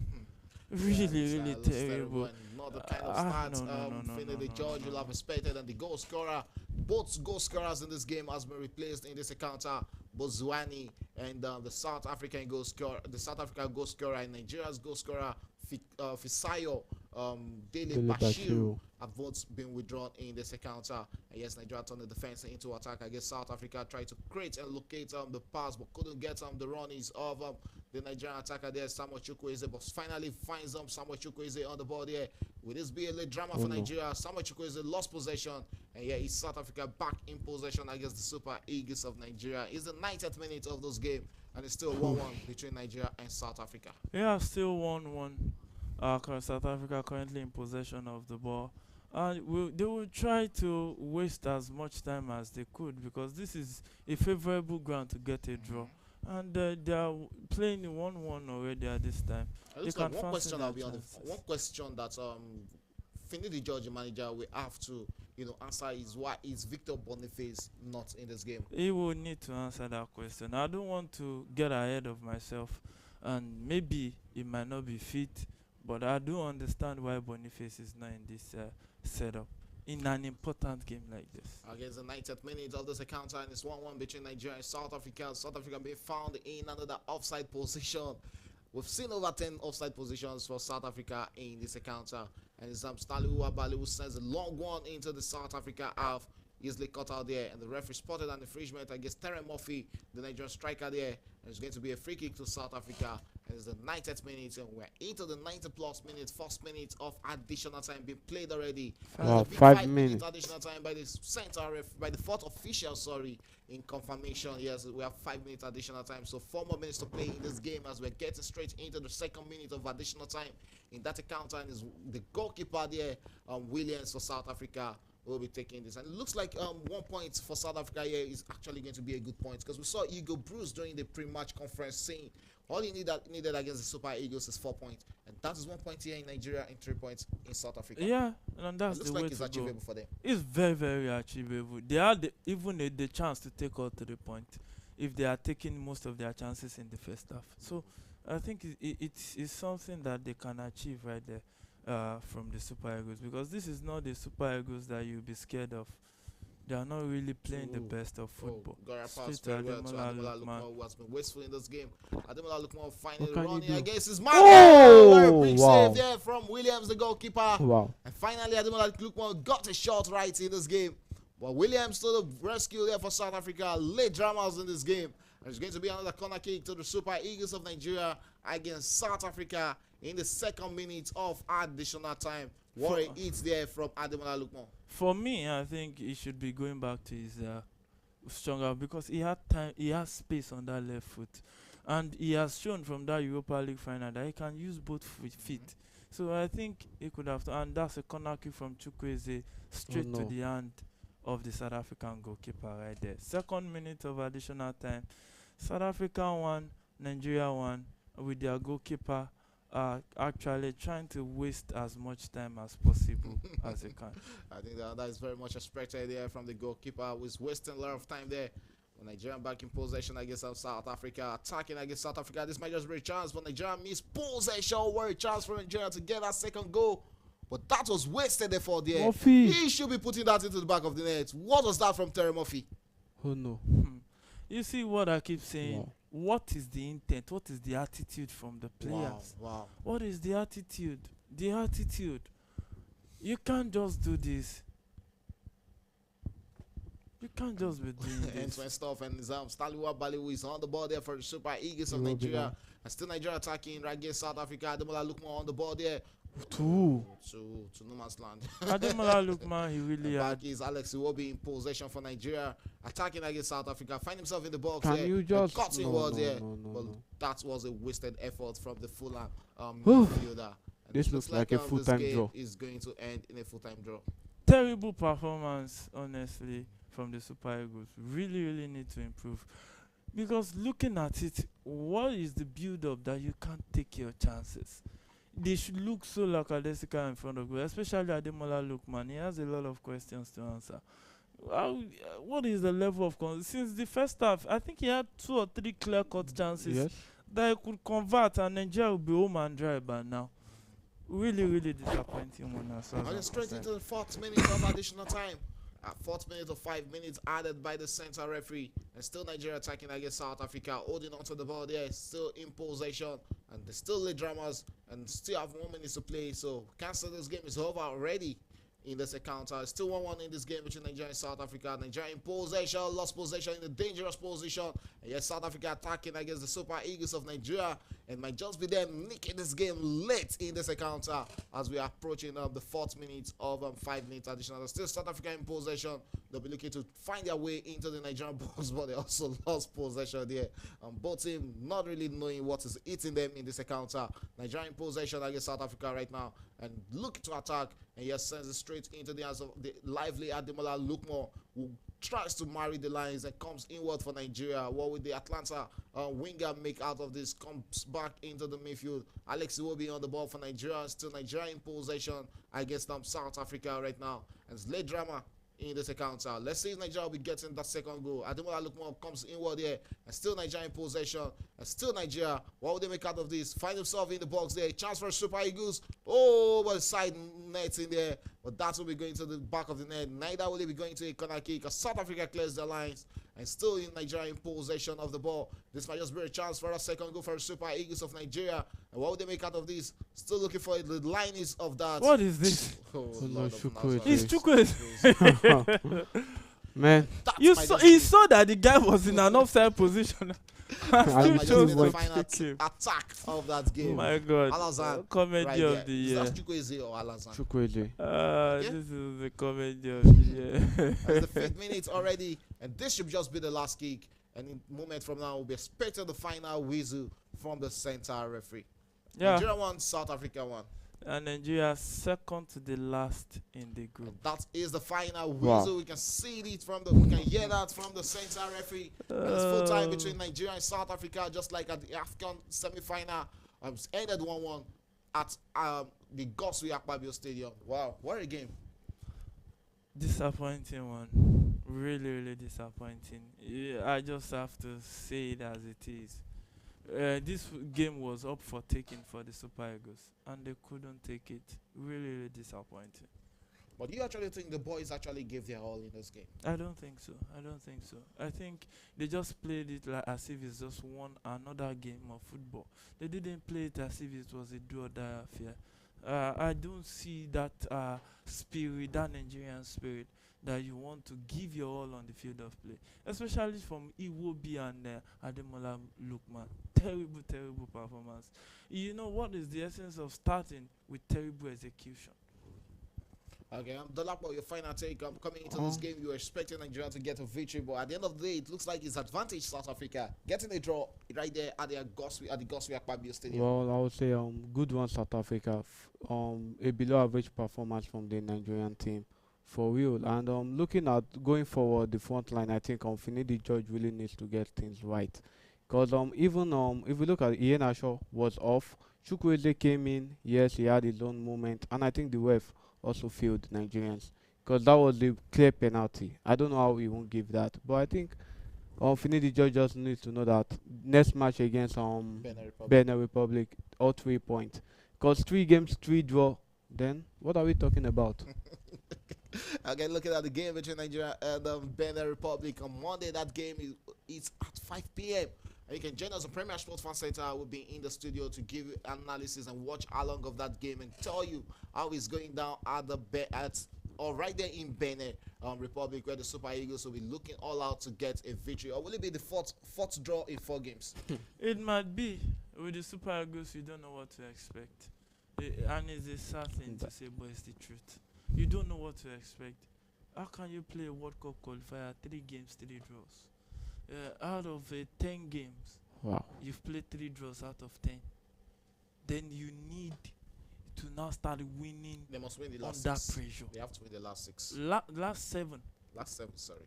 Really, really terrible. Not the kind of start the judge will have expected, and the goal scorer, both goal scorers in this game has been replaced in this encounter. Bozuani and the South African goal scorer, and Nigeria's goal scorer Fisayo Dele Bashiru have both been withdrawn in this encounter. And yes, Nigeria turned the defense into attack against South Africa, tried to create and locate the pass, but couldn't get the runnings of the Nigerian attacker there, Samuel Chukwueze, but finally finds Samuel Chukwueze on the ball there. Will this be a late drama for Nigeria? Samuel Chukwueze lost possession, and yeah, it's South Africa back in possession against the Super Eagles of Nigeria. It's the 90th minute of this game, and it's still 1-1 between Nigeria and South Africa. Yeah, still 1-1. South Africa currently in possession of the ball. They will try to waste as much time as they could, because this is a favorable ground to get a draw. And they are playing 1-1 already at this time. One question that Finidi George, manager, will have to answer is why is Victor Boniface not in this game? He will need to answer that question. I don't want to get ahead of myself, and maybe he might not be fit, but I do understand why Boniface is not in this setup in an important game like this. Against the 90th minute of this encounter, and it's 1-1 between Nigeria and South Africa. South Africa being found in another offside position. We've seen over 10 offside positions for South Africa in this encounter. And it's Stanley Uwabali who sends a long one into the South Africa half. Easily cut out there, and the referee spotted an infringement against Terry Murphy, the Nigerian striker there. And it's going to be a free kick to South Africa. And it's the 90th minute, and we're into the 90+ minute, first minute of additional time being played already. Wow, 5 minutes additional time by the by the 4th official, in confirmation. Yes, we have 5 minutes additional time, so 4 more minutes to play in this game as we're getting straight into the 2nd minute of additional time in that encounter. And is the goalkeeper there, Williams, for South Africa, will be taking this. And it looks like 1 point for South Africa here is actually going to be a good point, because we saw Eagle Bruce during the pre-match conference saying all he needed against the Super Eagles is 4 points, and that is 1 point here in Nigeria and 3 points in South Africa. Yeah, and that's the way it's achievable go. for them. It's very, very achievable. They had even the chance to take all 3 points if they are taking most of their chances in the first half. So I think it's something that they can achieve right there. from the Super Eagles, because this is not the Super Eagles that you'll be scared of. They are not really playing the best of football. Got a pass Straight to very well to Ademola Ademola Lookman. Lookman, who has been wasteful in this game. Ademola Lookman finally What can he running do? against his man. Oh, Big wow. save there from Williams, the goalkeeper. Wow. And finally, Ademola Lookman got a shot right in this game. But Williams to the rescue there for South Africa. Late dramas in this game. There's going to be another corner kick to the Super Eagles of Nigeria against South Africa in the 2nd minute of additional time. What a hit there from Ademola Lookman. For me, I think he should be going back to his stronger, because he had time, he has space on that left foot, and he has shown from that Europa League final that he can use both feet. So I think he could have, and that's a corner kick from Chukwueze straight to the hand of the South African goalkeeper right there. 2nd minute of additional time. South Africa 1, Nigeria 1, with their goalkeeper actually trying to waste as much time as possible as they can. I think that is very much expected there from the goalkeeper, who is wasting a lot of time there. When Nigeria back in possession against South Africa, attacking against South Africa. This might just be a chance, but Nigeria missed possession. Were a chance for Nigeria to get that 2nd goal. But that was wasted effort there. Murphy. He should be putting that into the back of the net. What was that from Terry Murphy? Oh no. You see what I keep saying? Wow. What is the intent? What is the attitude from the players? Wow. What is the attitude? The attitude. You can't just do this. You can't just be doing this. End-to-end stuff, and Stanley Wabali, who is on the ball there for the Super Eagles of He will be Nigeria. now. And still Nigeria attacking right against South Africa. Ademola Lookman on the ball there. Two. To no man's land. Ademola Lookman, he really Back had. is Alex Iwobi in possession for Nigeria, attacking against South Africa. Find himself in the box Can there. you just got no, inward no, there. no, But no. that was a wasted effort from the Fulham Whew. midfielder. And This looks like a this full-time game draw. is going to end in a full-time draw. Terrible performance, honestly, from the Super Eagles. Really need to improve. Because looking at it, what is the build-up that you can't take your chances? They should look so lackadaisical in front of goal, especially Ademola Lookman. He has a lot of questions to answer. What is the level of since the first half? I think he had 2 or 3 clear-cut chances Yes. that he could convert, and Nigeria will be home and dry by now. Really disappointing one as far as And I'm straight concerned. into the 4th minute of additional time. At 4th minute of 5 minutes added by the center referee. And still Nigeria attacking against South Africa, holding onto the ball there, still in possession. And they still late dramas and still have 1 minute to play. So cancel this game is over already in this encounter. Still 1-1 in this game between Nigeria and South Africa. Nigeria in possession, lost possession in a dangerous position. And yes, South Africa attacking against the Super Eagles of Nigeria. And might just be them nicking this game late in this encounter as we are approaching the 4th minute of 5 minutes additional. Still South Africa in possession. They'll be looking to find their way into the Nigerian box, but they also lost possession there. Both teams not really knowing what is eating them in this encounter. Nigeria in possession against South Africa right now and looking to attack. And yes, sends it straight into the hands of the lively Ademola Lookman, who tries to marry the lines and comes inward for Nigeria. What will the Atlanta winger make out of this? Comes back into the midfield. Alex Iwobi on the ball for Nigeria. Still Nigeria in possession against South Africa right now. And it's late drama in this encounter. Let's see if Nigeria will be getting that 2nd goal. Ademola Lookman comes inward here. And still Nigeria in possession. And still Nigeria. What will they make out of this? Find himself in the box there. Chance for Super Eagles. Oh, but side net in there. But that will be going to the back of the net. Neither will they be going to a corner kick. As South Africa clears the lines. And still in Nigeria in possession of the ball. This might just be a chance for a 2nd goal for Super Eagles of Nigeria. And what will they make out of this? Still looking for the lineage of that. What is this? Oh, no, Lord of Chukwueze. Nazareth. It's Chukwueze. Man. That You might saw, just he be- saw that the guy was in an offside position. that Still might Still just chose be to the to final pick him. attack of that Oh game. my God. Alazan, Comedy right of there. the Is year. that Chukwueze or Alazan? Chukwueze. Yeah. This is the comedy of the year. That's the 5th minute already, and this should just be the last kick. And in a moment from now, we'll be expecting the final whistle from the center referee. Yeah. Nigeria won, South Africa won. And Nigeria 2nd to the last in the group. And that is the final Wow. whistle. We can see it we can hear that from the center referee. And it's full time between Nigeria and South Africa, just like at the AFCON semi-final. It's ended 1-1 at the Goswe Akpabio Stadium. Wow, what a game. Disappointing one. Really disappointing. Yeah, I just have to say it as it is. This game was up for taking for the Super Eagles, and they couldn't take it. Really, really disappointing. But do you actually think the boys actually gave their all in this game? I don't think so. I don't think so. I think they just played it like as if it's just another game of football. They didn't play it as if it was a do or die affair. I don't see that spirit, that Nigerian spirit, that you want to give your all on the field of play, especially from Iwobi and Ademola Lookman. Terrible, terrible performance. You know what is the essence of starting with terrible execution? Okay, Dolapo, your final take. Coming into this game, you were expecting Nigeria to get a victory, but at the end of the day, it looks like it's advantage South Africa getting a draw right there at the Goswe Akpabio Stadium. Well, I would say good one South Africa. A below average performance from the Nigerian team, for real. And looking at going forward, the front line, I think Finidi George really needs to get things right. Because even if we look at Ian Ashaw was off, Chukwueze came in. Yes, he had his own moment, and I think the ref also failed Nigerians because that was a clear penalty. I don't know how we won't give that, but I think Finidi George just needs to know that next match against Benin Republic, all 3 points. Because 3 games, 3 draw. Then what are we talking about? Okay, looking at the game between Nigeria and Benin Republic on Monday. That game is at 5 p.m. And you can join us on Premier Sports Fan Center. We'll be in the studio to give you analysis and watch along of that game and tell you how it's going down at right there in Benin Republic, where the Super Eagles will be looking all out to get a victory. Or will it be the fourth draw in 4 games? It might be. With the Super Eagles, you don't know what to expect. And it's a sad thing to say, but it's the truth. You don't know what to expect. How can you play a World Cup qualifier 3 games, 3 draws? Out of 10 games, wow, you've played 3 draws out of 10. Then you need to now start winning. They must win the last 6. That pressure. They have to win the last 6. Last 7. Last 7, sorry.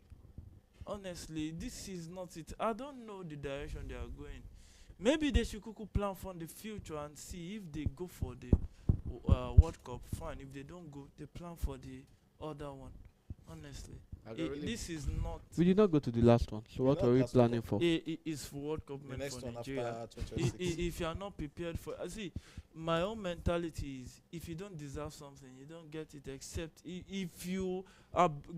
Honestly, this is not it. I don't know the direction they are going. Maybe they should plan for the future and see if they go for the World Cup. Fine. If they don't go, they plan for the other one. Honestly, this is not. We did not go to the last one. So what are we planning for? It's for World Cup meant for Nigeria. If you are not prepared for, see, my own mentality is if you don't deserve something, you don't get it. Except if you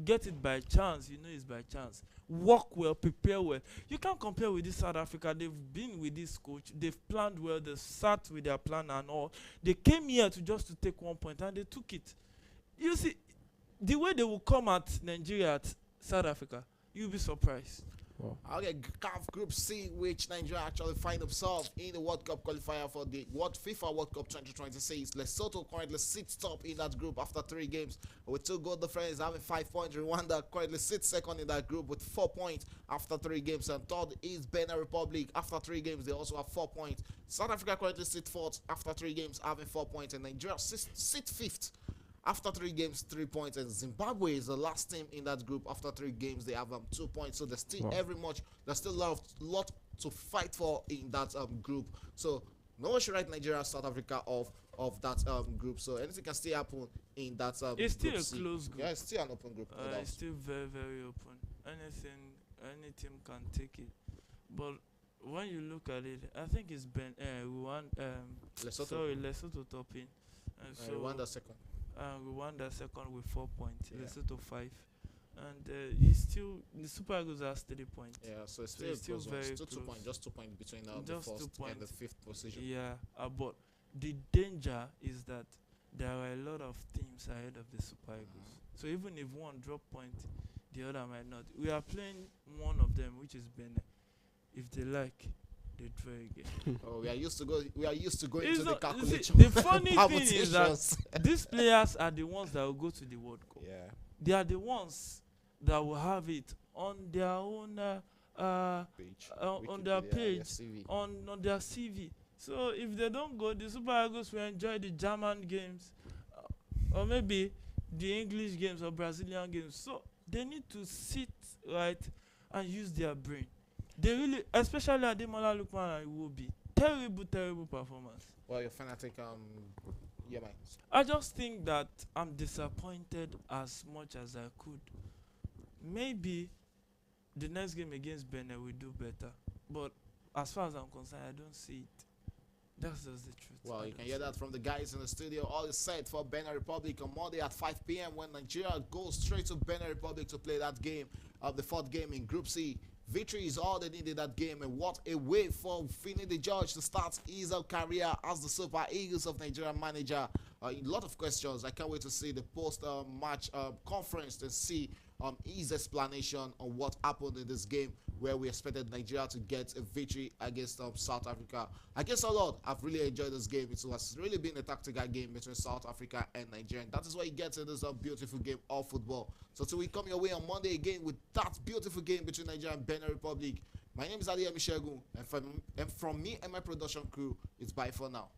get it by chance, you know it's by chance. Work well, prepare well. You can't compare with this South Africa. They've been with this coach. They've planned well. They sat with their plan and all. They came here to take 1 point and they took it. You see. The way they will come at Nigeria at South Africa, you'll be surprised. Wow. Okay, CAF Group C, which Nigeria actually find themselves in the World Cup qualifier for the FIFA World Cup 2026. Lesotho currently sits top in that group after 3 games with 2 goal difference, having 5 points. Rwanda currently sits second in that group with 4 points after 3 games, and third is Benin Republic. After 3 games, they also have 4 points. South Africa currently sits fourth after 3 games, having 4 points, and Nigeria sits fifth. After 3 games, 3 points, and Zimbabwe is the last team in that group. After 3 games, they have 2 points. So there's still there's still a lot to fight for in that group. So no one should write Nigeria, South Africa off of that group. So anything can still happen in that it's still group a close group. Yeah, it's still an open group. It's still very, very open. Any team can take it. But when you look at it, I think it's Lesotho topping. So Rwanda second. Rwanda second with 4 points. Lesotho 5. And it's still the Super Eagles has 3 points. Yeah, so it's still very close. 2 points, just 2 points between the first and the 5th position. Yeah, but the danger is that there are a lot of teams ahead of the Super Eagles. So even if one drop point, the other might not. We are playing one of them, which is Benin. If they like, they draw again. We are used to going into the calculation. The funny thing is that these players are the ones that will go to the World Cup. Yeah. They are the ones that will have it on their own page, on their page, on their CV. So if they don't go, the Super Eagles will enjoy the German games, or maybe the English games or Brazilian games. So they need to sit right and use their brain. They really, especially Ademola Lookman, it will be terrible performance. Well, your fanatic, yeah, man. I just think that I'm disappointed as much as I could. Maybe the next game against Benin will do better, but as far as I'm concerned, I don't see it. That's just the truth. Well, I you don't can hear see that from the guys in the studio. All is set for Benin Republic on Monday at 5 p.m. when Nigeria goes straight to Benin Republic to play that game of the fourth game in Group C. Victory is all they needed that game, and what a way for Finidi George to start his career as the Super Eagles of Nigeria manager. A lot of questions. I can't wait to see the post-match conference to see his explanation on what happened in this game where we expected Nigeria to get a victory against South Africa. I guess a lot. I've really enjoyed this game. It has really been a tactical game between South Africa and Nigeria. And that is what you get in this beautiful game of football. So till we come your way on Monday again with that beautiful game between Nigeria and Benin Republic. My name is Adeyemi Shegun, and from me and my production crew, it's bye for now.